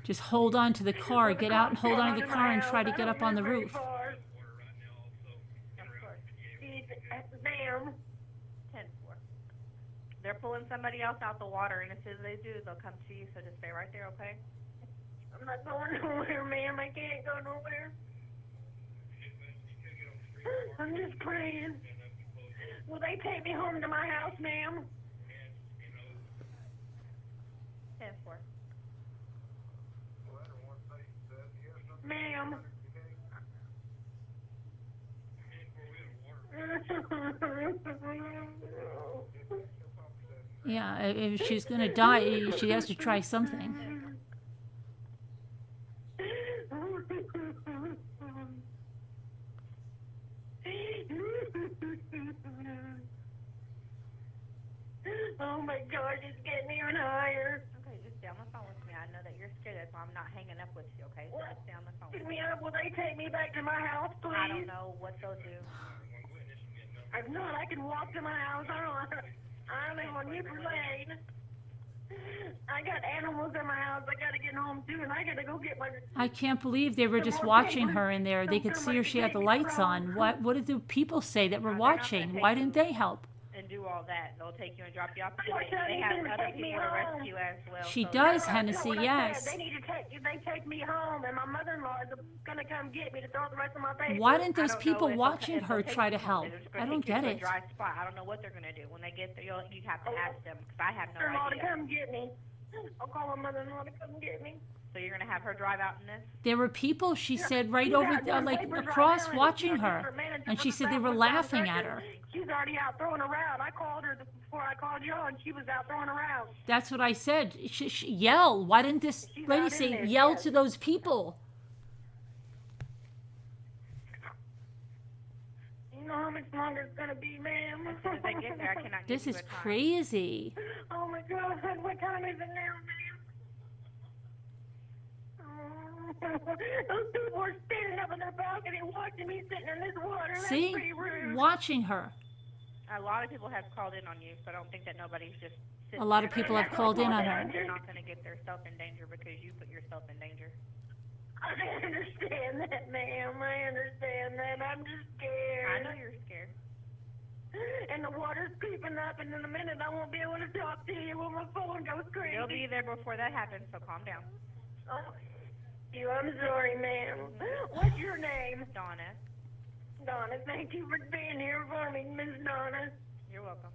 Just hold on to the car, Well, the get out and car's hold on to gone the in car my and house. try to I get don't up on the live very roof. far. Of course. Ma'am. 10-4. They're pulling somebody else out the water, and as soon as they do, they'll come to you. So just stay right there, okay? I'm not going nowhere, ma'am. I can't go nowhere. I'm just praying. Will they take me home to my house, ma'am? 10-4. Ma'am. Yeah, if she's going to die, she has to try something. Oh my gosh, it's getting even higher. Okay, just stay on the phone with me. I know that you're scared, that's why I'm not hanging up with you, okay? So just stay on the phone with Pick me. me up. Will they take me back to my house, please? I don't know what they'll do. If not, I can walk to my house. I live on Newport Lane. I got animals in my house. I gotta get home too, and I gotta go get my. I can't believe they were just watching her in there. They could see her. She had the lights on. What did the people say that were They're not gonna watching? take Why you. didn't they help? And do all that. They'll take you and drop you off to Well, They have Shawnee's other gonna take me people to home. rescue as well. She so does, No, Hennessy, what I yes. said. They take me home, and my mother-in-law is gonna come get me to throw the rest of my papers. Why didn't I those don't know people if they'll watching if they'll her take try you to home. help? They're just gonna I don't take you get to a it. dry spot. I don't know what they're gonna do when they get there. You have to ask them because I have no Mother-in-law to idea. come get me. I'll call my mother-in-law to come get me. So you're gonna have her drive out in this? There were people, she said, right She's over, out doing like papers right across, now, and watching she's her. her manager And for she the said they were Southwest laughing Southern at her. She's already out throwing around. I called her before I called y'all, and she was out throwing around. That's what I said. Yell. Why didn't this She's lady out in say, there, yell yes. to those people? You know how much longer it's gonna be, ma'am? As soon as they get there, I cannot give This you is a time. crazy. Oh my God, what time is it now, ma'am? Those people are standing up in their balcony watching me sitting in this water. That's See? pretty rude. Watching her. A lot of people have called in on you, so I don't think that nobody's just sitting A lot there. of people have called in on her. They're not going to get themselves in danger because you put yourself in danger. I understand that, ma'am. I understand that. I'm just scared. I I know you're scared. And the water's creeping up, and in a minute I won't be able to talk to you when my phone goes crazy. You'll be there before that happens, so calm down. Oh, I'm sorry, ma'am. What's your name? Donna, Donna, thank you for being here for me, Miss Donna. you're welcome.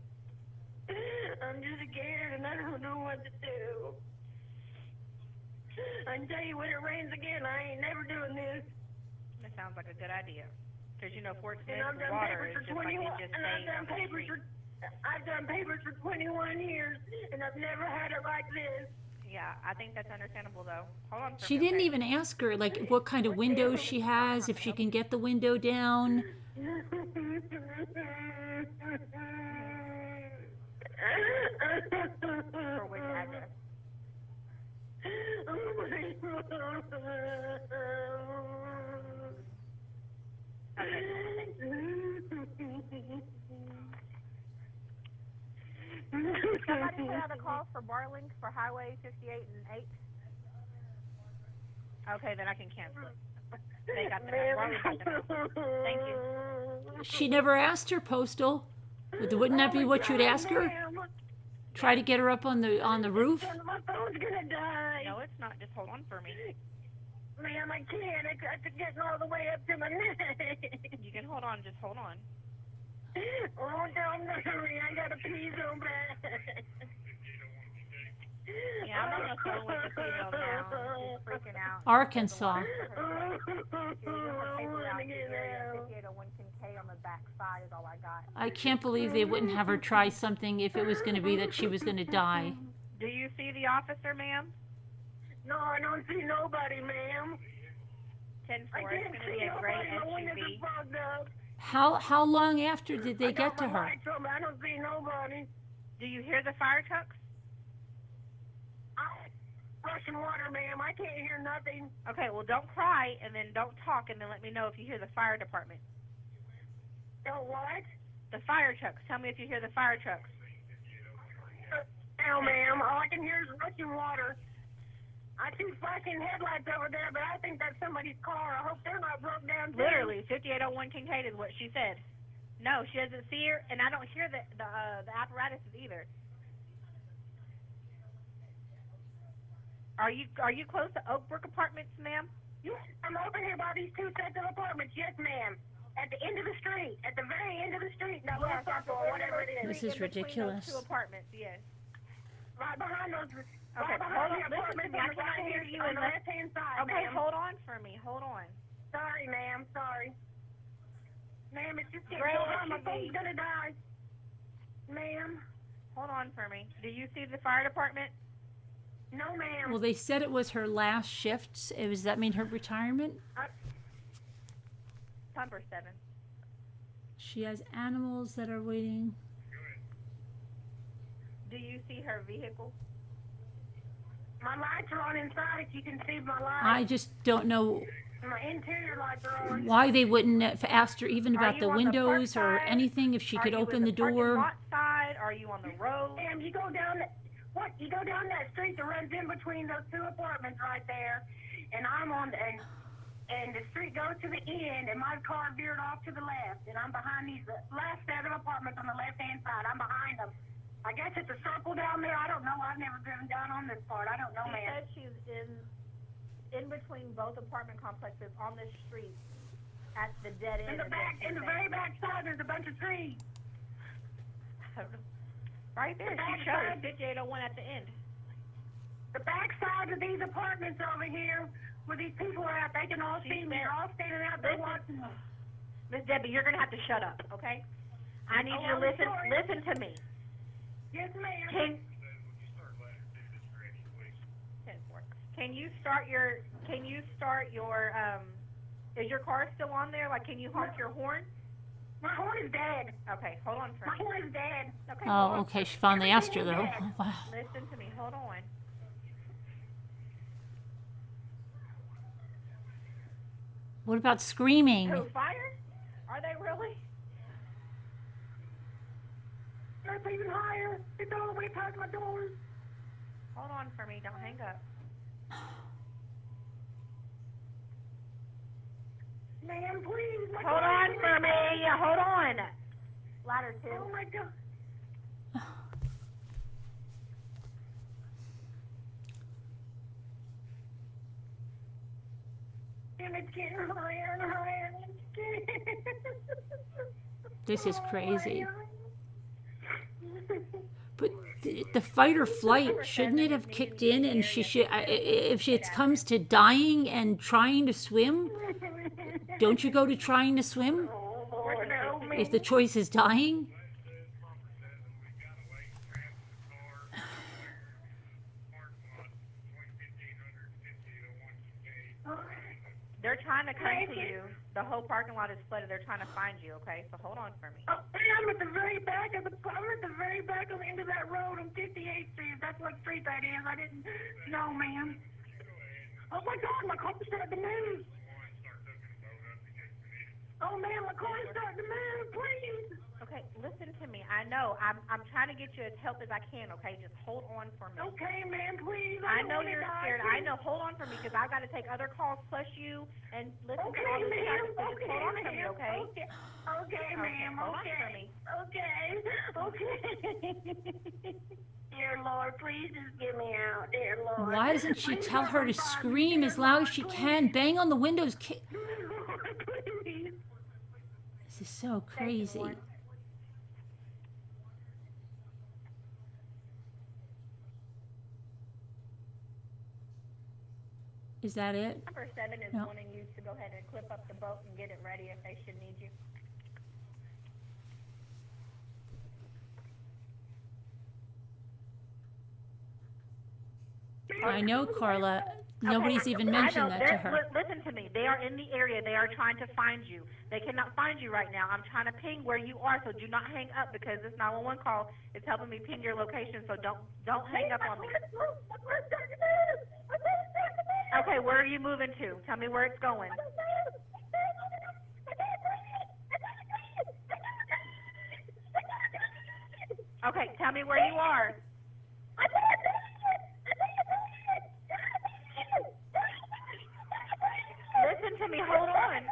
I'm just scared and I don't know what to do. I can tell you when it rains again, I ain't never doing this. That sounds like a good idea. Because, you know, Fort Smith's And I've done water papers is for just like 21. it just And I've stays done on the papers street. I've done papers for 21 years, and I've never had it like this. Yeah, I think that's understandable, though. Hold on for She a minute. didn't even ask her like what kind of windows she has, if she can get the window down. For which address? Somebody put out a call for bar links for Highway 58 and 8. Okay, then I can cancel it. They got the bar link got the message. Thank you. She never asked her, Postal. Wouldn't that be what you'd ask her? Try to get her up on the roof? My phone's gonna die. No, it's not. Just hold on for me. Ma'am, I can't. It's getting all the way up to my neck. You can hold on. Just hold on. Oh, don't hurry. I gotta pee so bad. Yeah, I'm on the phone with the female now. She's freaking out. Arkansas. On the back side is all I got. I can't believe they wouldn't have her try something if it was going to be that she was going to die. Do you see the officer, ma'am? No, I don't see nobody, ma'am. 10-4. It's going to be a gray SUV. How long after did they get to her? I don't see nobody. Do you hear the fire trucks? Rushing water, ma'am. I can't hear nothing. Okay, well, don't cry and then don't talk and then let me know if you hear the fire department. Oh, what? The fire trucks. Tell me if you hear the fire trucks. No, ma'am. All I can hear is rushing water. I see flashing headlights over there, but I think that's somebody's car. I hope they're not broke down, too. Literally, 5801 Kincaid is what she said. No, she doesn't see her, and I don't hear the apparatuses either. Are you close to Oakbrook Apartments, ma'am? Yes, I'm over here by these two sets of apartments. Yes, ma'am. At the end of the street. At the very end of the street. That little circle or whatever it is. This is ridiculous. Two apartments, yes. Right behind those. Okay, right hold behind on. the Listen to apartments me. I can't hear you. on the left-hand side, Okay, ma'am. hold on for me. Hold on. Sorry, ma'am. Sorry. Ma'am, it's just getting Gray so hot. My SUV. phone's gonna die. Ma'am. Hold on for me. Do you see the fire department? No, ma'am. Well, they said it was her last shift. Does that mean her retirement? Number 7. She has animals that are waiting. Do you see her vehicle? My lights are on inside. If you can see my lights. I just don't know My interior lights are on. why they wouldn't have asked her even Are about you the on the park windows or side? anything, if she could open the Are you in the door. parking lot side? Are you on the road? Ma'am, you go down you go down that street that runs in between those two apartments right there, and I'm on and the street goes to the end, and my car veered off to the left, and I'm behind these last set of apartments on the left-hand side. I'm behind them. I guess it's a circle down there. I don't know. I've never driven down on this part. I don't know, She ma'am. said she's in between both apartment complexes on this street at the dead end. In the very back side, there's a bunch of trees. Right there, she shows 5801 at the end. The back side of these apartments over here, where these people are at, they can all see me. They're all standing out there watching me. Miss Debbie, you're gonna have to shut up, okay? I need you to I'm listen. sorry. Listen to me. Yes, ma'am. Can you start your? Is your car still on there? Like, can you honk your horn? My horn is dead. Okay, hold on for My me. horn is dead. Okay. hold Oh, on. okay. She finally asked her, though. Wow. Listen to me. Hold on. What about screaming? Who, fire? Are they really? It's even higher. It's all the way past my door. Hold on for me. Don't hang up. Ma'am, please. My Hold car on is for me. leaking. Hold on. Ladder 2. Oh my God. And it's getting higher and higher. And it's getting... This is crazy. Oh, But the fight or flight, shouldn't it have kicked in? And she should, if it comes to dying and trying to swim, don't you go to trying to swim? oh Lord, help me. If the choice is dying? They're trying to come to you. The whole parking lot is flooded. They're trying to find you, okay? So hold on for me. Oh, I'm at the very back of the end of that road on 58th Street. That's what street that is. I didn't know, ma'am. Oh my God, my car's starting to move. Oh man, my car's starting to move. Please. Okay, listen to me. I know. I'm trying to get you as help as I can, okay? Just hold on for me. Okay, ma'am, please. I don't know wanna you're die, scared. please. I know. Hold on for me because I got to take other calls plus you and listen to Okay, all this ma'am. traffic. So just Okay, hold on for me, ma'am. okay? Okay, okay, ma'am. hold on Okay. for me. Okay. Dear Lord, please just get me out, dear Lord. Why doesn't she Please tell her to don't find me, scream dear as loud as Lord, she please. can? Bang on the windows. Please. This is so crazy. Is that it? Number 7 is No. wanting you to go ahead and clip up the boat and get it ready if they should need you. I know, Carla. Nobody's even mentioned that to her. Listen to me. They are in the area. They are trying to find you. They cannot find you right now. I'm trying to ping where you are, so do not hang up because this 911 call is helping me ping your location. So don't hang up on me. Okay, where are you moving to? Tell me where it's going. Okay, tell me where you are. Listen to me. Hold on.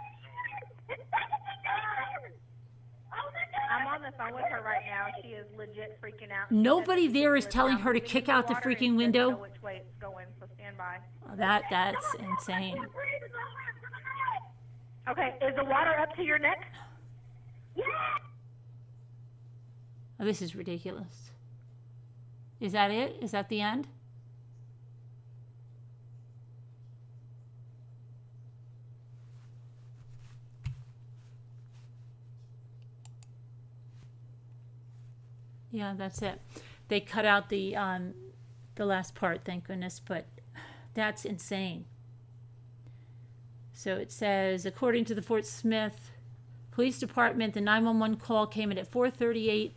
I'm on the phone with her right now. She is legit freaking out. She Nobody said there is she's telling now her to moving kick in out the water freaking and doesn't know window. which way it's going, so stand by. That's insane. Okay, is the water up to your neck? Oh, this is ridiculous. Is that it? Is that the end? Yeah, that's it. They cut out the last part, thank goodness, but that's insane. So it says, according to the Fort Smith Police Department, the 911 call came in at 4:38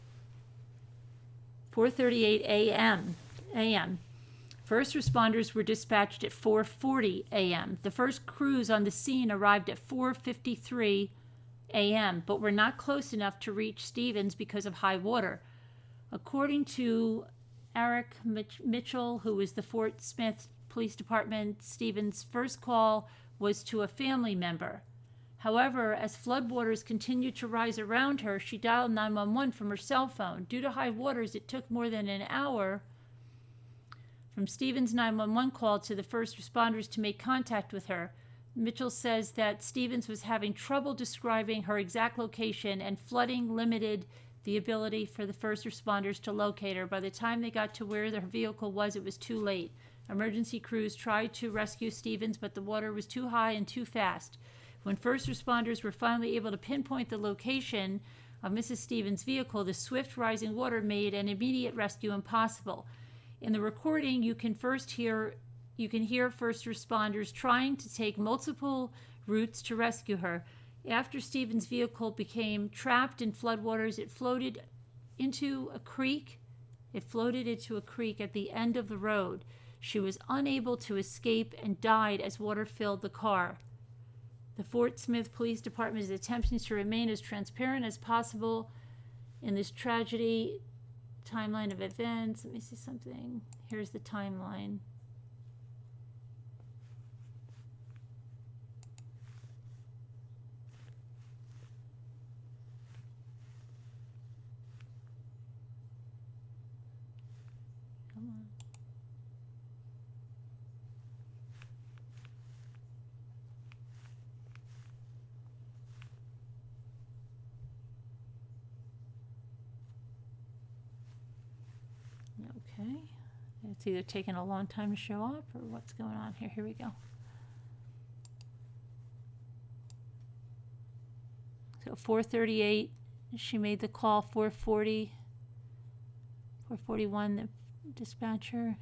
a.m. First responders were dispatched at 4:40 a.m. The first crews on the scene arrived at 4:53 a.m., but were not close enough to reach Stevens because of high water. According to Eric Mitchell, who was the Fort Smith Police Department, Stevens' first call was to a family member. However, as floodwaters continued to rise around her, she dialed 911 from her cell phone. Due to high waters, it took more than an hour from Stevens' 911 call to the first responders to make contact with her. Mitchell says that Stevens was having trouble describing her exact location, and flooding limited the ability for the first responders to locate her. By the time they got to where their vehicle was, it was too late. Emergency crews tried to rescue Stevens, but the water was too high and too fast. When first responders were finally able to pinpoint the location of Mrs. Stevens' vehicle, the swift rising water made an immediate rescue impossible. In the recording, you can hear first responders trying to take multiple routes to rescue her. After Stevens' vehicle became trapped in floodwaters, it floated into a creek. At the end of the road. She was unable to escape and died as water filled the car. The Fort Smith Police Department is attempting to remain as transparent as possible in this tragedy. Timeline of events. Let me see something. Here's the timeline. Okay. It's either taking a long time to show up or what's going on here. Here we go. So 4:38, she made the call. 4:40, 4:41, the dispatcher.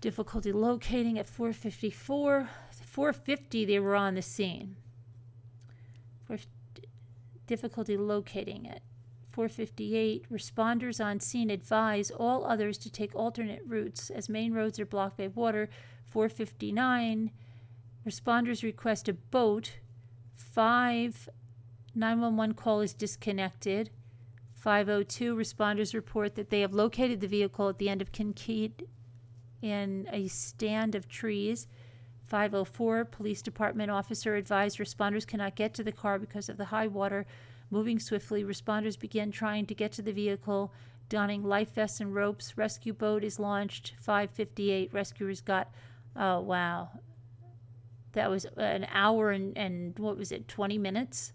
Difficulty locating at 4:54. 4:50, they were on the scene. Difficulty locating it. 4:58, responders on scene advise all others to take alternate routes as main roads are blocked by water. 4:59, responders request a boat. 5, 911 call is disconnected. 5:02, responders report that they have located the vehicle at the end of Kincaid in a stand of trees. 5:04, police department officer advised responders cannot get to the car because of the high water. Moving swiftly, responders began trying to get to the vehicle, donning life vests and ropes. Rescue boat is launched. 5:58, rescuers got, oh wow. That was an hour and what was it, 20 minutes?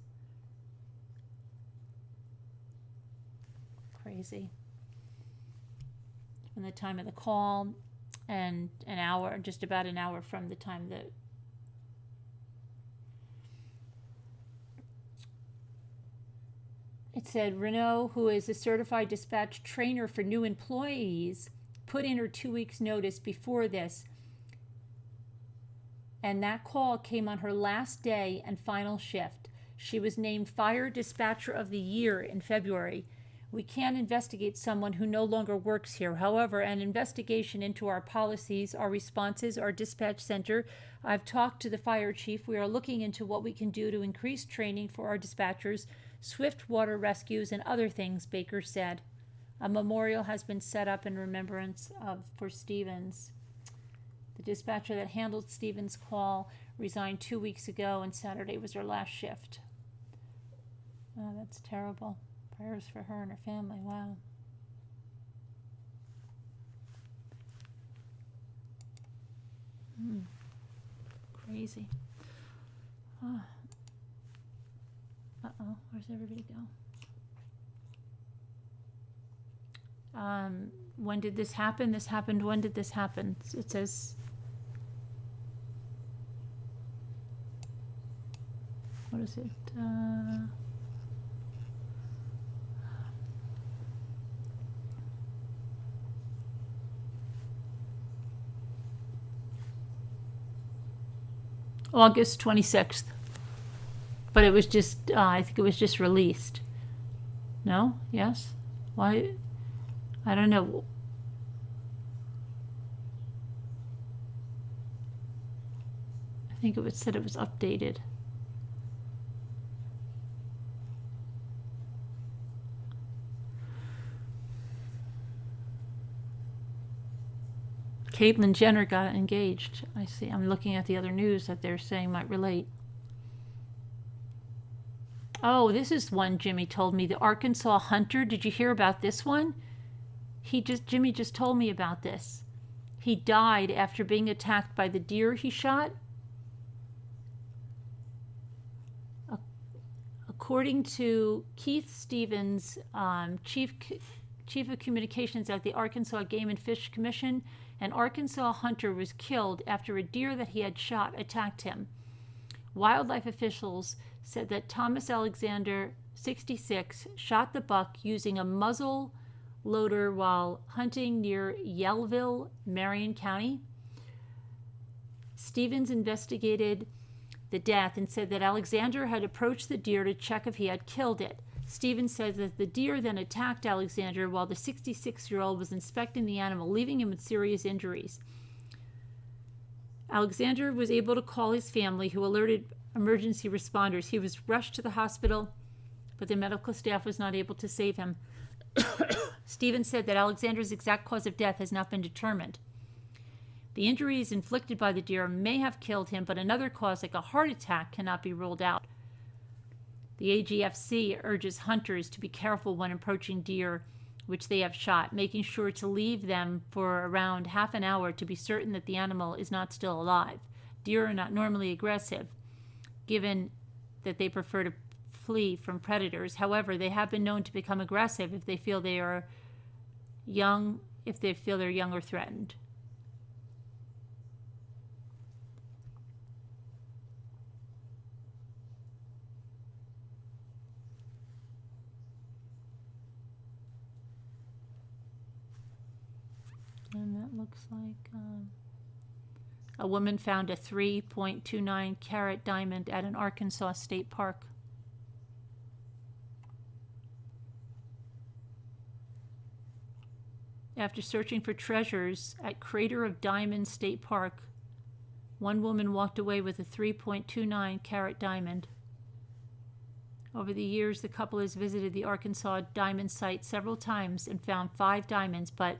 Crazy. From the time of the call, and an hour, just about an hour from the time that it said Renault, who is a certified dispatch trainer for new employees, put in her 2 weeks notice before this, and that call came on her last day and final shift. She was named Fire Dispatcher of the Year in February. We can't investigate someone who no longer works here. However, an investigation into our policies, our responses, our dispatch center. I've talked to the fire chief. We are looking into what we can do to increase training for our dispatchers, swift water rescues, and other things, Baker said. A memorial has been set up in remembrance for Stevens. The dispatcher that handled Stevens' call resigned 2 weeks ago, and Saturday was her last shift. Oh, that's terrible. Prayers for her and her family. Wow. Crazy. Oh. Uh-oh. Where's everybody go? When did this happen? This happened. When did this happen? It says... What is it? August 26th. But it was just, I think it was just released. No? Yes? Why? I don't know. I think it said it was updated. Caitlyn Jenner got engaged. I see. I'm looking at the other news that they're saying might relate. Oh, this is one Jimmy told me. The Arkansas hunter. Did you hear about this one? Jimmy just told me about this. He died after being attacked by the deer he shot. According to Keith Stevens, chief of communications at the Arkansas Game and Fish Commission, an Arkansas hunter was killed after a deer that he had shot attacked him. Wildlife officials said that Thomas Alexander, 66, shot the buck using a muzzle loader while hunting near Yellville, Marion County. Stevens investigated the death and said that Alexander had approached the deer to check if he had killed it. Stevens says that the deer then attacked Alexander while the 66-year-old was inspecting the animal, leaving him with serious injuries. Alexander was able to call his family, who alerted emergency responders. He was rushed to the hospital, but the medical staff was not able to save him. Stevens said that Alexander's exact cause of death has not been determined. The injuries inflicted by the deer may have killed him, but another cause, like a heart attack, cannot be ruled out. The AGFC urges hunters to be careful when approaching deer which they have shot, making sure to leave them for around half an hour to be certain that the animal is not still alive. Deer are not normally aggressive, given that they prefer to flee from predators. However, they have been known to become aggressive if they feel they are young if they feel they're young or threatened. And that looks like a woman found a 3.29 carat diamond at an Arkansas state park. After searching for treasures at Crater of Diamonds State Park, one woman walked away with a 3.29 carat diamond. Over the years, the couple has visited the Arkansas diamond site several times and found 5 diamonds, but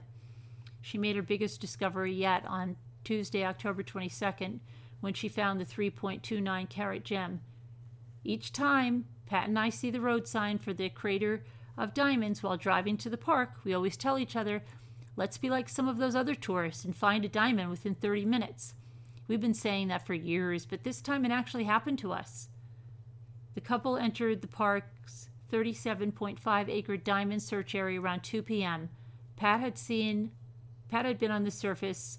she made her biggest discovery yet on Tuesday, October 22nd, when she found the 3.29 carat gem. Each time Pat and I see the road sign for the Crater of Diamonds while driving to the park, we always tell each other, let's be like some of those other tourists and find a diamond within 30 minutes. We've been saying that for years, but this time it actually happened to us. The couple entered the park's 37.5-acre diamond search area around 2 p.m. Pat had been on the surface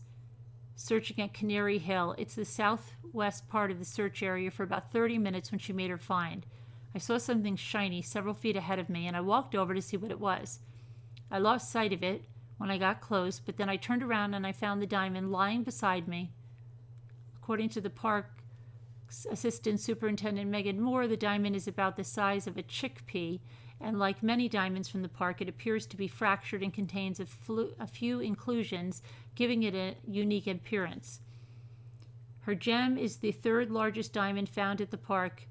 searching at Canary Hill. It's the southwest part of the search area for about 30 minutes when she made her find. I saw something shiny several feet ahead of me, and I walked over to see what it was. I lost sight of it when I got close, but then I turned around and I found the diamond lying beside me. According to the park's Assistant Superintendent Megan Moore, the diamond is about the size of a chickpea, and like many diamonds from the park, it appears to be fractured and contains a few inclusions, giving it a unique appearance. Her gem is the 3rd largest diamond found at the park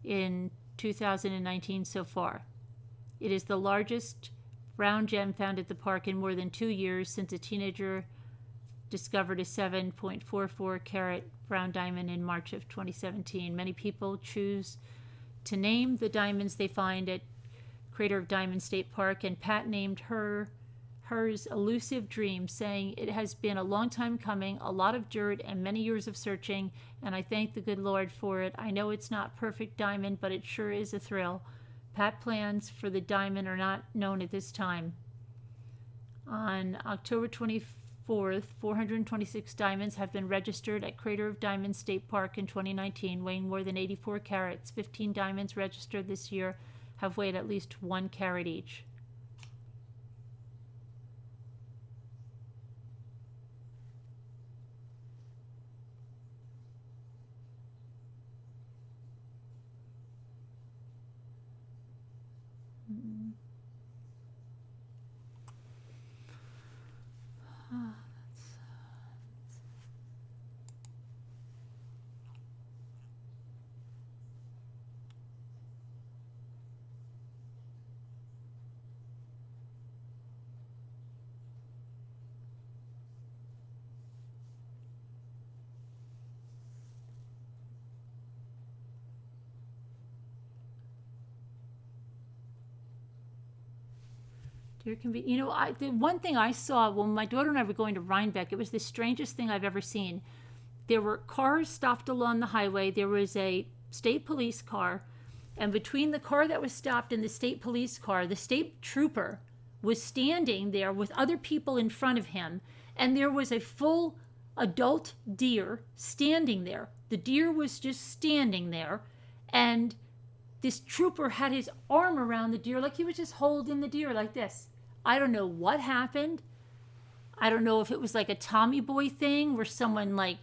in 2019 so far. It is the largest round gem found at the park in more than 2 years since a teenager discovered a 7.44 carat round diamond in March of 2017. Many people choose to name the diamonds they find at Crater of Diamonds State Park, and Pat named hers Elusive Dream, saying it has been a long time coming, a lot of dirt and many years of searching, and I thank the good Lord for it. I know it's not perfect diamond, but it sure is a thrill. Pat plans for the diamond are not known at this time. On October 24th, 426 diamonds have been registered at Crater of Diamonds State Park in 2019, weighing more than 84 carats. 15 diamonds registered this year have weighed at least 1 carat each. Deer can be, the one thing I saw when my daughter and I were going to Rhinebeck, it was the strangest thing I've ever seen. There were cars stopped along the highway. There was a state police car, and between the car that was stopped and the state police car, the state trooper was standing there with other people in front of him, and there was a full adult deer standing there. The deer was just standing there, and this trooper had his arm around the deer like he was just holding the deer like this. I don't know what happened. I don't know if it was like a Tommy Boy thing where someone like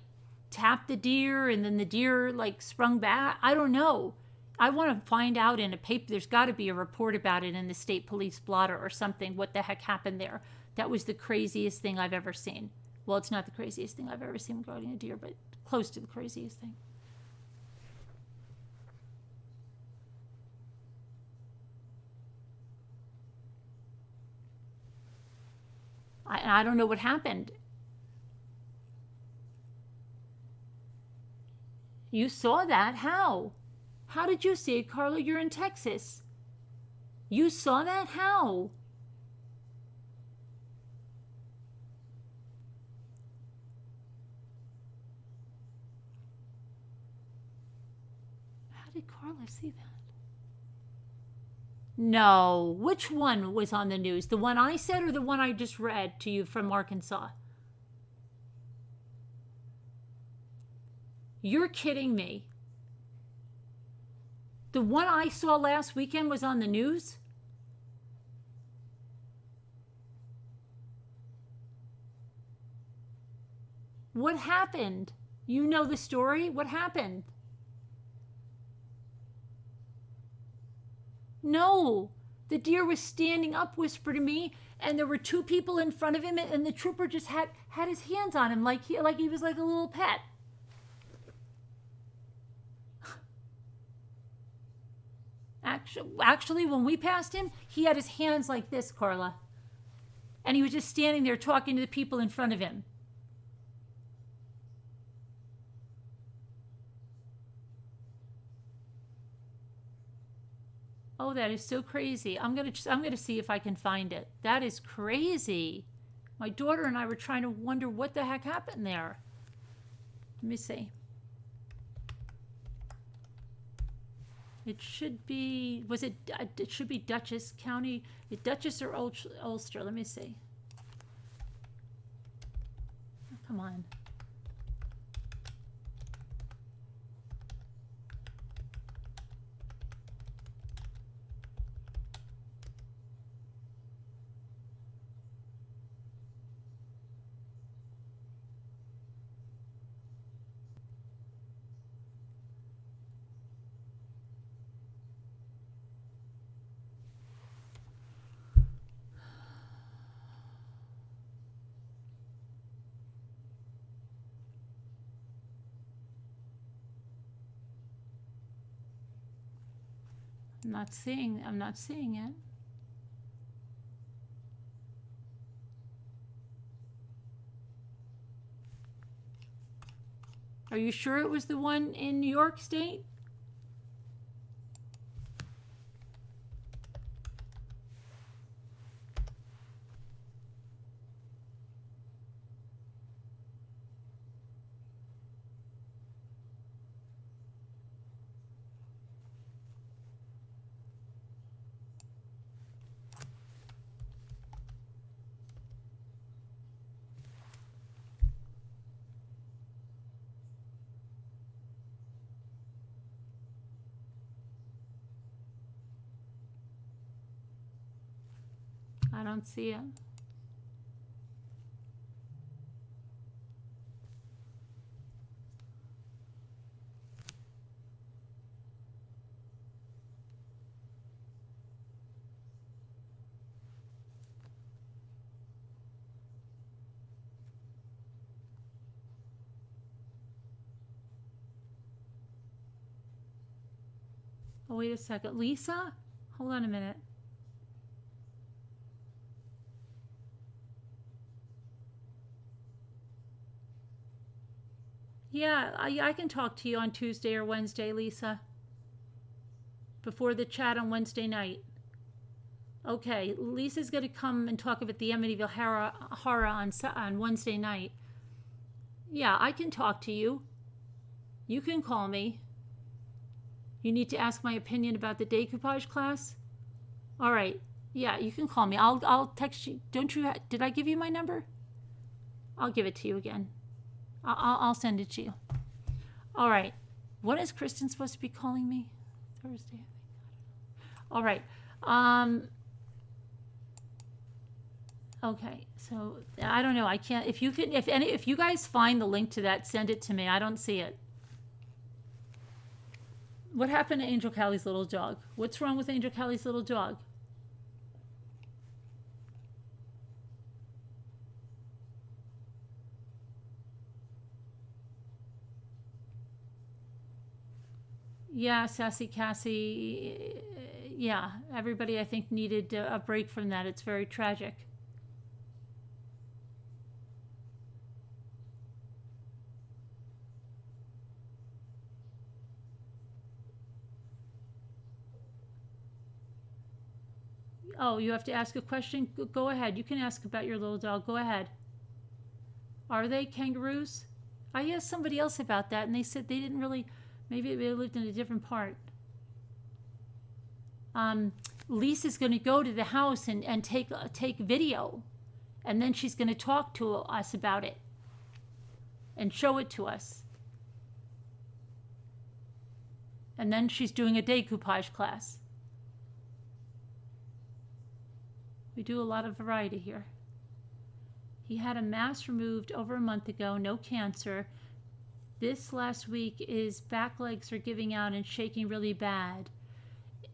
tapped the deer and then the deer like sprung back. I don't know. I want to find out in a paper. There's got to be a report about it in the state police blotter or something. What the heck happened there? That was the craziest thing I've ever seen. Well, it's not the craziest thing I've ever seen regarding a deer, but close to the craziest thing. I don't know what happened. You saw that? How? How did you see it, Carla? You're in Texas. You saw that? How? How did Carla see that? No. Which one was on the news? The one I said or the one I just read to you from Arkansas? You're kidding me. The one I saw last weekend was on the news? What happened? You know the story? What happened? No. The deer was standing up, whispered to me, and there were two people in front of him, and the trooper just had his hands on him like he was like a little pet. Actually, when we passed him, he had his hands like this, Carla. And he was just standing there talking to the people in front of him. Oh, that is so crazy. I'm gonna see if I can find it. That is crazy. My daughter and I were trying to wonder what the heck happened there. Let me see. It should be, it should be Dutchess County, Dutchess or Ulster. Let me see. Oh, come on. I'm not seeing it. Are you sure it was the one in New York State? I don't see it. Oh, wait a second. Lisa? Hold on a minute. Yeah, I can talk to you on Tuesday or Wednesday, Lisa. Before the chat on Wednesday night. Okay, Lisa's going to come and talk about the Amityville horror on Wednesday night. Yeah, I can talk to you. You can call me. You need to ask my opinion about the decoupage class? All right. Yeah, you can call me. I'll text you. Did I give you my number? I'll give it to you again. I'll send it to you. All right. When is Kristen supposed to be calling me? Thursday, I think. All right. Okay. So I don't know. I can't. If you guys find the link to that, send it to me. I don't see it. What happened to Angel Callie's little dog? What's wrong with Angel Callie's little dog? Yeah, Sassy Cassie. Yeah, everybody I think needed a break from that. It's very tragic. Oh, you have to ask a question? Go ahead. You can ask about your little dog. Go ahead. Are they kangaroos? I asked somebody else about that, and they said they didn't really... Maybe they lived in a different part. Lisa's going to go to the house and take video, and then she's going to talk to us about it and show it to us. And then she's doing a decoupage class. We do a lot of variety here. He had a mass removed over a month ago, no cancer. This last week, his back legs are giving out and shaking really bad.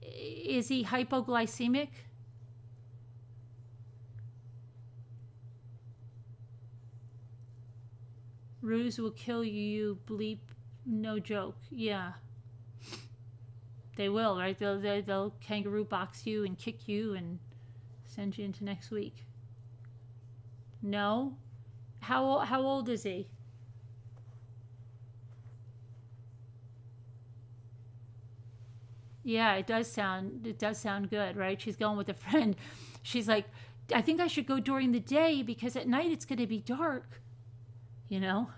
Is he hypoglycemic? Ruse will kill you, you bleep. No joke. Yeah. They will, right? They'll kangaroo box you and kick you and send you into next week. No? How old is he? Yeah, it does sound good, right? She's going with a friend. She's like, I think I should go during the day because at night it's going to be dark. You know?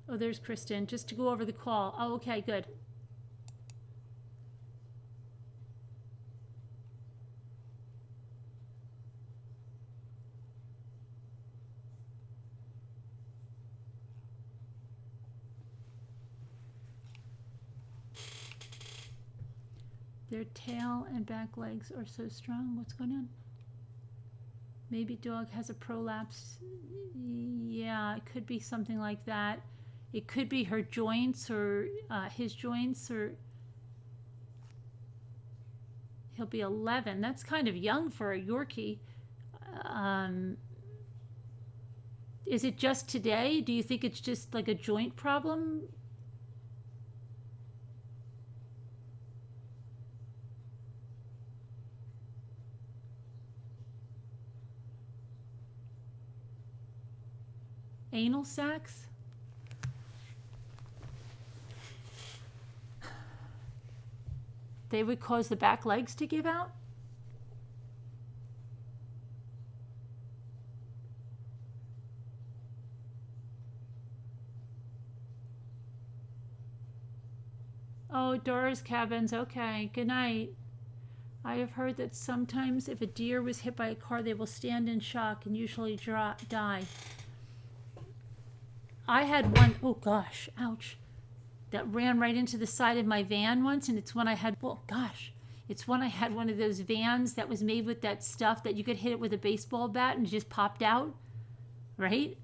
Oh, there's Kristen, just to go over the call. Oh, okay, good. Their tail and back legs are so strong. What's going on? Maybe dog has a prolapse. Yeah, it could be something like that. It could be her joints or his joints, or he'll be 11. That's kind of young for a Yorkie. Is it just today? Do you think it's just like a joint problem? Anal sacs? They would cause the back legs to give out? Oh, Dora's cabins. Okay, good night. I have heard that sometimes if a deer was hit by a car, they will stand in shock and usually die. I had one, oh gosh, ouch, that ran right into the side of my van once, and it's when I had, well, gosh, it's when I had one of those vans that was made with that stuff that you could hit it with a baseball bat and it just popped out, right?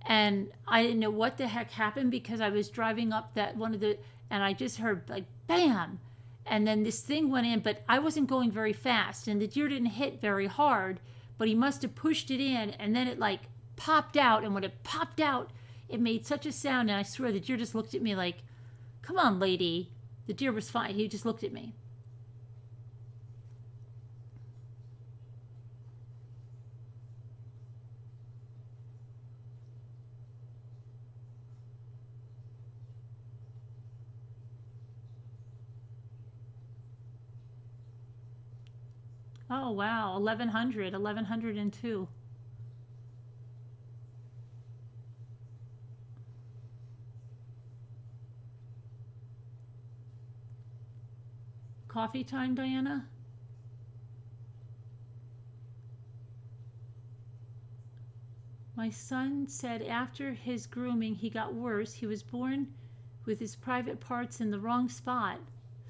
And I didn't know what the heck happened because I was driving up that one of the, and I just heard like, bam! And then this thing went in, but I wasn't going very fast, and the deer didn't hit very hard, but he must have pushed it in, and then it like popped out, and when it popped out, it made such a sound, and I swear the deer just looked at me like, come on, lady. The deer was fine. He just looked at me. Oh, wow. 1102. Coffee time, Diana? My son said after his grooming, he got worse. He was born with his private parts in the wrong spot,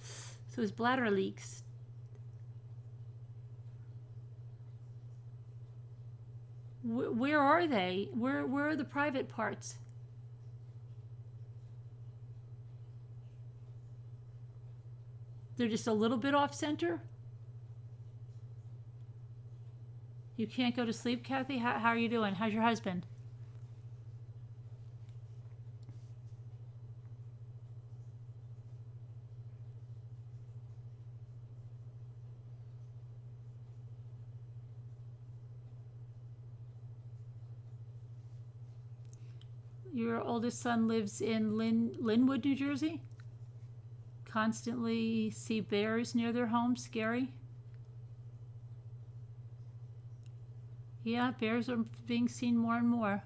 so his bladder leaks. Where are they? Where are the private parts? They're just a little bit off center? You can't go to sleep, Kathy? How are you doing? How's your husband? Your oldest son lives in Linwood, New Jersey? Constantly see bears near their home. Scary. Yeah, bears are being seen more and more.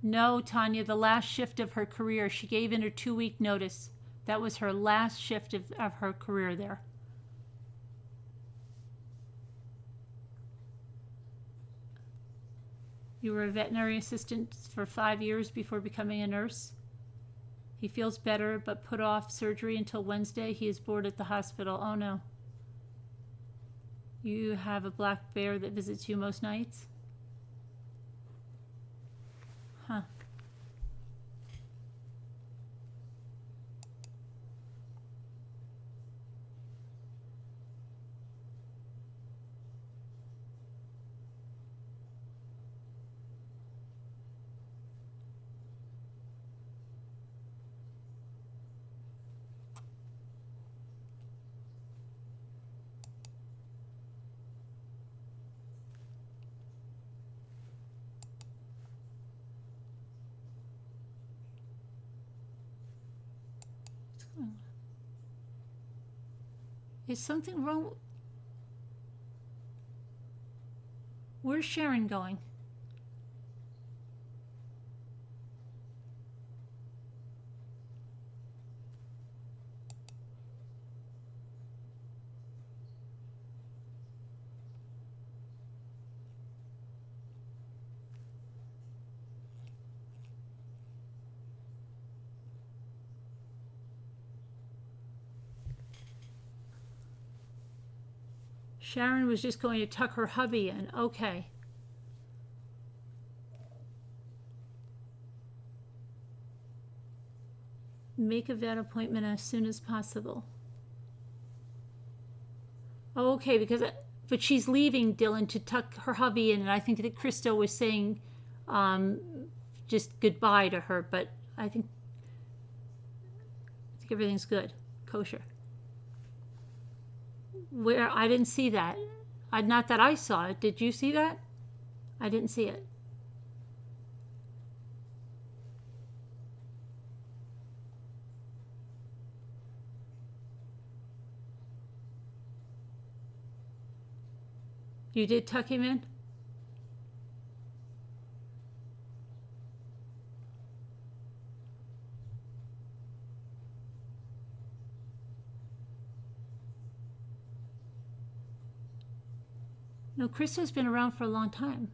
No, Tanya, the last shift of her career. She gave in her 2-week notice. That was her last shift of her career there. You were a veterinary assistant for 5 years before becoming a nurse. He feels better, but put off surgery until Wednesday. He is bored at the hospital. Oh no. You have a black bear that visits you most nights? Huh. Is something wrong? Where's Sharon going? Sharon was just going to tuck her hubby in. Okay. Make a vet appointment as soon as possible. Oh, okay, but she's leaving Dylan to tuck her hubby in, and I think that Krista was saying just goodbye to her, but I think everything's good, kosher. Where? I didn't see that. Not that I saw it. Did you see that? I didn't see it. You did tuck him in? No, Krista's been around for a long time.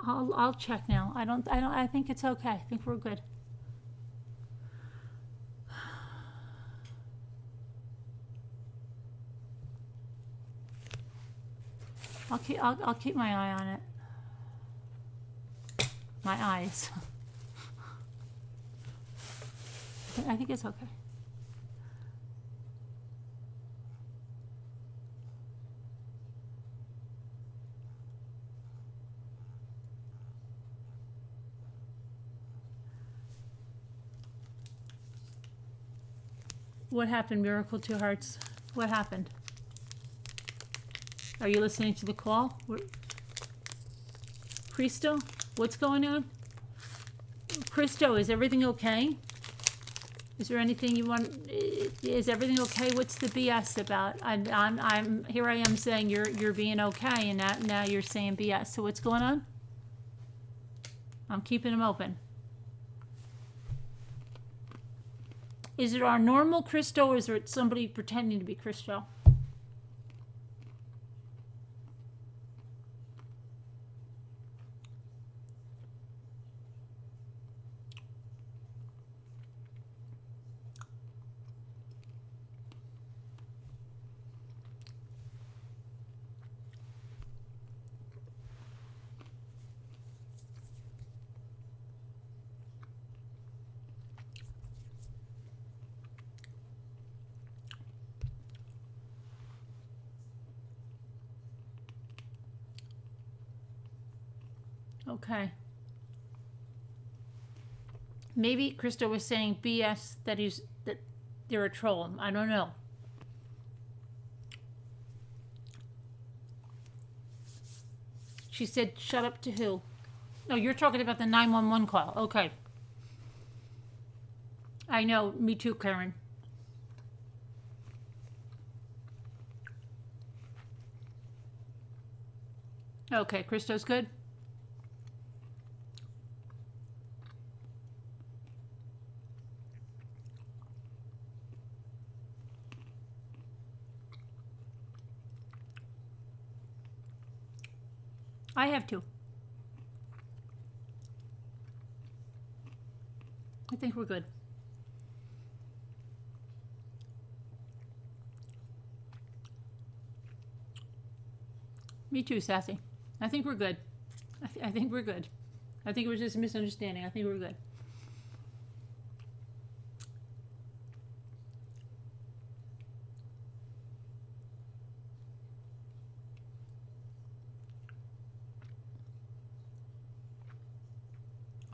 I'll check now. I think it's okay. I think we're good. I'll keep my eye on it. My eyes. I think it's okay. What happened, Miracle Two Hearts? What happened? Are you listening to the call? Cristo? What's going on? Cristo, is everything okay? Is there anything you want? Is everything okay? What's the BS about? I'm here. I am saying you're being okay, and now you're saying BS. So what's going on? I'm keeping them open. Is it our normal Cristo, or is it somebody pretending to be Cristo? Okay. Maybe Krista was saying BS that they're a troll. I don't know. She said, "Shut up" to who? No, you're talking about the 911 call. Okay. I know. Me too, Karen. Okay, Christo's good. I have two. I think we're good. Me too, Sassy. I think we're good. I think we're good. I think it was just a misunderstanding. I think we're good.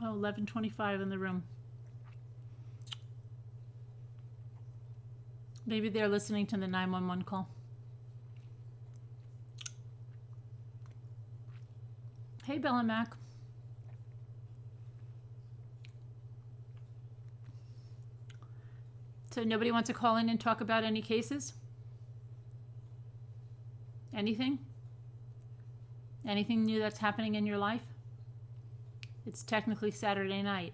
Oh, 11:25 in the room. Maybe they're listening to the 911 call. Hey, Bella Mac. So nobody wants to call in and talk about any cases? Anything? Anything new that's happening in your life? It's technically Saturday night.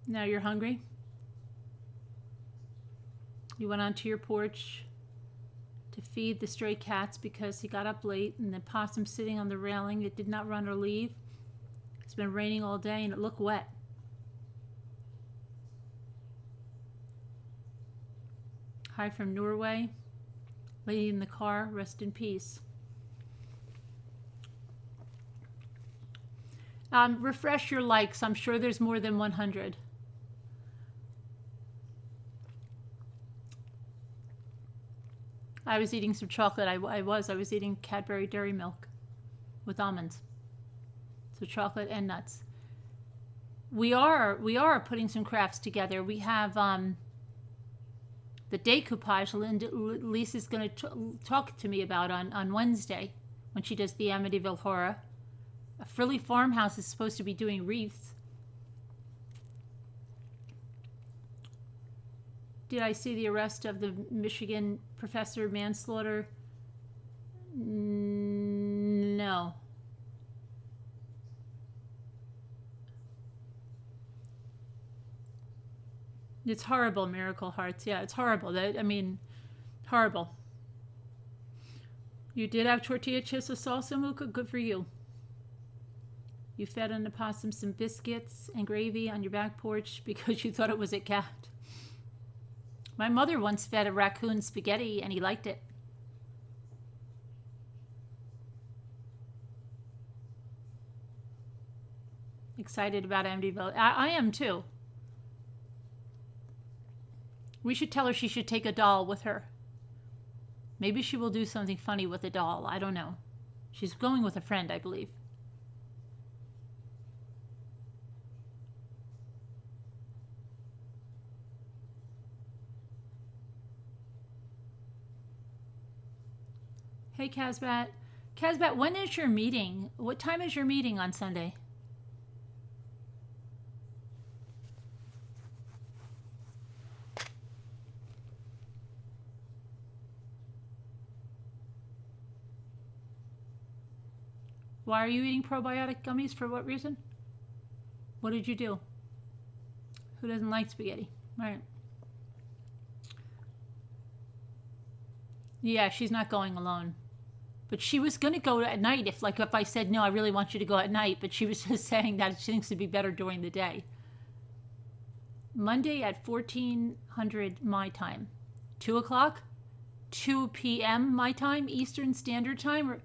Now you're hungry? You went onto your porch to feed the stray cats because he got up late, and the possum sitting on the railing. It did not run or leave. It's been raining all day and it looked wet. Hi from Norway. Lady in the car, rest in peace. Refresh your likes. I'm sure there's more than 100. I was eating some chocolate. I was eating Cadbury Dairy Milk with almonds. So chocolate and nuts. We are putting some crafts together. We have the decoupage Lisa's going to talk to me about on Wednesday when she does the Amityville Horror. A Frilly Farmhouse is supposed to be doing wreaths. Did I see the arrest of the Michigan professor manslaughter? No. It's horrible, Miracle Hearts. Yeah, it's horrible. Horrible. You did have tortilla chips with salsa, Muka? Good for you. You fed an opossum some biscuits and gravy on your back porch because you thought it was a cat. My mother once fed a raccoon spaghetti and he liked it. Excited about Amityville. I am too. We should tell her she should take a doll with her. Maybe she will do something funny with a doll. I don't know. She's going with a friend, I believe. Hey, Casbat. Casbat, when is your meeting? What time is your meeting on Sunday? Why are you eating probiotic gummies? For what reason? What did you do? Who doesn't like spaghetti? All right. Yeah, she's not going alone. But she was going to go at night if I said, no, I really want you to go at night. But she was just saying that she thinks it'd be better during the day. Monday at 1400 my time. 2 o'clock? 2 p.m. my time? Eastern Standard Time? Or...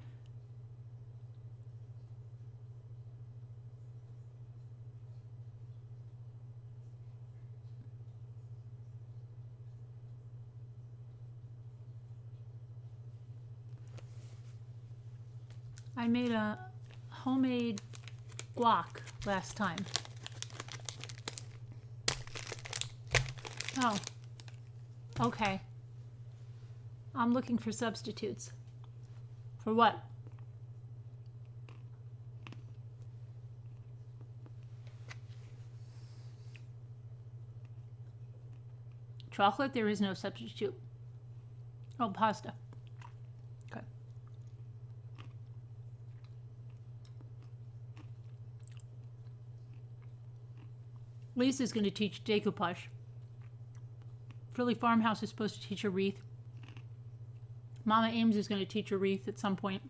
I made a homemade guac last time. Oh, okay. I'm looking for substitutes. For what? Chocolate, there is no substitute. Oh, pasta. Okay. Lisa's going to teach decoupage. Philly Farmhouse is supposed to teach a wreath. Mama Ames is going to teach a wreath at some point.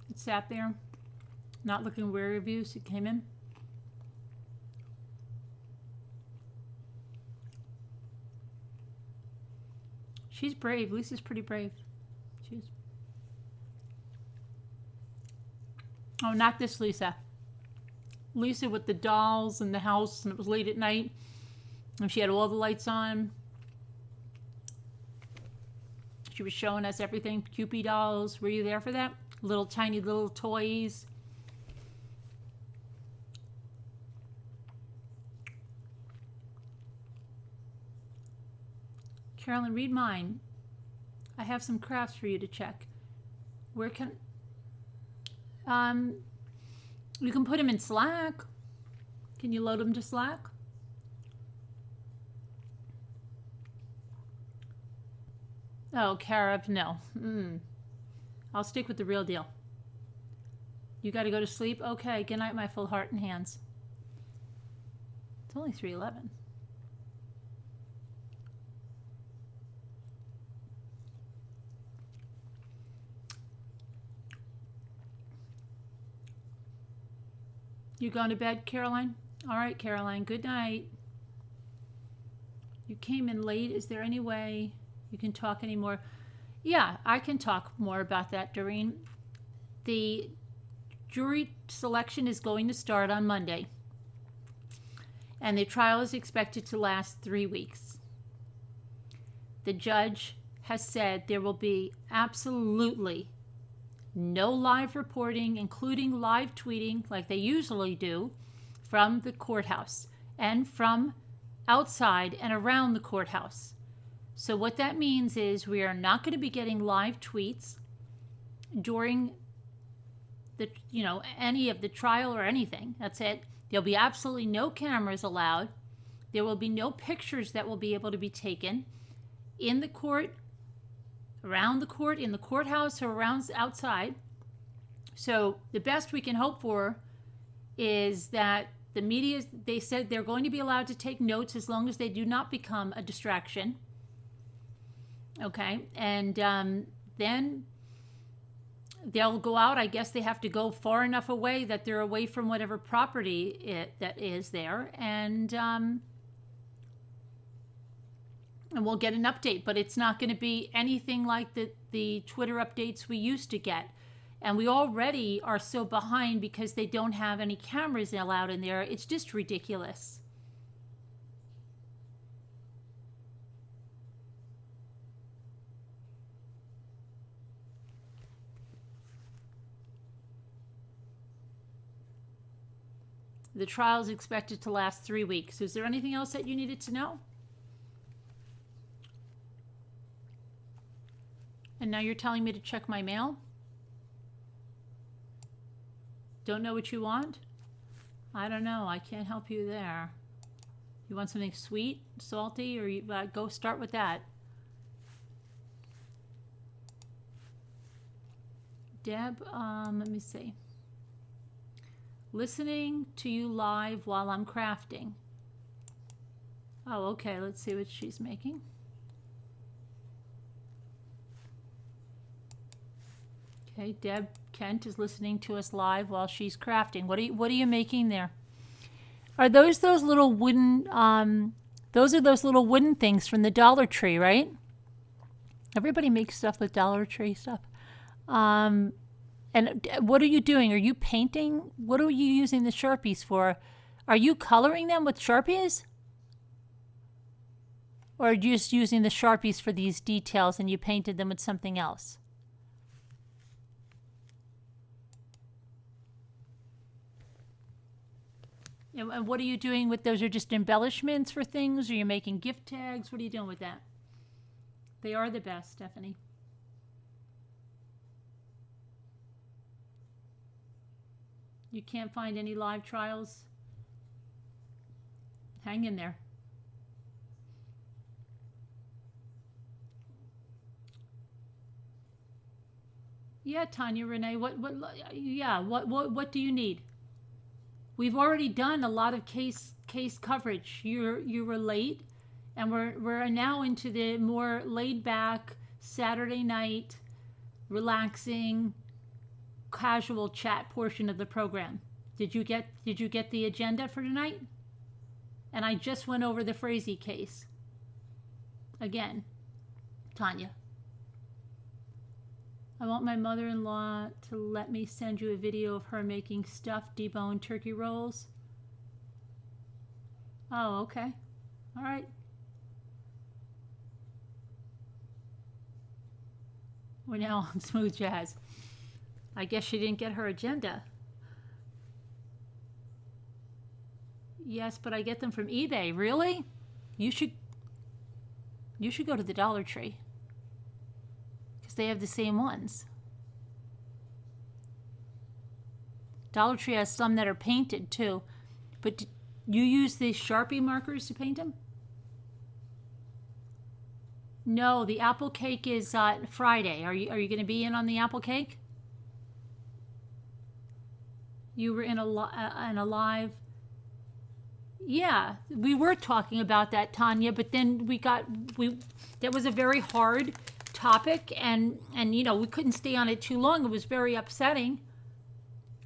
It sat there, not looking where reviews. It came in. She's brave. Lisa's pretty brave. She's. Oh, not this Lisa. Lisa with the dolls and the house, and it was late at night, and she had all the lights on. She was showing us everything. Cupid dolls. Were you there for that? Little tiny little toys. Carolyn, read mine. I have some crafts for you to check. Where can... you can put them in Slack. Can you load them to Slack? Oh, Carib, no. I'll stick with the real deal. You got to go to sleep? Okay, good night, my full heart and hands. It's only 3:11. You going to bed, Caroline? All right, Caroline, good night. You came in late. Is there any way you can talk anymore? Yeah, I can talk more about that, Doreen. The jury selection is going to start on Monday, and the trial is expected to last 3 weeks. The judge has said there will be absolutely no live reporting, including live tweeting like they usually do, from the courthouse and from outside and around the courthouse. So what that means is we are not going to be getting live tweets during the, any of the trial or anything. That's it. There'll be absolutely no cameras allowed. There will be no pictures that will be able to be taken in the court, around the court, in the courthouse, or around outside. So the best we can hope for is that the media, they said they're going to be allowed to take notes as long as they do not become a distraction. Okay, and then they'll go out. I guess they have to go far enough away that they're away from whatever property that is there, and we'll get an update. But it's not going to be anything like the Twitter updates we used to get. And we already are so behind because they don't have any cameras allowed in there. It's just ridiculous. The trial is expected to last 3 weeks. Is there anything else that you needed to know? And now you're telling me to check my mail? Don't know what you want? I don't know. I can't help you there. You want something sweet, salty, or you go start with that. Deb, let me see. Listening to you live while I'm crafting. Oh, okay. Let's see what she's making. Okay, Deb Kent is listening to us live while she's crafting. What are you making there? Are those little wooden those are those little wooden things from the Dollar Tree, right? Everybody makes stuff with Dollar Tree stuff. And what are you doing? Are you painting? What are you using the Sharpies for? Are you coloring them with Sharpies? Or are you just using the Sharpies for these details and you painted them with something else? And what are you doing with those? Are just embellishments for things? Are you making gift tags? What are you doing with that? They are the best, Stephanie. You can't find any live trials? Hang in there. Yeah, Tanya Renee, what do you need? We've already done a lot of case coverage. You were late, and we're now into the more laid back Saturday night, relaxing, casual chat portion of the program. Did you get the agenda for tonight? And I just went over the Frazee case. Again, Tanya. I want my mother-in-law to let me send you a video of her making stuffed deboned turkey rolls. Oh, okay. All right. We're now on Smooth Jazz. I guess she didn't get her agenda. Yes, but I get them from eBay. Really? You should go to the Dollar Tree. They have the same ones. Dollar Tree has some that are painted too. But you use these Sharpie markers to paint them? No, the apple cake is Friday. Are you going to be in on the apple cake? You were in a live. Yeah, we were talking about that, Tanya, but then that was a very hard topic, and you know, we couldn't stay on it too long. It was very upsetting,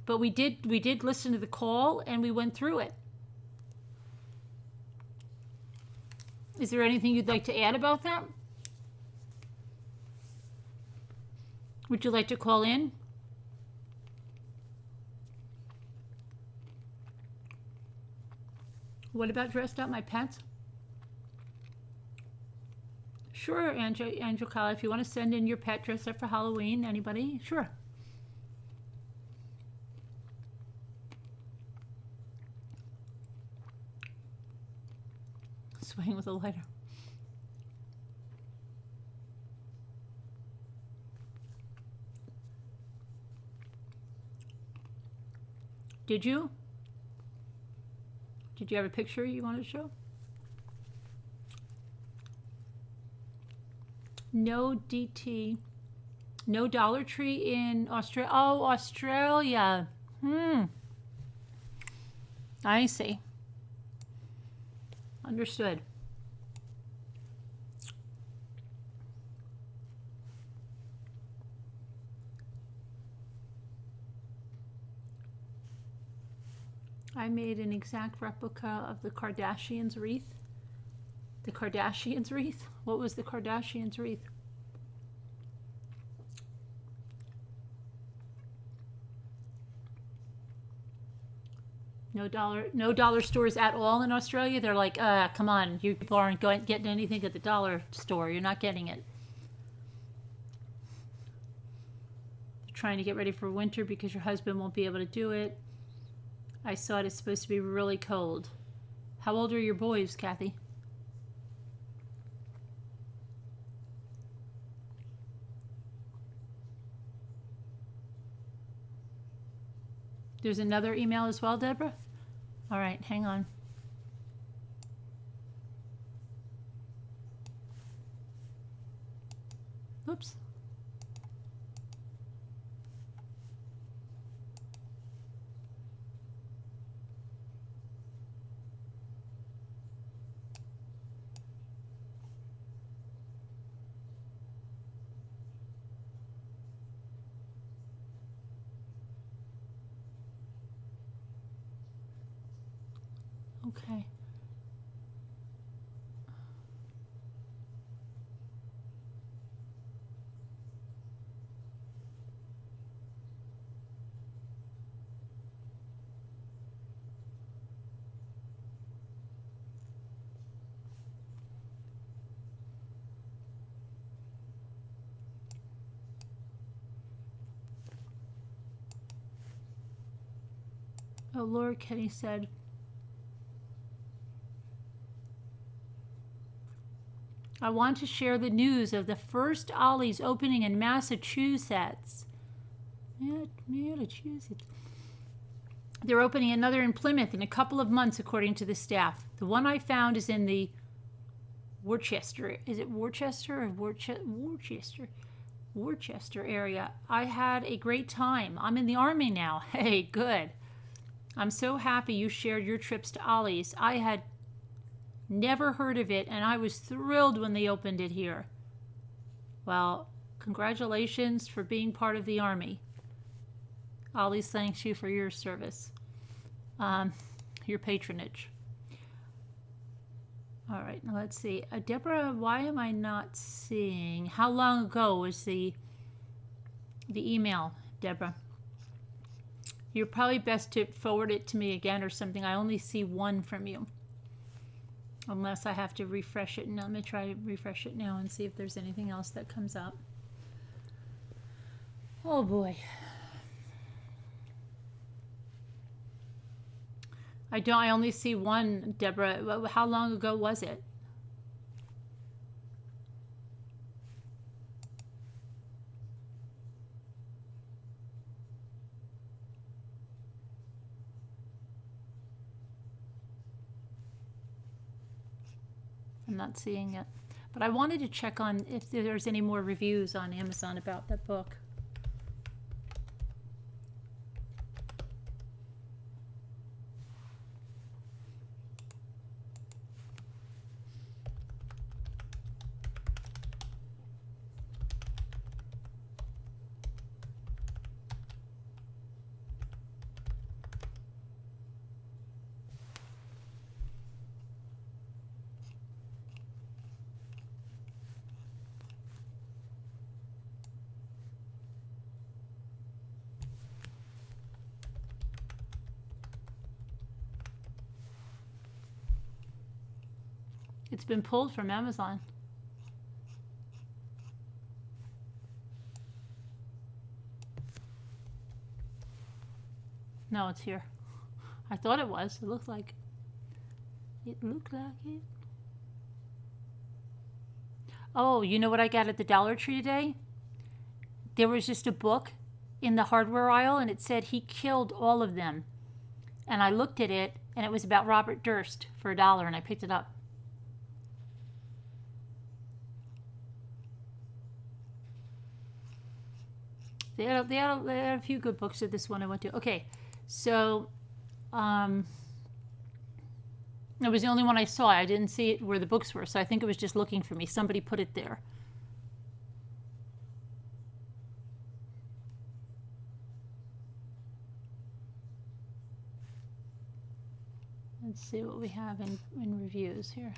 but we did listen to the call, and we went through it. Is there anything you'd like to add about that? Would you like to call in? What about dressed up my pets? Sure, Angela, if you want to send in your pet dress up for Halloween, anybody? Sure. Swing with a lighter. Did you? Did you have a picture you wanted to show? No DT. No Dollar Tree in Australia. Oh, Australia. I see. Understood. I made an exact replica of the Kardashians' wreath. The Kardashians' wreath? What was the Kardashians' wreath? No dollar stores at all in Australia. They're like, come on, you people aren't getting anything at the dollar store. You're not getting it. They're trying to get ready for winter because your husband won't be able to do it. I saw it's supposed to be really cold. How old are your boys, Kathy? There's another email as well, Deborah? All right, hang on. Oops. Okay. Oh, Laura Kenny said, I want to share the news of the first Ollie's opening in Massachusetts. Massachusetts. They're opening another in Plymouth in a couple of months, according to the staff. The one I found is in the Worcester. Is it Worcester or Worcester? Worcester area. I had a great time. I'm in the Army now. Hey, good. I'm so happy you shared your trips to Ollie's. I had never heard of it, and I was thrilled when they opened it here. Well, congratulations for being part of the Army. Ollie's thanks you for your service, your patronage. All right, now let's see. Deborah, why am I not seeing? How long ago was the email, Deborah? You're probably best to forward it to me again or something. I only see one from you. Unless I have to refresh it. And I'm going to try to refresh it now and see if there's anything else that comes up. Oh boy. I only see one, Deborah. How long ago was it? I'm not seeing it. But I wanted to check on if there's any more reviews on Amazon about that book. It's been pulled from Amazon. No, it's here. I thought it was. It looked like it. Oh, you know what I got at the Dollar Tree today? There was just a book in the hardware aisle, and it said he killed all of them. And I looked at it, and it was about Robert Durst for $1, and I picked it up. They had a few good books at this one I went to. Okay, so it was the only one I saw. I didn't see it where the books were, so I think it was just looking for me. Somebody put it there. Let's see what we have in reviews here.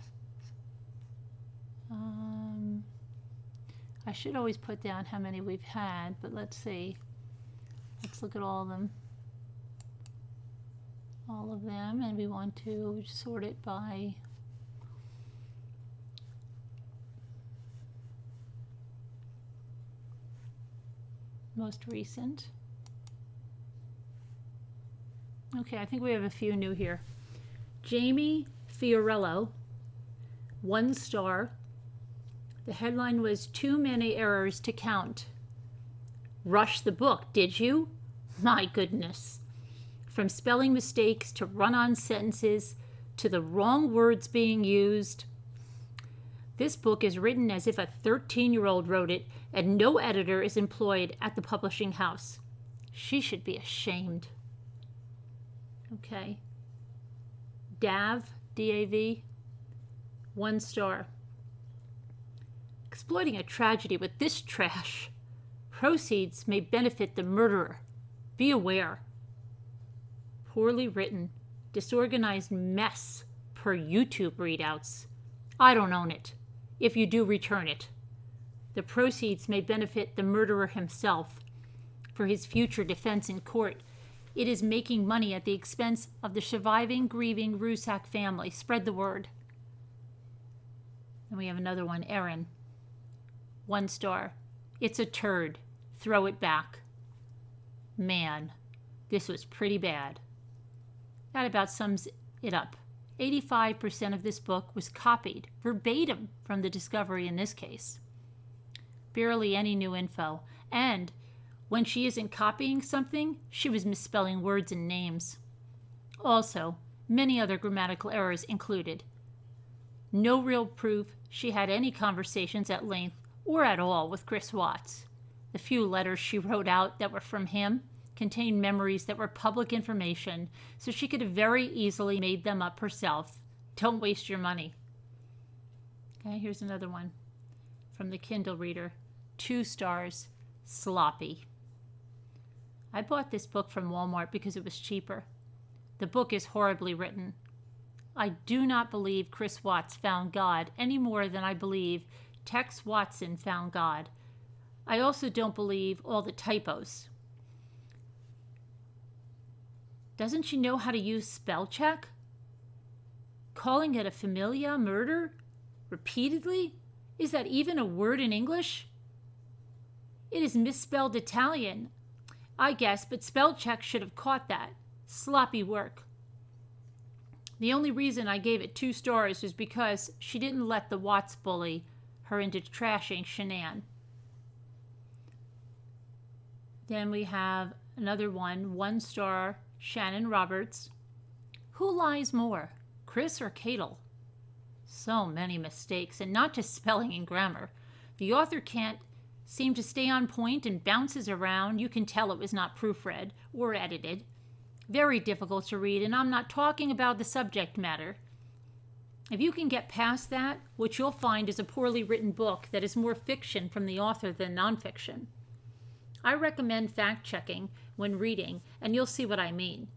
I should always put down how many we've had, but let's see. Let's look at all of them. All of them, and we want to sort it by most recent. Okay, I think we have a few new here. Jamie Fiorello, 1 star. The headline was "Too many errors to count." Rush the book, did you? My goodness. From spelling mistakes to run-on sentences to the wrong words being used. This book is written as if a 13-year-old wrote it, and no editor is employed at the publishing house. She should be ashamed. Okay. Dav, D-A-V, 1 star. Exploiting a tragedy with this trash. Proceeds may benefit the murderer. Be aware. Poorly written, disorganized mess per YouTube readouts. I don't own it. If you do, return it. The proceeds may benefit the murderer himself for his future defense in court. It is making money at the expense of the surviving, grieving Rusak family. Spread the word. And we have another one, Erin. 1 star. It's a turd. Throw it back. Man, this was pretty bad. That about sums it up. 85% of this book was copied verbatim from the discovery in this case. Barely any new info. And when she isn't copying something, she was misspelling words and names. Also, many other grammatical errors included. No real proof she had any conversations at length or at all with Chris Watts. The few letters she wrote out that were from him contained memories that were public information, so she could have very easily made them up herself. Don't waste your money. Okay, here's another one from the Kindle reader. 2 stars, sloppy. I bought this book from Walmart because it was cheaper. The book is horribly written. I do not believe Chris Watts found God any more than I believe Tex Watson found God. I also don't believe all the typos. Doesn't she know how to use spell check? Calling it a familia murder repeatedly? Is that even a word in English? It is misspelled Italian, I guess, but spell check should have caught that. Sloppy work. The only reason I gave it 2 stars was because she didn't let the Watts bully her into trashing Shanann. Then we have another one, 1 star, Shannon Roberts. Who lies more, Chris or Cadel? So many mistakes, and not just spelling and grammar. The author can't seem to stay on point and bounces around. You can tell it was not proofread or edited. Very difficult to read, and I'm not talking about the subject matter. If you can get past that, what you'll find is a poorly written book that is more fiction from the author than nonfiction. I recommend fact-checking when reading, and you'll see what I mean.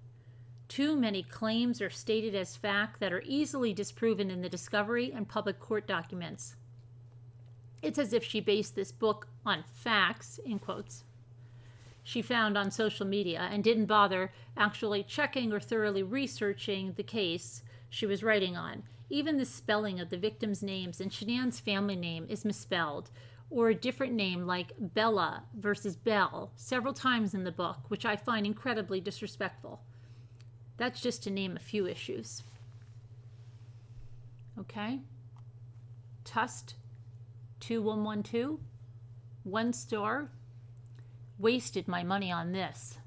Too many claims are stated as fact that are easily disproven in the discovery and public court documents. It's as if she based this book on facts, in quotes, she found on social media and didn't bother actually checking or thoroughly researching the case she was writing on. Even the spelling of the victims' names and Shanann's family name is misspelled, or a different name like Bella versus Bell several times in the book, which I find incredibly disrespectful. That's just to name a few issues. Okay? Tust 2112, 1 star. Wasted my money on this.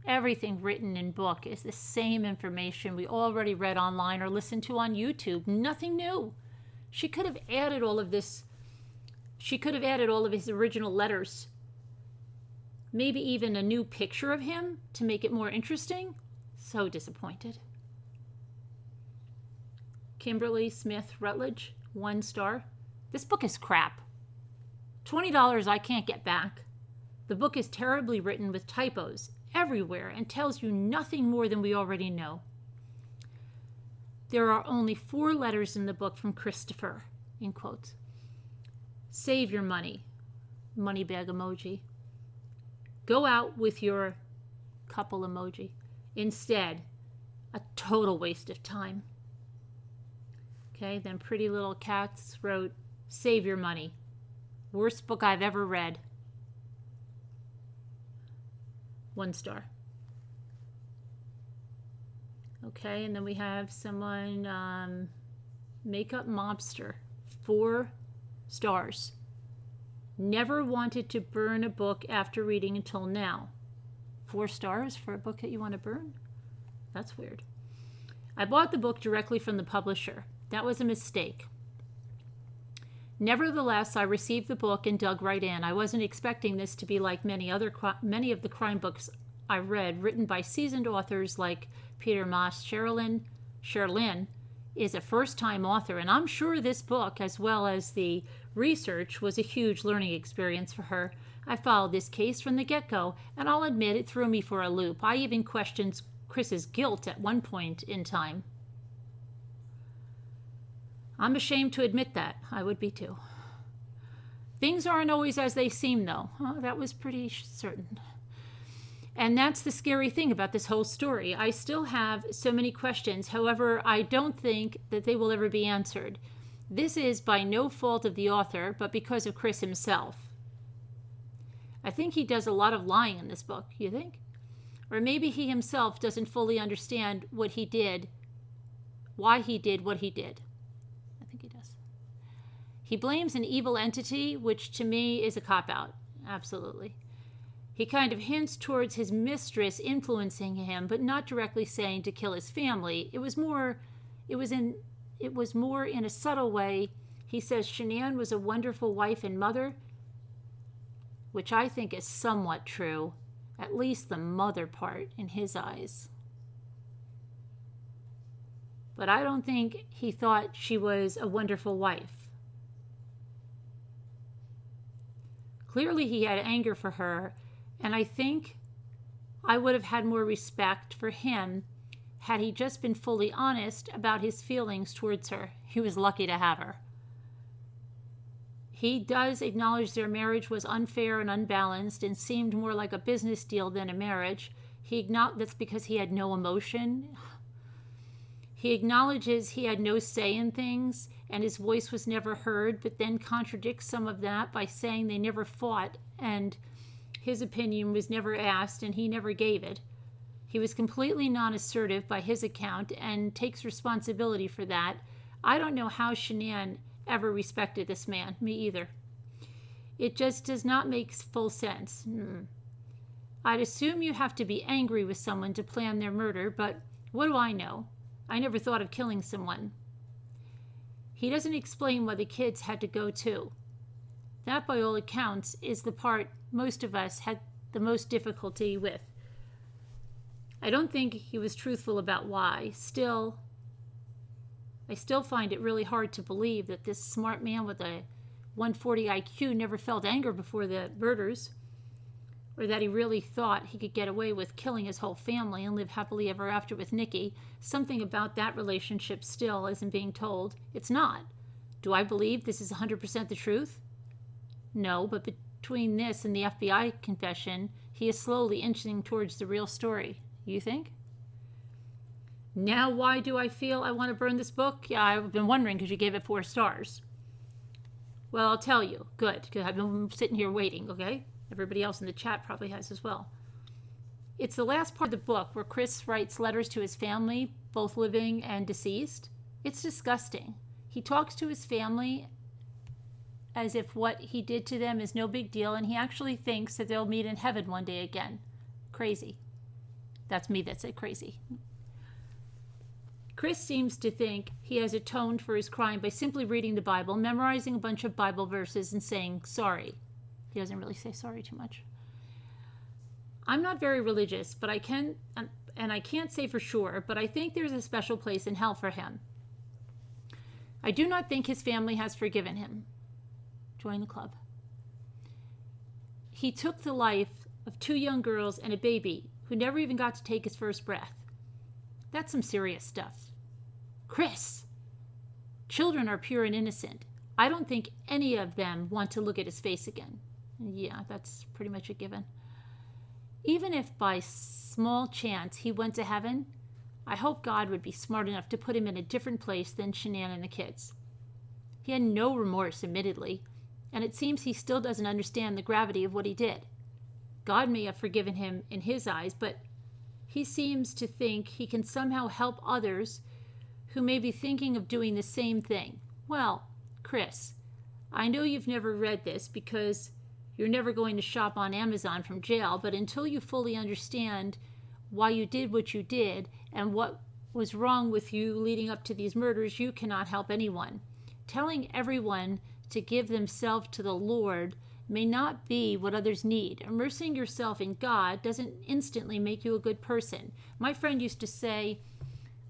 Everything written in book is the same information we already read online or listened to on YouTube. Nothing new. She could have added all of this. She could have added all of his original letters. Maybe even a new picture of him to make it more interesting. So disappointed. Kimberly Smith Rutledge, 1 star. This book is crap. $20 I can't get back. The book is terribly written with typos everywhere and tells you nothing more than we already know. There are only 4 letters in the book from Christopher, in quotes. Save your money. Money bag emoji. Go out with your couple emoji. Instead, a total waste of time. Okay, then Pretty Little Cats wrote, save your money. Worst book I've ever read. 1 star. Okay, and then we have someone, Makeup Mobster, 4 stars. Never wanted to burn a book after reading until now. 4 stars for a book that you want to burn? That's weird. I bought the book directly from the publisher. That was a mistake. Nevertheless, I received the book and dug right in. I wasn't expecting this to be like many of the crime books I read, written by seasoned authors like Peter Moss. Sherlyn is a first-time author, and I'm sure this book, as well as the research, was a huge learning experience for her. I followed this case from the get-go, and I'll admit it threw me for a loop. I even questioned Chris's guilt at one point in time. I'm ashamed to admit that. I would be too. Things aren't always as they seem, though. That was pretty certain. And that's the scary thing about this whole story. I still have so many questions. However, I don't think that they will ever be answered. This is by no fault of the author, but because of Chris himself. I think he does a lot of lying in this book, you think? Or maybe he himself doesn't fully understand what he did why he did what he did. I think he does. He blames an evil entity, which to me is a cop-out. Absolutely. He kind of hints towards his mistress influencing him, but not directly saying to kill his family. It was more in a subtle way. He says Shanann was a wonderful wife and mother, which I think is somewhat true, at least the mother part in his eyes. But I don't think he thought she was a wonderful wife. Clearly he had anger for her, and I think I would have had more respect for him had he just been fully honest about his feelings towards her. He was lucky to have her. He does acknowledge their marriage was unfair and unbalanced and seemed more like a business deal than a marriage. That's because he had no emotion. He acknowledges he had no say in things and his voice was never heard, but then contradicts some of that by saying they never fought and his opinion was never asked and he never gave it. He was completely non-assertive by his account and takes responsibility for that. I don't know how Shanann ever respected this man. Me either. It just does not make full sense. I'd assume you have to be angry with someone to plan their murder, but what do I know? I never thought of killing someone. He doesn't explain why the kids had to go too. That, by all accounts, is the part most of us had the most difficulty with. I don't think he was truthful about why. I still find it really hard to believe that this smart man with a 140 IQ never felt anger before the murders, or that he really thought he could get away with killing his whole family and live happily ever after with Nikki. Something about that relationship still isn't being told. It's not. Do I believe this is 100% the truth? No, but between this and the FBI confession, he is slowly inching towards the real story. You think? Now, why do I feel I want to burn this book? Yeah, I've been wondering because you gave it 4 stars. Well, I'll tell you. Good, because I've been sitting here waiting, okay? Everybody else in the chat probably has as well. It's the last part of the book where Chris writes letters to his family, both living and deceased. It's disgusting. He talks to his family as if what he did to them is no big deal, and he actually thinks that they'll meet in heaven one day again. Crazy. That's me that said crazy. Chris seems to think he has atoned for his crime by simply reading the Bible, memorizing a bunch of Bible verses, and saying sorry. He doesn't really say sorry too much. I'm not very religious, but I can't say for sure, but I think there's a special place in hell for him. I do not think his family has forgiven him. Join the club. He took the life of 2 young girls and a baby who never even got to take his first breath. That's some serious stuff. Chris! Children are pure and innocent. I don't think any of them want to look at his face again. Yeah, that's pretty much a given. Even if by small chance he went to heaven, I hope God would be smart enough to put him in a different place than Shanann and the kids. He had no remorse, admittedly, and it seems he still doesn't understand the gravity of what he did. God may have forgiven him in his eyes, but he seems to think he can somehow help others who may be thinking of doing the same thing. Well, Chris, I know you've never read this because you're never going to shop on Amazon from jail, but until you fully understand why you did what you did and what was wrong with you leading up to these murders, you cannot help anyone. Telling everyone to give themselves to the Lord may not be what others need. Immersing yourself in God doesn't instantly make you a good person. My friend used to say,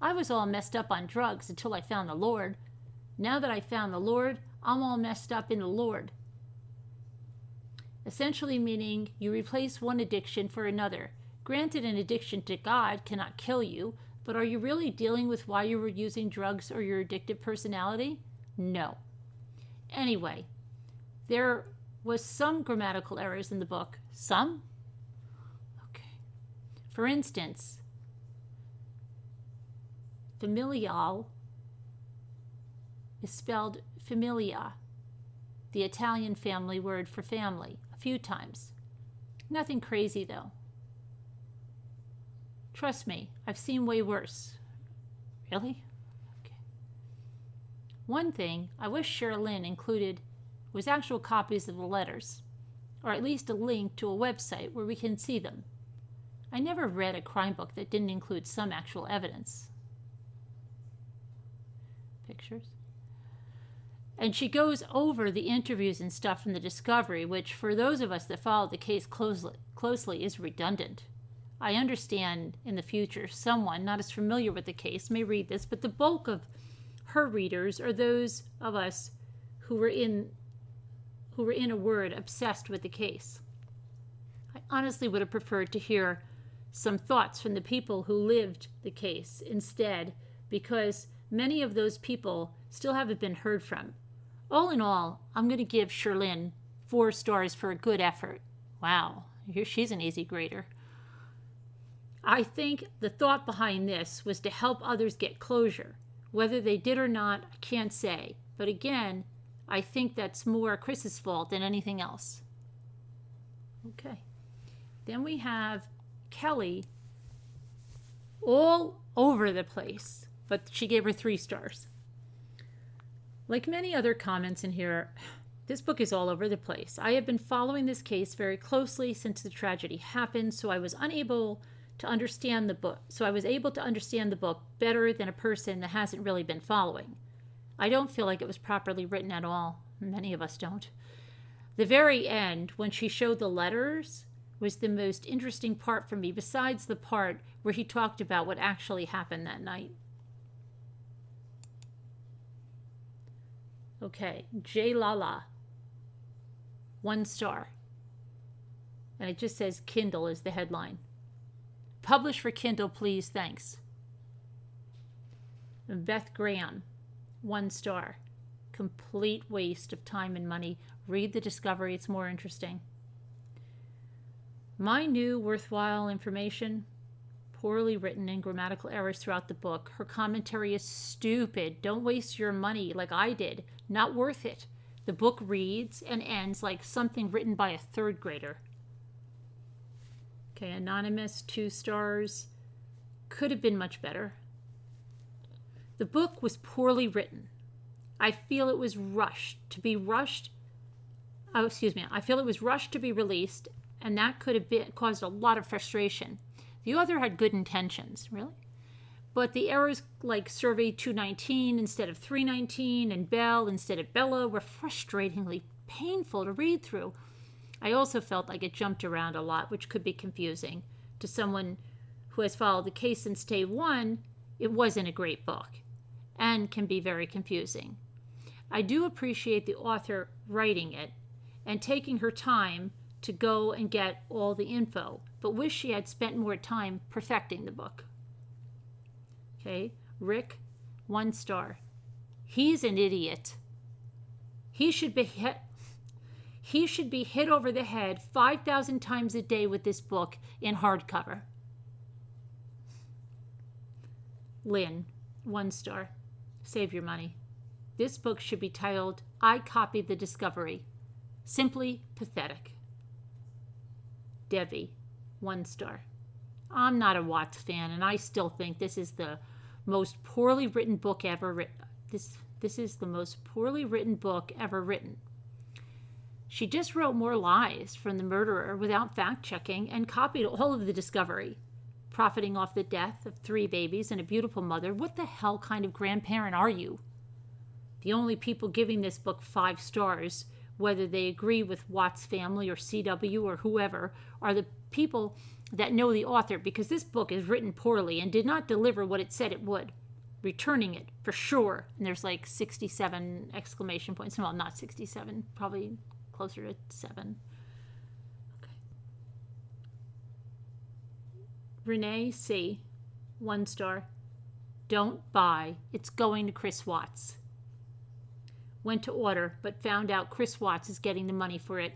I was all messed up on drugs until I found the Lord. Now that I found the Lord, I'm all messed up in the Lord. Essentially meaning you replace one addiction for another. Granted, an addiction to God cannot kill you, but are you really dealing with why you were using drugs or your addictive personality? No. Anyway, there was some grammatical errors in the book. Some? Okay. For instance, familial is spelled familia, the Italian family word for family, a few times. Nothing crazy, though. Trust me, I've seen way worse. Really? Okay. One thing I wish Sherilyn included was actual copies of the letters, or at least a link to a website where we can see them. I never read a crime book that didn't include some actual evidence. Pictures. And she goes over the interviews and stuff from the discovery, which for those of us that follow the case closely is redundant. I understand in the future someone not as familiar with the case may read this, but the bulk of her readers are those of us who were in a word obsessed with the case. I honestly would have preferred to hear some thoughts from the people who lived the case instead, because many of those people still haven't been heard from. All in all, I'm going to give Sherilyn 4 stars for a good effort. Wow, she's an easy grader. I think the thought behind this was to help others get closure. Whether they did or not, I can't say. But again, I think that's more Chris's fault than anything else. Okay. Then we have Kelly all over the place, but she gave her 3 stars. Like many other comments in here, this book is all over the place. I have been following this case very closely since the tragedy happened, so I was able to understand the book better than a person that hasn't really been following. I don't feel like it was properly written at all. Many of us don't. The very end, when she showed the letters, was the most interesting part for me, besides the part where he talked about what actually happened that night. Okay, J Lala, 1 star. And it just says Kindle is the headline. Publish for Kindle, please, thanks. Beth Graham, 1 star. Complete waste of time and money. Read the discovery, it's more interesting. My new worthwhile information, poorly written and grammatical errors throughout the book. Her commentary is stupid. Don't waste your money like I did. Not worth it. The book reads and ends like something written by a 3rd grader. Okay, Anonymous, 2 stars. Could have been much better. The book was poorly written. I feel it was rushed to be released, and that could have caused a lot of frustration. The author had good intentions, really. But the errors like Survey 219 instead of 319 and Bell instead of Bella were frustratingly painful to read through. I also felt like it jumped around a lot, which could be confusing. To someone who has followed the case since day 1, it wasn't a great book and can be very confusing. I do appreciate the author writing it and taking her time to go and get all the info, but wish she had spent more time perfecting the book. Okay, Rick, 1 star. He's an idiot. He should be hit over the head 5,000 times a day with this book in hardcover. Lynn, 1 star. Save your money. This book should be titled, I Copied the Discovery. Simply pathetic. Debbie, 1 star. I'm not a Watts fan, and I still think this is the most poorly written book ever written. This is the most poorly written book ever written. She just wrote more lies from the murderer without fact-checking and copied all of the discovery, profiting off the death of 3 babies and a beautiful mother. What the hell kind of grandparent are you? The only people giving this book 5 stars, whether they agree with Watts' family or CW or whoever, are the people that know the author, because this book is written poorly and did not deliver what it said it would. Returning it, for sure. And there's like 67 exclamation points. Well, not 67, probably closer to 7. Okay. Renee C., 1 star. Don't buy. It's going to Chris Watts. Went to order, but found out Chris Watts is getting the money for it,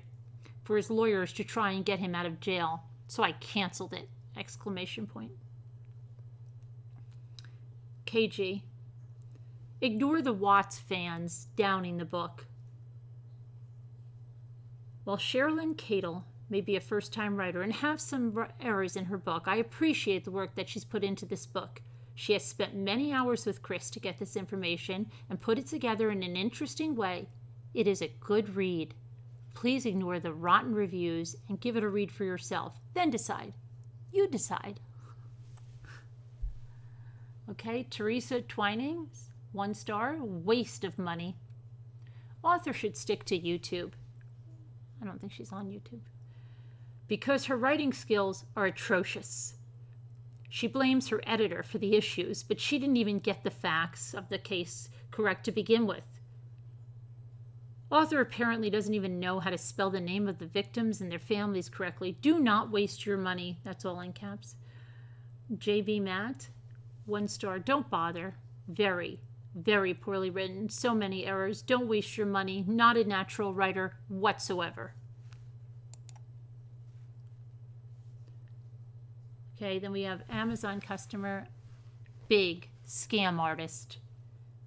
for his lawyers to try and get him out of jail. So I canceled it! Exclamation point. KG. Ignore the Watts fans downing the book. While Sherilyn Cadle may be a first-time writer and have some errors in her book, I appreciate the work that she's put into this book. She has spent many hours with Chris to get this information and put it together in an interesting way. It is a good read. Please ignore the rotten reviews and give it a read for yourself. Then decide. You decide. Okay, Teresa Twinings, 1 star, waste of money. Author should stick to YouTube. I don't think she's on YouTube. Because her writing skills are atrocious. She blames her editor for the issues, but she didn't even get the facts of the case correct to begin with. Author apparently doesn't even know how to spell the name of the victims and their families correctly. Do not waste your money. That's all in caps. JB Matt, 1 star. Don't bother. Very, very poorly written. So many errors. Don't waste your money. Not a natural writer whatsoever. Okay, then we have Amazon customer, big scam artist.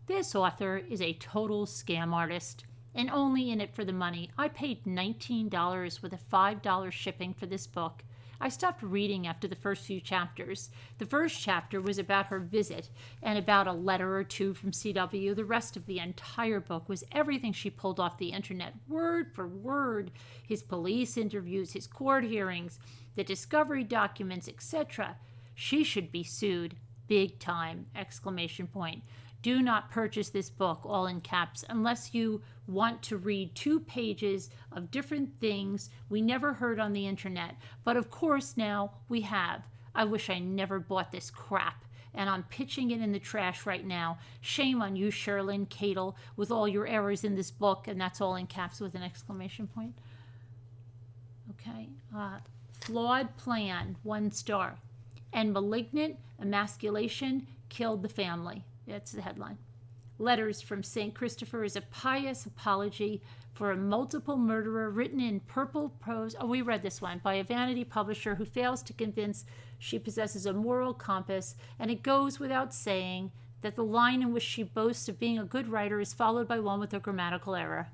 This author is a total scam artist and only in it for the money. I paid $19 with a $5 shipping for this book. I stopped reading after the first few chapters. The first chapter was about her visit and about a letter or two from CW. The rest of the entire book was everything she pulled off the internet, word for word. His police interviews, his court hearings, the discovery documents, etc. She should be sued. Big time! Exclamation point. Do not purchase this book, all in caps, unless you want to read 2 pages of different things we never heard on the internet. But of course now we have. I wish I never bought this crap, and I'm pitching it in the trash right now. Shame on you, Sherlyn Cadle, with all your errors in this book, and that's all in caps with an exclamation point. Okay. Flawed plan, 1 star. And malignant emasculation killed the family. That's the headline. Letters from St. Christopher is a pious apology for a multiple murderer written in purple prose. Oh, we read this one. By a vanity publisher who fails to convince she possesses a moral compass. And it goes without saying that the line in which she boasts of being a good writer is followed by one with a grammatical error.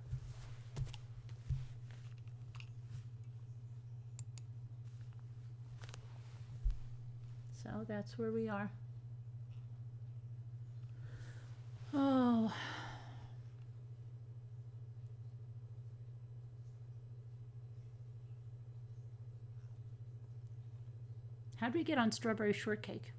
So that's where we are. Oh. How did we get on strawberry shortcake?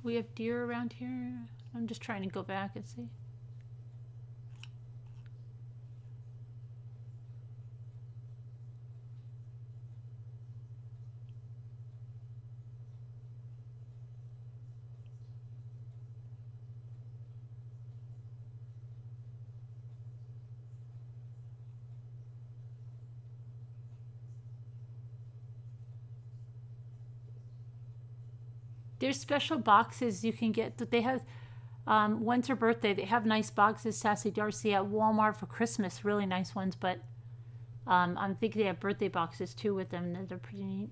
We have deer around here. I'm just trying to go back and see. There's special boxes you can get that they have. When's her birthday? They have nice boxes, Sassy Darcy, at Walmart for Christmas. Really nice ones, but I think they have birthday boxes too with them. They're pretty neat.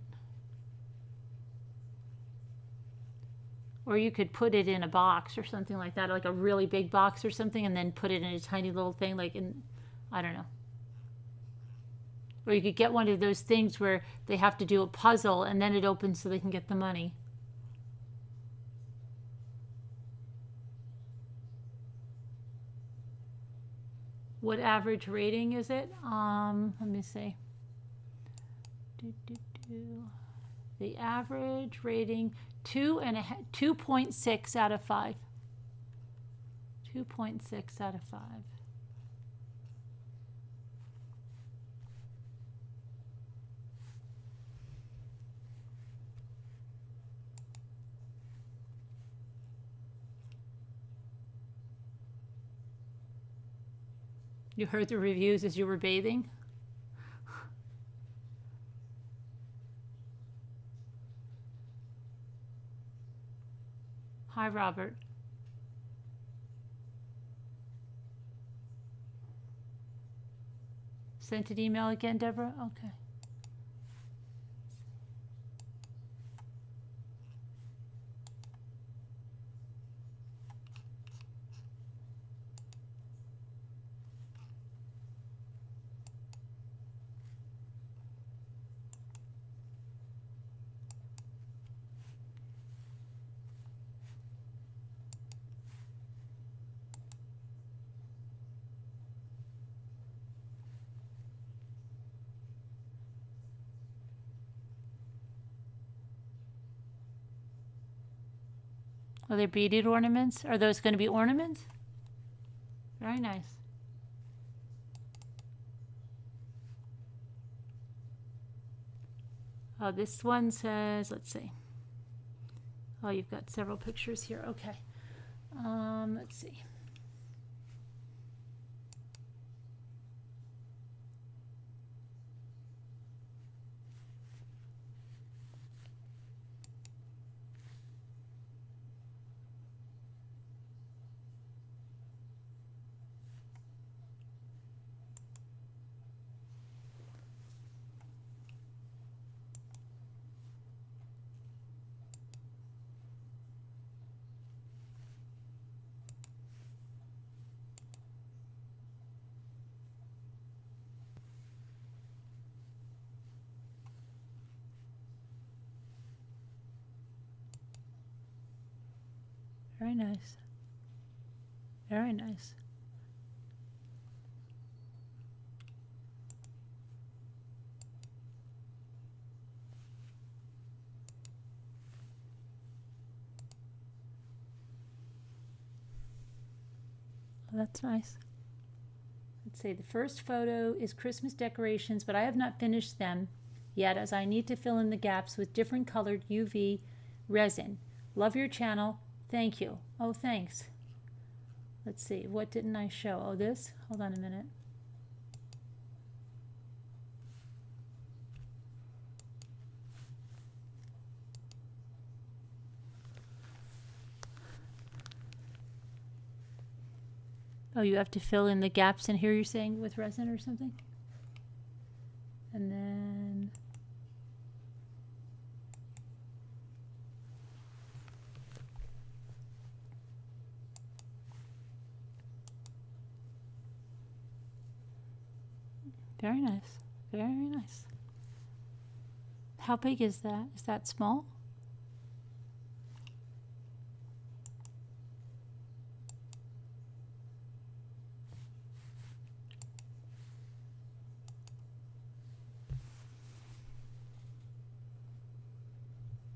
Or you could put it in a box or something like that, like a really big box or something, and then put it in a tiny little thing, like in, I don't know. Or you could get one of those things where they have to do a puzzle and then it opens so they can get the money. What average rating is it? Let me see. The average rating, 2.6 out of 5. 2.6 out of 5. You heard the reviews as you were bathing? Hi, Robert. Sent an email again, Deborah? Okay. Oh, they're beaded ornaments. Are those going to be ornaments? Very nice. Oh, this one says, let's see. Oh, you've got several pictures here. Okay. Let's see. Very nice. Very nice. Oh, that's nice. Let's see, the first photo is Christmas decorations, but I have not finished them yet as I need to fill in the gaps with different colored UV resin. Love your channel. Thank you. Oh, thanks. Let's see, what didn't I show? Oh, this? Hold on a minute. Oh, you have to fill in the gaps in here, you're saying, with resin or something? And then... Very nice. Very nice. How big is that? Is that small?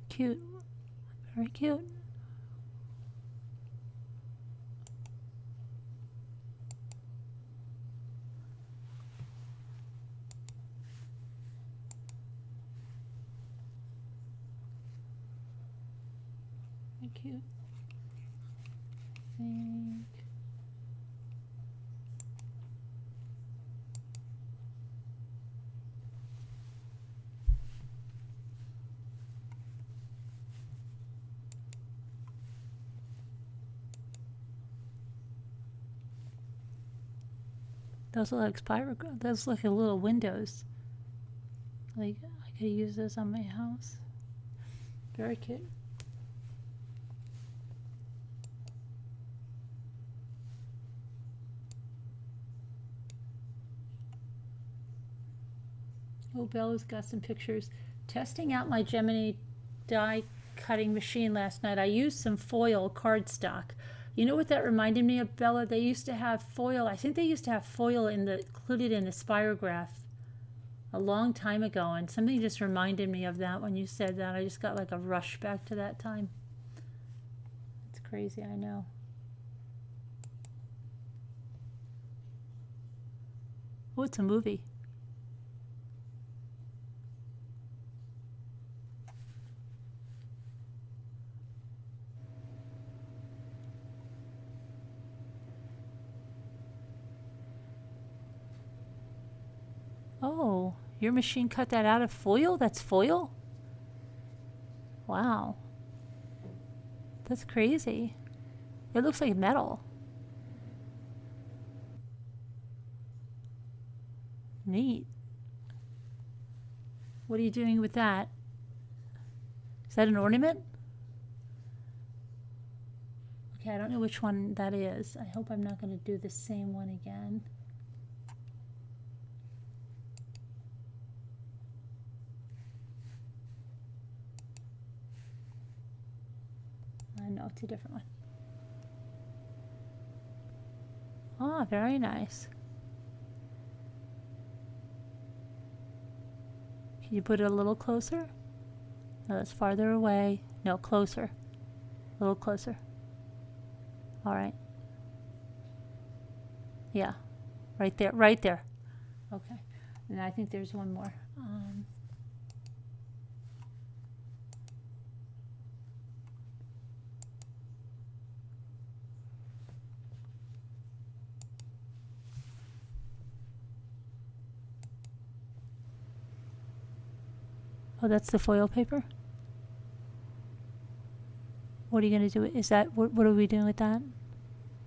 Cute. Very cute. Very cute. I think. Those look like spiral. Those look like little windows. Like I could use those on my house. Very cute. Oh, Bella's got some pictures. Testing out my Gemini die cutting machine last night. I used some foil cardstock. You know what that reminded me of, Bella? They used to have foil. I think they used to have foil included in the spirograph a long time ago, and something just reminded me of that when you said that. I just got like a rush back to that time. It's crazy, I know. Oh, it's a movie. Oh, your machine cut that out of foil? That's foil? Wow. That's crazy. It looks like metal. Neat. What are you doing with that? Is that an ornament? Okay, I don't know which one that is. I hope I'm not going to do the same one again. No, it's a different one. Oh, very nice. Can you put it a little closer? No, that's farther away. No, closer. A little closer. All right. Yeah. Right there. Right there. Okay. And I think there's one more. Oh, that's the foil paper? What are you going to do? Is that, what are we doing with that?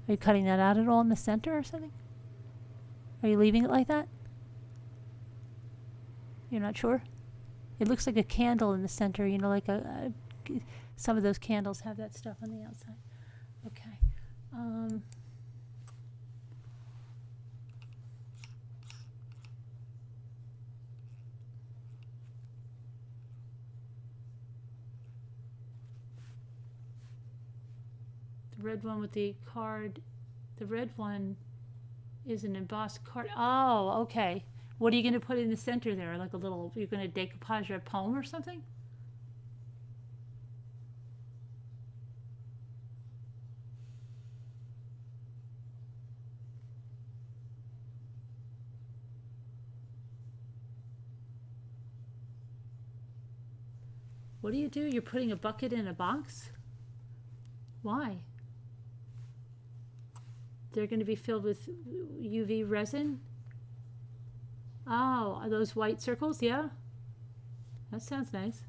Are you cutting that out at all in the center or something? Are you leaving it like that? You're not sure? It looks like a candle in the center, you know, like some of those candles have that stuff on the outside. Okay. The red one with the card, the red one is an embossed card. Oh, okay. What are you going to put in the center there? Like a little, you're going to decoupage a poem or something? What do? You're putting a bucket in a box? Why? They're going to be filled with UV resin? Oh, are those white circles? Yeah. That sounds nice.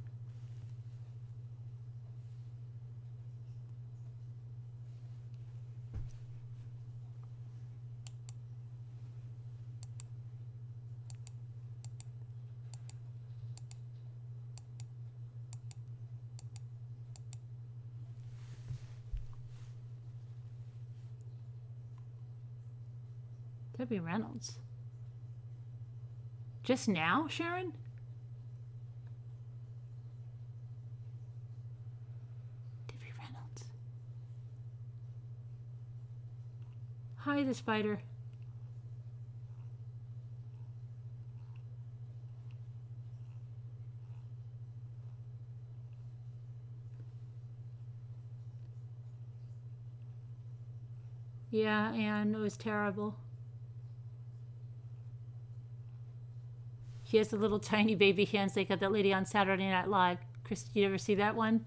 Debbie Reynolds. Just now, Sharon? Debbie Reynolds. Hi, the spider. Yeah, Anne, it was terrible. He has the little tiny baby hands like that lady on Saturday Night Live. Chris, did you ever see that one?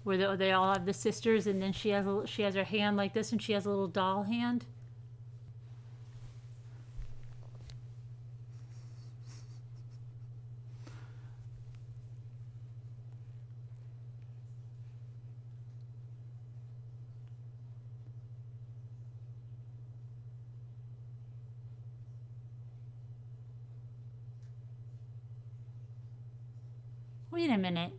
Where they all have the sisters, and then she has her hand like this, and she has a little doll hand. Wait a minute.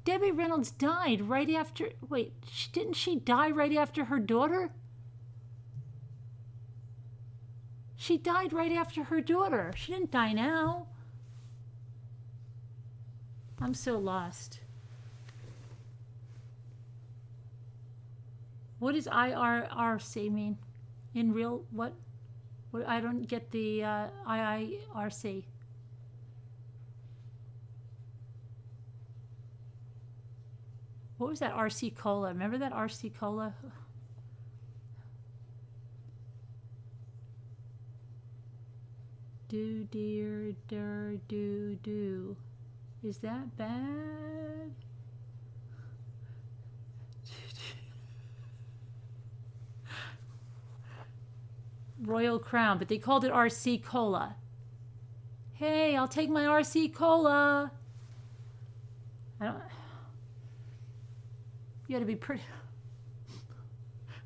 Debbie Reynolds died right after... Wait, didn't she die right after her daughter? She died right after her daughter. She didn't die now. I'm so lost. What does IRRC mean? In real... What I don't get the IIRC. What was that RC Cola? Remember that RC Cola? Do, dear, do. Is that bad? Royal Crown, but they called it RC Cola. Hey, I'll take my RC Cola. You got to be pretty.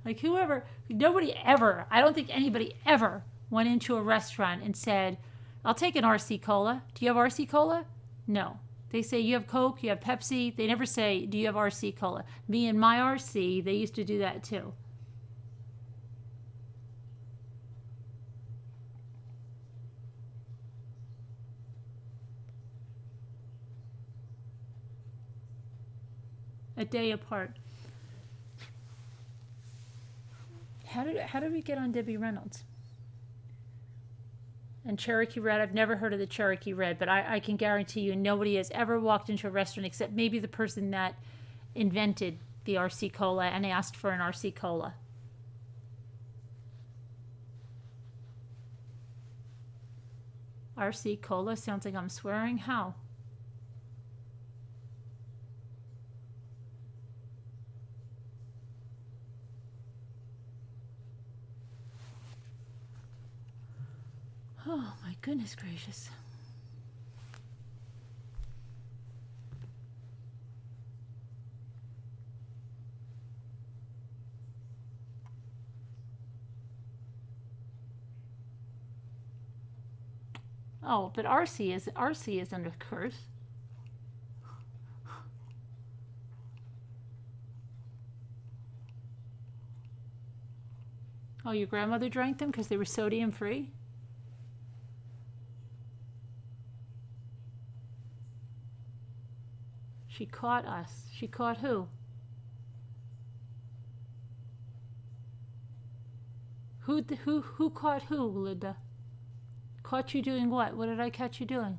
Like nobody ever, I don't think anybody ever went into a restaurant and said, I'll take an RC Cola. Do you have RC Cola? No. They say, you have Coke, you have Pepsi. They never say, do you have RC Cola? Me and my RC, they used to do that too. A day apart. How did we get on Debbie Reynolds? And Cherokee Red, I've never heard of the Cherokee Red, but I can guarantee you nobody has ever walked into a restaurant except maybe the person that invented the RC Cola and asked for an RC Cola. RC Cola sounds like I'm swearing. How? Oh my goodness gracious. Oh, but RC isn't a curse. Oh, your grandmother drank them because they were sodium free? She caught us. She caught who? Who caught who, Linda? Caught you doing what? What did I catch you doing?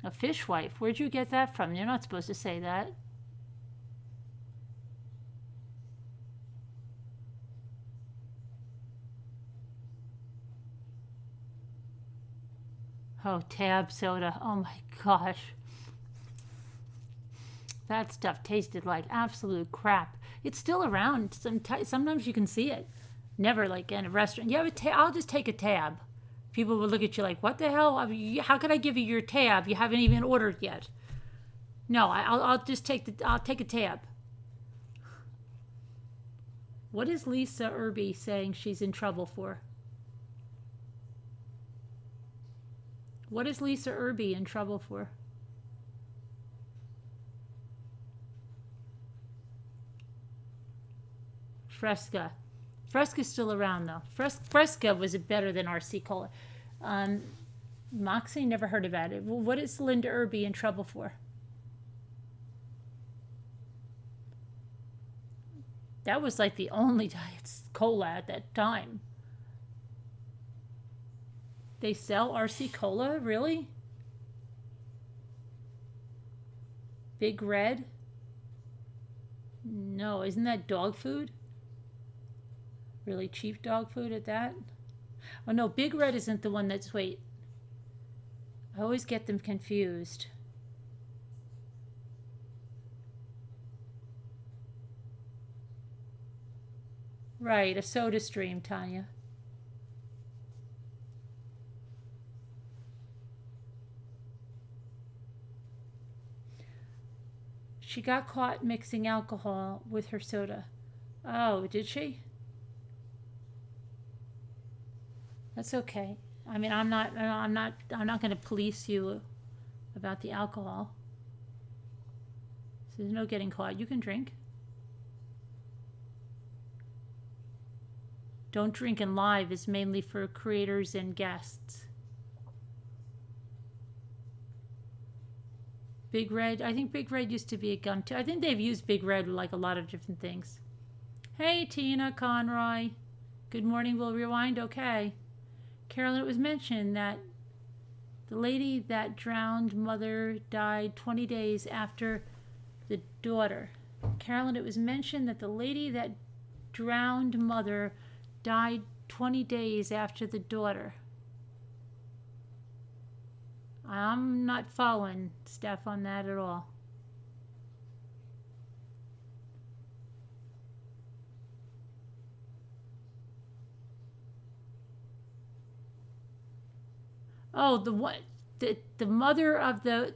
A fishwife? Where'd you get that from? You're not supposed to say that. Oh, Tab soda. Oh my gosh. That stuff tasted like absolute crap. It's still around. Sometimes you can see it. Never like in a restaurant. You have a I'll just take a Tab. People will look at you like, what the hell? How could I give you your Tab? You haven't even ordered yet. No, I'll just take I'll take a Tab. What is Lisa Irby saying she's in trouble for? What is Lisa Irby in trouble for? Fresca. Fresca's still around though. Fresca was better than RC Cola. Moxie, never heard about it. Well, what is Linda Irby in trouble for? That was like the only diet cola at that time. They sell RC Cola? Really? Big Red? No, isn't that dog food? Really cheap dog food at that? Oh no, Big Red isn't the one that's, wait. I always get them confused. Right, a Soda Stream, Tanya. She got caught mixing alcohol with her soda. Oh, did she? That's okay. I mean, I'm not going to police you about the alcohol. So there's no getting caught. You can drink. Don't Drink and Live is mainly for creators and guests. Big Red, I think Big Red used to be a gun too. I think they've used Big Red like a lot of different things. Hey, Tina Conroy. Good morning, we'll rewind. Okay. Carolyn, it was mentioned that the lady that drowned mother died 20 days after the daughter. Carolyn, it was mentioned that the lady that drowned mother died 20 days after the daughter. I'm not following Steph on that at all. Oh, the mother of the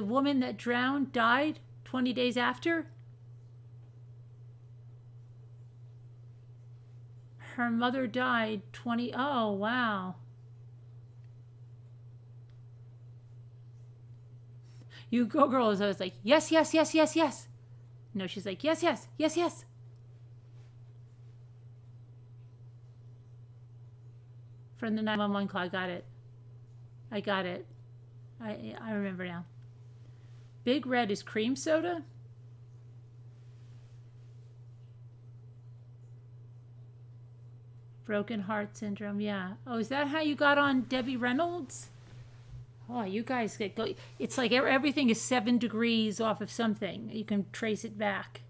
woman that drowned died 20 days after? Her mother died 20. Oh, wow. You go, girls. I was like, yes, yes, yes, yes, yes. No, she's like, yes, yes, yes, yes. From the 911 call, I got it. I got it. I remember now. Big Red is cream soda? Broken heart syndrome, yeah. Oh, is that how you got on Debbie Reynolds? Oh, you guys get go. It's like everything is 7 degrees off of something. You can trace it back.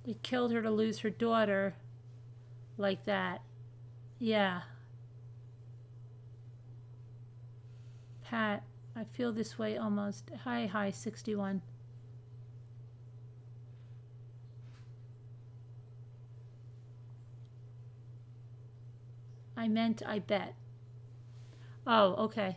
It killed her to lose her daughter like that. Yeah. Pat, I feel this way almost. Hi, 61. I meant I bet. Oh, okay.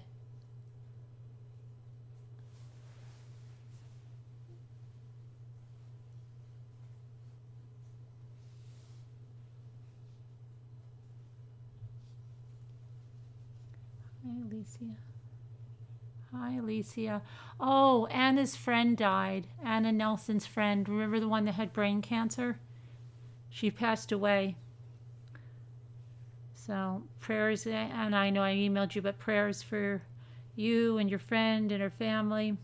Hi, Alicia. Hi, Alicia. Oh, Anna's friend died. Anna Nelson's friend. Remember the one that had brain cancer? She passed away. So prayers, and I know I emailed you, but prayers for you and your friend and her family.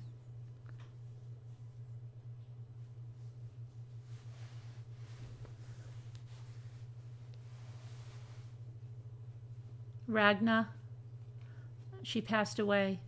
Ragna, she passed away.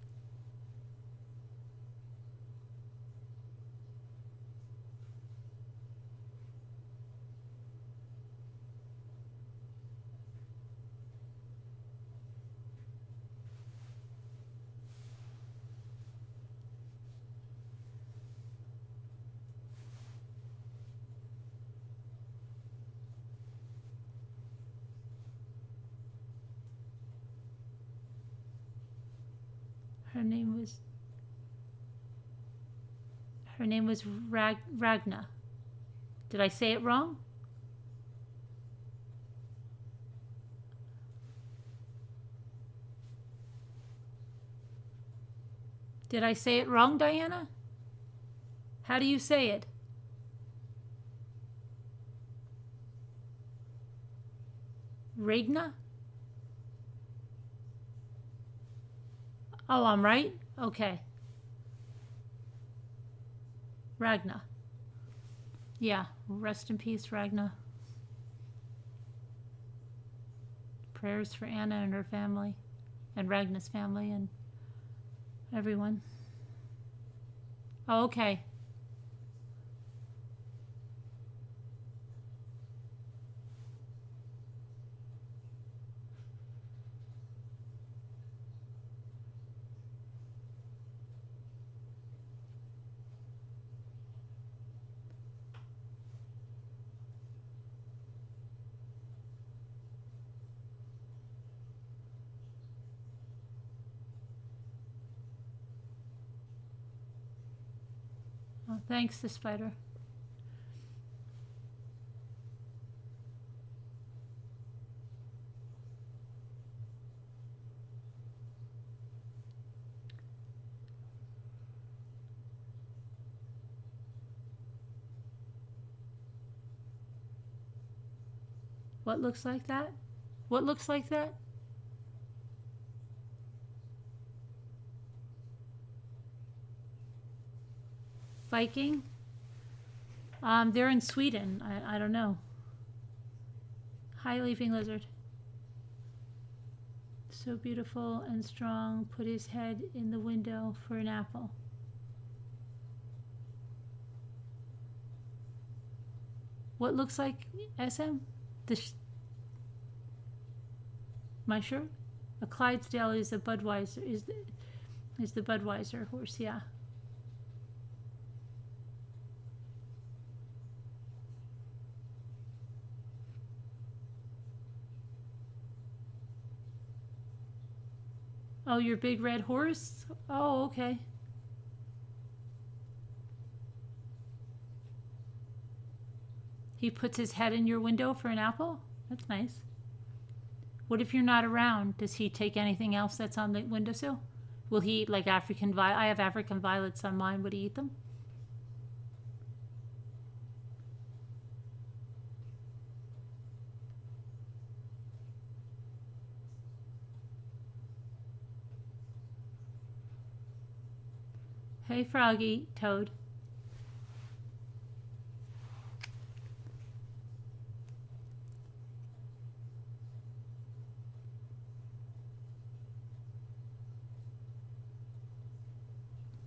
Her name was Ragna. Did I say it wrong? Did I say it wrong, Diana? How do you say it? Ragna? Oh, I'm right? Okay. Ragna. Yeah, rest in peace, Ragna. Prayers for Anna and her family, and Ragna's family, and everyone. Oh, okay. Oh, thanks, the spider. What looks like that? What looks like that? Viking? They're in Sweden. I don't know. Hi, leafing lizard. So beautiful and strong. Put his head in the window for an apple. What looks like SM? My shirt? A Clydesdale is a Budweiser. Is the Budweiser horse? Yeah. Oh, your big red horse? Oh, okay. He puts his head in your window for an apple? That's nice. What if you're not around? Does he take anything else that's on the windowsill? Will he eat like African violet? I have African violets on mine. Would he eat them? Hey, Froggy, Toad.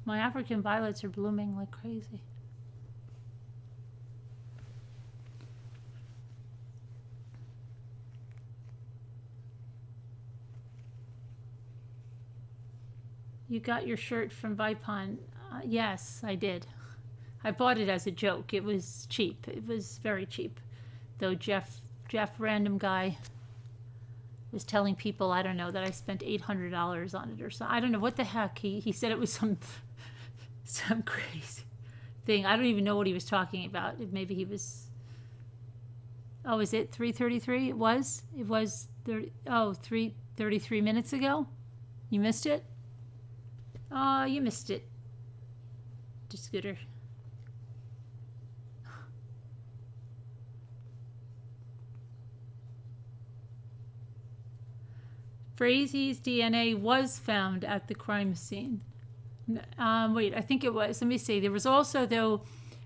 My African violets are blooming like crazy. You got your shirt from Vipon. Yes, I did. I bought it as a joke. It was cheap. It was very cheap. Though Jeff, random guy, was telling people, I don't know, that I spent $800 on it or something. I don't know what the heck. He said it was some crazy thing. I don't even know what he was talking about. Maybe he was. Oh, is it 3:33? It was 3:33 minutes ago. You missed it. Oh, you missed it. Scooter. Frazee's DNA was found at the crime scene. Wait, I think it was. Let me see. There was also, though,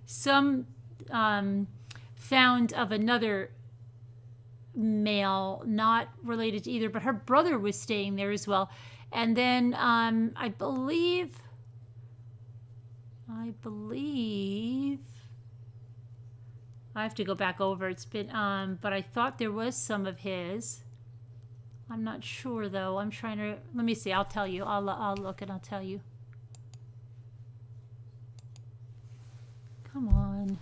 some found of another male, not related to either, but her brother was staying there as well. And then I believe I have to go back over. It's been, but I thought there was some of his. I'm not sure though. I'm trying to, let me see. I'll tell you. I'll look and I'll tell you. Come on.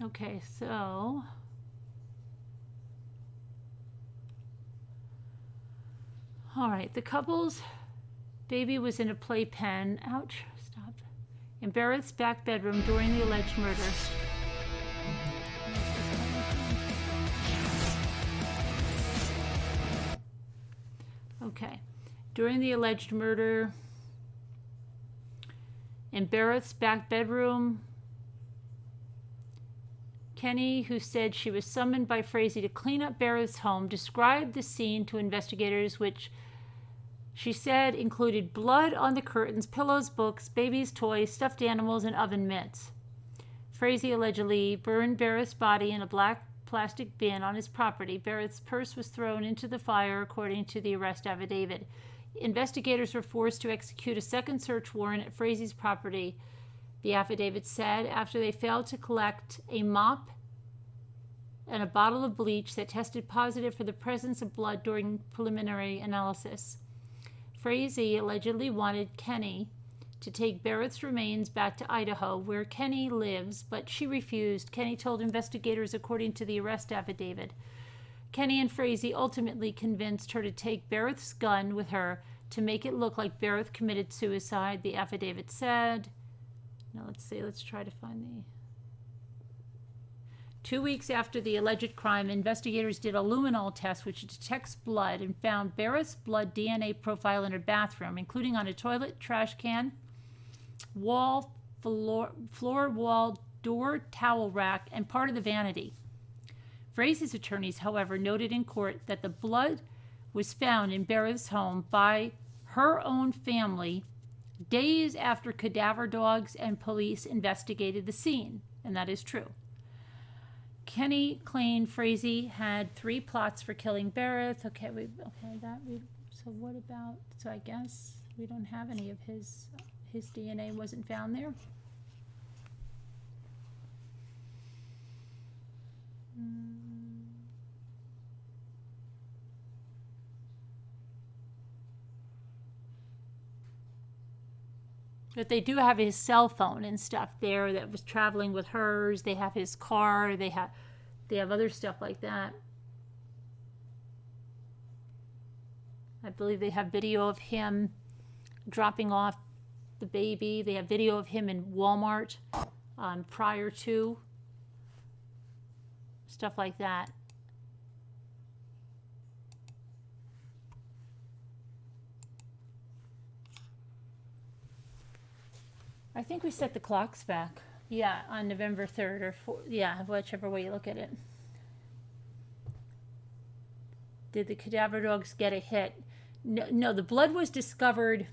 Okay, so all right, the couple's baby was in a playpen. Ouch, stop. In Barrett's back bedroom during the alleged murder. Okay, during the alleged murder in Barrett's back bedroom, Kenny, who said she was summoned by Frazee to clean up Barrett's home, described the scene to investigators, which she said included blood on the curtains, pillows, books, baby's toys, stuffed animals, and oven mitts. Frazee allegedly burned Barrett's body in a black plastic bin on his property. Barrett's purse was thrown into the fire, according to the arrest affidavit. Investigators were forced to execute a second search warrant at Frazee's property, the affidavit said, after they failed to collect a mop and a bottle of bleach that tested positive for the presence of blood during preliminary analysis. Frazee allegedly wanted Kenny to take Barrett's remains back to Idaho, where Kenny lives, but she refused. Kenny told investigators, according to the arrest affidavit. Kenny and Frazee ultimately convinced her to take Barrett's gun with her to make it look like Barrett committed suicide, the affidavit said. Now let's see, let's try to find the... 2 weeks after the alleged crime, investigators did a luminol test which detects blood and found Barrett's blood DNA profile in her bathroom, including on a toilet, trash can, wall, floor, wall, door, towel rack, and part of the vanity. Frazee's attorneys, however, noted in court that the blood was found in Barrett's home by her own family days after cadaver dogs and police investigated the scene, and that is true. Kenny claimed Frazee had 3 plots for killing Barrett. So what about? So I guess we don't have any of his DNA wasn't found there. But they do have his cell phone and stuff there that was traveling with hers. They have his car. They have other stuff like that. I believe they have video of him dropping off the baby. They have video of him in Walmart prior to stuff like that. I think we set the clocks back. Yeah, on November 3rd or 4th. Yeah, whichever way you look at it. Did the cadaver dogs get a hit? No, the blood was discovered.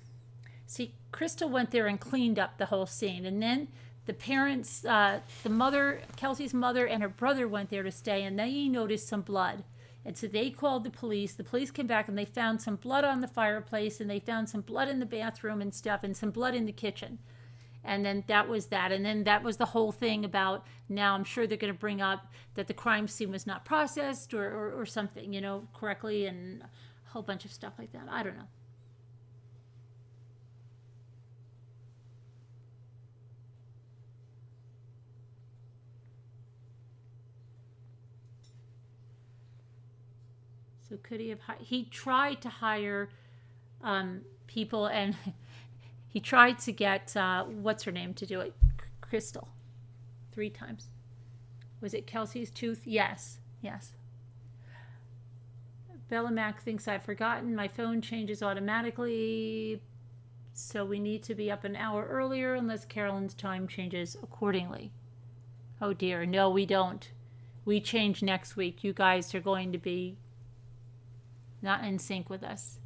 See, Crystal went there and cleaned up the whole scene. And then the parents, the mother, Kelsey's mother and her brother went there to stay, and they noticed some blood. And so they called the police. The police came back and they found some blood on the fireplace, and they found some blood in the bathroom and stuff, and some blood in the kitchen. And then that was that. And then that was the whole thing about, now I'm sure they're going to bring up that the crime scene was not processed or something, you know, correctly, and a whole bunch of stuff like that. I don't know. So could he have, he tried to hire people, and he tried to get, what's her name to do it? Crystal. 3 times. Was it Kelsey's tooth? Yes. Yes. Bellamac thinks I've forgotten. My phone changes automatically. So we need to be up an hour earlier unless Carolyn's time changes accordingly. Oh dear. No, we don't. We change next week. You guys are going to be not in sync with us.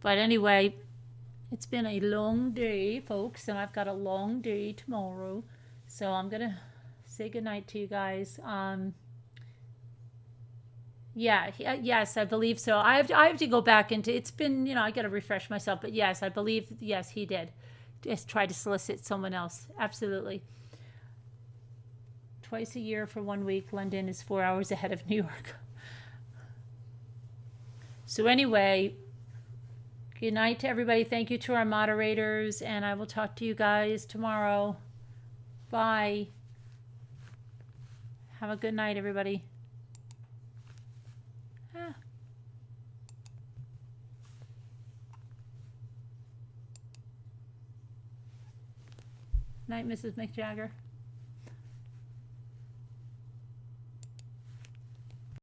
But anyway, it's been a long day, folks, and I've got a long day tomorrow. So I'm going to say goodnight to you guys. Yes, I believe so. I have to go back into, it's been, you know, I got to refresh myself. But yes, I believe, yes, he did. Just try to solicit someone else. Absolutely. Twice a year for 1 week. London is 4 hours ahead of New York. So anyway, good night to everybody. Thank you to our moderators, and I will talk to you guys tomorrow. Bye. Have a good night, everybody. Night, Mrs. McJagger.